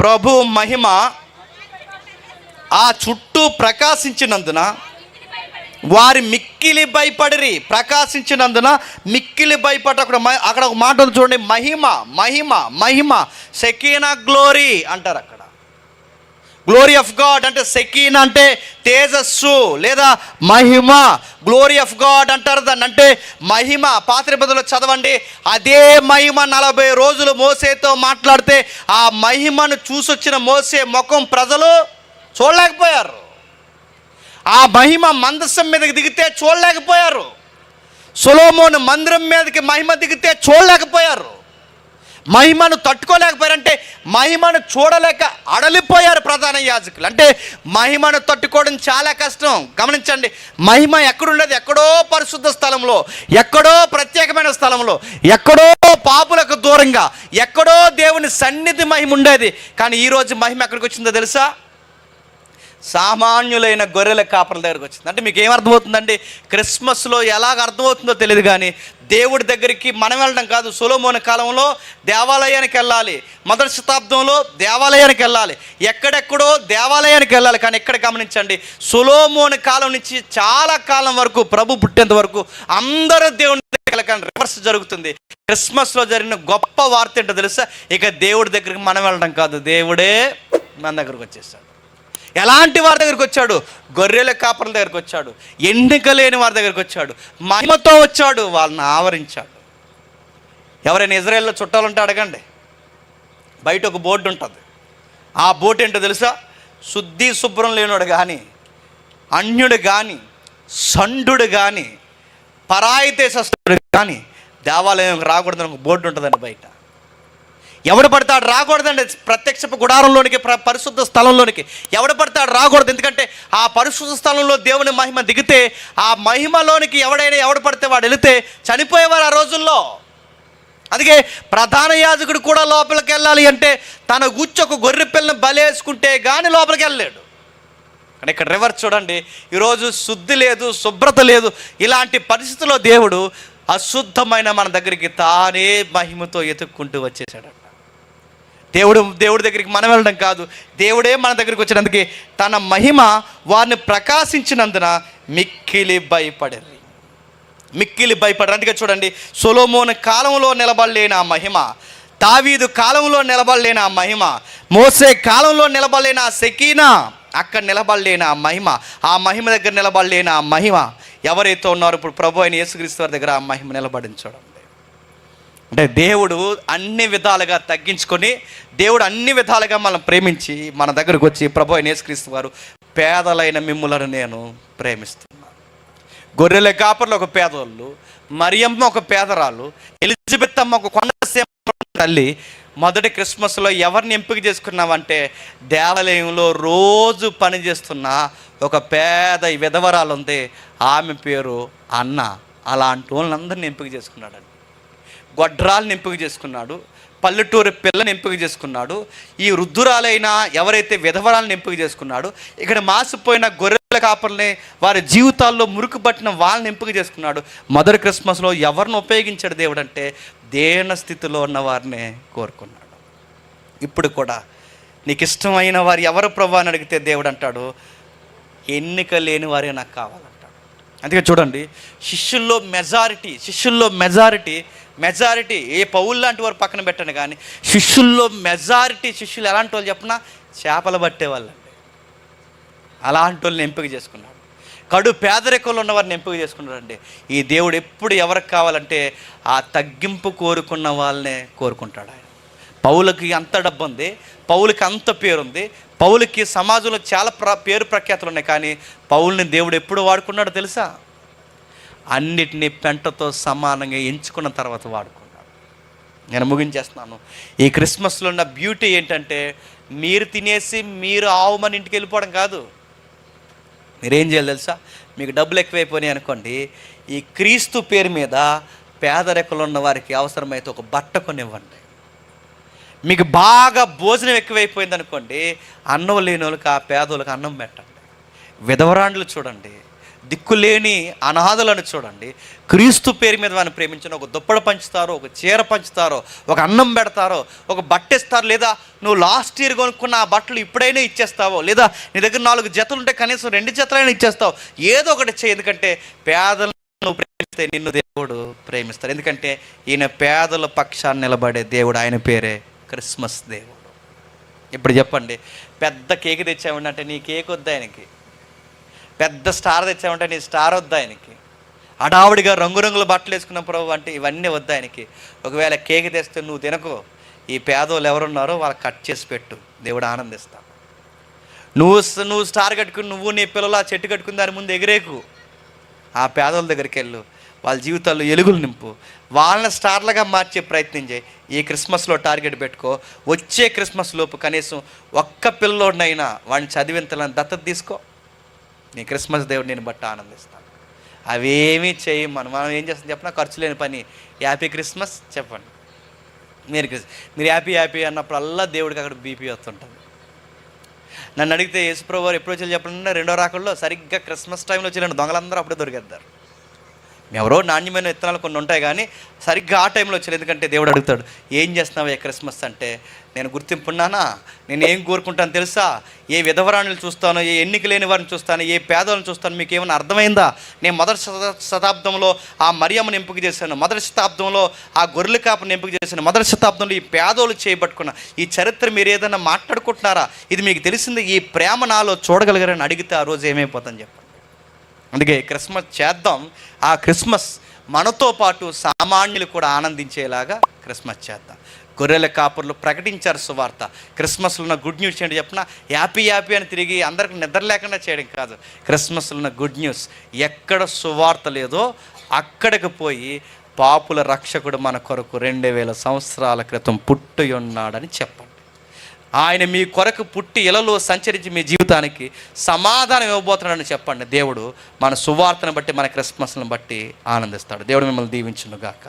ప్రభు మహిమ ఆ చుట్టూ ప్రకాశించినందున వారి మిక్కిలి భయపడిరి. ప్రకాశించినందున మిక్కిలి భయపడి. అక్కడ ఒక మాట ఉంది చూడండి, మహిమ సెకీనా గ్లోరీ అంటారు. అక్కడ గ్లోరీ ఆఫ్ గాడ్ అంటే సెకీనా అంటే తేజస్సు లేదా మహిమ. గ్లోరీ ఆఫ్ గాడ్ అంటారు దాన్ని. అంటే మహిమ. పాత నిబంధనలో చదవండి, అదే మహిమ 40 రోజులు మోసేతో మాట్లాడితే ఆ మహిమను చూసొచ్చిన మోసే ముఖం ప్రజలు చూడలేకపోయారు. ఆ మహిమ మందసం మీదకి దిగితే చూడలేకపోయారు. సొలొమోను మందిరం మీదకి మహిమ దిగితే చూడలేకపోయారు. మహిమను తట్టుకోలేకపోయారు. అంటే మహిమను చూడలేక అడలిపోయారు ప్రధాన యాజకులు. అంటే మహిమను తట్టుకోవడం చాలా కష్టం. గమనించండి, మహిమ ఎక్కడుండేది? ఎక్కడో పరిశుద్ధ స్థలంలో, ఎక్కడో ప్రత్యేకమైన స్థలంలో, ఎక్కడో పాపులకు దూరంగా, ఎక్కడో దేవుని సన్నిధి మహిమ ఉండేది. కానీ ఈరోజు మహిమ ఎక్కడికి వచ్చిందో తెలుసా? సామాన్యులైన గొర్రెల కాపర్ల దగ్గరికి వచ్చింది. అంటే మీకు ఏమర్థమవుతుందండి? క్రిస్మస్లో ఎలాగ అర్థమవుతుందో తెలియదు కానీ దేవుడి దగ్గరికి మనం వెళ్ళడం కాదు. సొలొమోను కాలంలో దేవాలయానికి వెళ్ళాలి, మొదటి శతాబ్దంలో దేవాలయానికి వెళ్ళాలి, ఎక్కడెక్కడో దేవాలయానికి వెళ్ళాలి. కానీ ఇక్కడ గమనించండి, సొలొమోను కాలం నుంచి చాలా కాలం వరకు, ప్రభు పుట్టేంత వరకు అందరూ దేవుని దగ్గర. కానీ రివర్స్ జరుగుతుంది. క్రిస్మస్లో జరిగిన గొప్ప వార్త ఏంటో తెలుసా? ఇక దేవుడి దగ్గరికి మనం వెళ్ళడం కాదు, దేవుడే మన దగ్గరకు వచ్చేసాడు. ఎలాంటి వారి దగ్గరికి వచ్చాడు? గొర్రెల కాపర్ల దగ్గరికి వచ్చాడు. ఎన్నిక లేని వారి దగ్గరికి వచ్చాడు. మహిమతో వచ్చాడు, వాళ్ళని ఆవరించాడు. ఎవరైనా ఇజ్రాయెల్లో చుట్టాలుంటే అడగండి, బయట ఒక బోర్డు ఉంటుంది. ఆ బోర్డు ఏంటో తెలుసా? శుద్ధి శుభ్రం లేనివాడు కానీ, అన్యుడు కానీ, సండుడు కానీ, పరాయి దేశస్థుడు కానీ దేవాలయం రాకూడదని ఒక బోర్డు ఉంటుందండి బయట. ఎవడు పడతాడు రాకూడదండి ప్రత్యక్ష గుడారంలోనికి, పరిశుద్ధ స్థలంలోనికి ఎవడు పడతాడు రాకూడదు. ఎందుకంటే ఆ పరిశుద్ధ స్థలంలో దేవుని మహిమ దిగితే, ఆ మహిమలోనికి ఎవడు పడితే వాడు వెళితే చనిపోయేవారు ఆ రోజుల్లో. అందుకే ప్రధాన యాజకుడు కూడా లోపలికి వెళ్ళాలి అంటే తన గుచ్చి ఒక గొర్రె పిల్లని బలేసుకుంటే కానీ లోపలికి వెళ్ళలేడు. కానీ ఇక్కడ రివర్స్ చూడండి, ఈరోజు శుద్ధి లేదు, శుభ్రత లేదు. ఇలాంటి పరిస్థితుల్లో దేవుడు అశుద్ధమైన మన దగ్గరికి తానే మహిమతో ఎతుక్కుంటూ వచ్చేసాడంట. దేవుడి దగ్గరికి మనం వెళ్ళడం కాదు, దేవుడే మన దగ్గరికి వచ్చినందుకే తన మహిమ వారిని ప్రకాశించినందున మిక్కిలి భయపడరు. అందుకే చూడండి, సొలొమోను కాలంలో నిలబడలేని ఆ మహిమ, దావీదు కాలంలో నిలబడలేని ఆ మహిమ, మోసే కాలంలో నిలబడలేని ఆ షెకీనా, అక్కడ నిలబడలేని ఆ మహిమ దగ్గర నిలబడలేని ఆ మహిమ ఎవరైతే ఉన్నారో ఇప్పుడు ప్రభు అయిన యేసుక్రీస్తు వారి దగ్గర ఆ మహిమ నిలబడింది. చూడండి, అంటే దేవుడు అన్ని విధాలుగా తగ్గించుకొని, దేవుడు అన్ని విధాలుగా మనం ప్రేమించి మన దగ్గరకు వచ్చి ప్రభు అయిన యేసుక్రీస్తు వారు పేదలైన మిమ్ములను నేను ప్రేమిస్తున్నాను. గొర్రెల కాపర్లు ఒక పేదోళ్ళు, మరియమ్మ ఒక పేదరాలు, ఎలిజబెత్ అమ్మ ఒక కొండసేమ తల్లి. మొదటి క్రిస్మస్లో ఎవరిని ఎంపిక చేసుకున్నామంటే దేవాలయంలో రోజు పనిచేస్తున్న ఒక పేద విధవరాలు ఉంది, ఆమె పేరు అన్న. అలాంటి వాళ్ళందరినీ ఎంపిక చేసుకున్నాడండి. గొడ్రాలను ఎంపిక చేసుకున్నాడు, పల్లెటూరు పిల్లని ఎంపిక చేసుకున్నాడు, ఈ వృద్ధురాలైన ఎవరైతే విధవరాలను ఎంపిక చేసుకున్నాడు, ఇక్కడ మాసిపోయిన గొర్రెల కాపర్లని వారి జీవితాల్లో మురుకు పట్టిన వాళ్ళని ఎంపిక చేసుకున్నాడు. మొదటి క్రిస్మస్లో ఎవరిని ఉపయోగించాడు దేవుడు అంటే దేన స్థితిలో ఉన్న వారిని కోరుకున్నాడు. ఇప్పుడు కూడా నీకు ఇష్టమైన వారు ఎవరు ప్రభు అని అడిగితే దేవుడు అంటాడు, ఎన్నిక లేని వారే నాకు కావాలంటాడు. అందుకే చూడండి, శిష్యుల్లో మెజారిటీ ఏ పౌలు లాంటి వారు పక్కన పెట్టండి, కానీ శిష్యుల్లో శిష్యులు ఎలాంటి వాళ్ళు చెప్పినా చేపలు పట్టేవాళ్ళండి. అలాంటి వాళ్ళని ఎంపిక చేసుకున్నాడు. కడు పేదరికంలో ఉన్న వారిని ఎంపిక చేసుకున్నాడండి. ఈ దేవుడు ఎప్పుడు ఎవరికి కావాలంటే ఆ తగ్గింపు కోరుకున్న వాళ్ళనే కోరుకుంటాడు ఆయన. పౌలకి అంత డబ్బు ఉంది, పౌలకి అంత పేరుంది, పౌలకి సమాజంలో చాలా పేరు ప్రఖ్యాతులు ఉన్నాయి, కానీ పౌల్ని దేవుడు ఎప్పుడు వాడుకున్నాడో తెలుసా? అన్నిటినీ పెంటతో సమానంగా ఎంచుకున్న తర్వాత వాడుకున్నాడు. నేను ముగించేస్తున్నాను. ఈ క్రిస్మస్లో ఉన్న బ్యూటీ ఏంటంటే మీరు తినేసి మీరు ఆవుమని ఇంటికి వెళ్ళిపోవడం కాదు. మీరేం చేయాలి తెలుసా? మీకు డబ్బులు ఎక్కువైపోయినాయి అనుకోండి, ఈ క్రీస్తు పేరు మీద పేదరికంలో ఉన్న వారికి అవసరమైతే ఒక బట్ట కొనివ్వండి. మీకు బాగా భోజనం ఎక్కువైపోయింది అనుకోండి, అన్నం లేని వాళ్ళకి, ఆ పేదోళ్ళకి అన్నం పెట్టండి. విధవరాండ్లు చూడండి, దిక్కులేని అనాథలను చూడండి, క్రీస్తు పేరు మీద వారిని ప్రేమించిన ఒక దుప్పడ పంచుతారో, ఒక చీర పంచుతారో, ఒక అన్నం పెడతారో, ఒక బట్ట ఇస్తారు. లేదా నువ్వు లాస్ట్ ఇయర్ కొనుక్కున్న ఆ బట్టలు ఇప్పుడైనా ఇచ్చేస్తావో, లేదా నీ దగ్గర 4 జతలు ఉంటే కనీసం 2 జతలైనా ఇచ్చేస్తావు. ఏదో ఒకటి చేయి. ఎందుకంటే పేదలను ప్రేమిస్తే నిన్ను దేవుడు ప్రేమిస్తారు. ఎందుకంటే ఈయన పేదల పక్షాన్ని నిలబడే దేవుడు, ఆయన పేరే క్రిస్మస్ దేవుడు. ఇప్పుడు చెప్పండి, పెద్ద కేక్ తెచ్చామండి అంటే నీ కేక్ వద్దా ఆయనకి? పెద్ద స్టార్ తెచ్చామంటే నీ స్టార్ వద్దా ఆయనకి? హడావుడిగా రంగురంగుల బట్టలు వేసుకున్న ప్రభు అంటే ఇవన్నీ వద్దా ఆయనకి? ఒకవేళ కేక్ తెస్తే నువ్వు తినకు, ఈ పేదోళ్ళు ఎవరున్నారో వాళ్ళకి కట్ చేసి పెట్టు, దేవుడు ఆనందిస్తాడు. నువ్వు స్టార్ కట్టుకుని నువ్వు నీ పిల్లలు ఆ చెట్టు కట్టుకుని దాని ముందు ఎగిరేకు, ఆ పేదోళ్ళ దగ్గరికి వెళ్ళు, వాళ్ళ జీవితాల్లో ఎలుగులు నింపు, వాళ్ళని స్టార్లుగా మార్చే ప్రయత్నం చేయి. ఈ క్రిస్మస్లో టార్గెట్ పెట్టుకో. వచ్చే క్రిస్మస్ లోపు కనీసం ఒక్క పిల్లోడినైనా వాడిని చదివించాలని దత్తత తీసుకో. నీ క్రిస్మస్ దేవుడు నేను బట్టి ఆనందిస్తాను. అవేమీ చేయి. మనం ఏం చేస్తాం చెప్పినా, ఖర్చు లేని పని. హ్యాపీ క్రిస్మస్ చెప్పండి. మీరు హ్యాపీ అన్నప్పుడల్లా దేవుడికి అక్కడ బీపీ వస్తుంటుంది. నన్ను అడిగితే యేసుప్రభు వారు ఎప్పుడు వచ్చి చెప్పండి, 2వ రాకల్లో సరిగ్గా క్రిస్మస్ టైంలో వచ్చిన దొంగలందరూ అప్పుడే దొరికేస్తారు. ఎవరో నాణ్యమైన విత్తనాలు కొన్ని ఉంటాయి, కానీ సరిగ్గా ఆ టైంలో వచ్చారు. ఎందుకంటే దేవుడు అడుగుతాడు, ఏం చేస్తున్నావు ఏ క్రిస్మస్ అంటే, నేను గుర్తింపున్నానా? నేను ఏం కోరుకుంటాను తెలుసా? ఏ విధవరాణులు చూస్తాను, ఏ ఎన్నిక లేని వారిని చూస్తాను, ఏ పేదలను చూస్తాను. మీకు ఏమైనా అర్థమైందా? నేను మొదటి శతాబ్దంలో ఆ మరియమ్మని ఎంపిక చేశాను, మొదటి శతాబ్దంలో ఆ గొర్రెల కాపుని ఎంపిక చేశాను, మొదటి శతాబ్దంలో ఈ పేదోళ్ళు చేయబట్టుకున్నా. ఈ చరిత్ర మీరు ఏదైనా మాట్లాడుకుంటున్నారా? ఇది మీకు తెలిసింది. ఈ ప్రేమ నాలో చూడగలిగారని అడిగితే ఆ రోజు ఏమైపోతుందని చెప్పండి. అందుకే క్రిస్మస్ చేద్దాం. ఆ క్రిస్మస్ మనతో పాటు సామాన్యులు కూడా ఆనందించేలాగా క్రిస్మస్ చేద్దాం. గొర్రెల కాపర్లు ప్రకటించారు సువార్త. క్రిస్మస్లో ఉన్న గుడ్ న్యూస్ ఏంటి చెప్పిన, హ్యాపీ హ్యాపీ అని తిరిగి అందరికి నిద్ర లేకుండా చేయడం కాదు. క్రిస్మస్లో ఉన్న గుడ్ న్యూస్, ఎక్కడ సువార్త లేదో అక్కడికి పోయి పాపుల రక్షకుడు మన కొరకు 2000 సంవత్సరాల క్రితం పుట్టి ఉన్నాడని చెప్పండి. ఆయన మీ కొరకు పుట్టి ఇలలో సంచరించి మీ జీవితానికి సమాధానం ఇవ్వబోతున్నాడని చెప్పండి. దేవుడు మన సువార్తను బట్టి, మన క్రిస్మస్ను బట్టి ఆనందిస్తాడు. దేవుడు మిమ్మల్ని దీవించును గాక.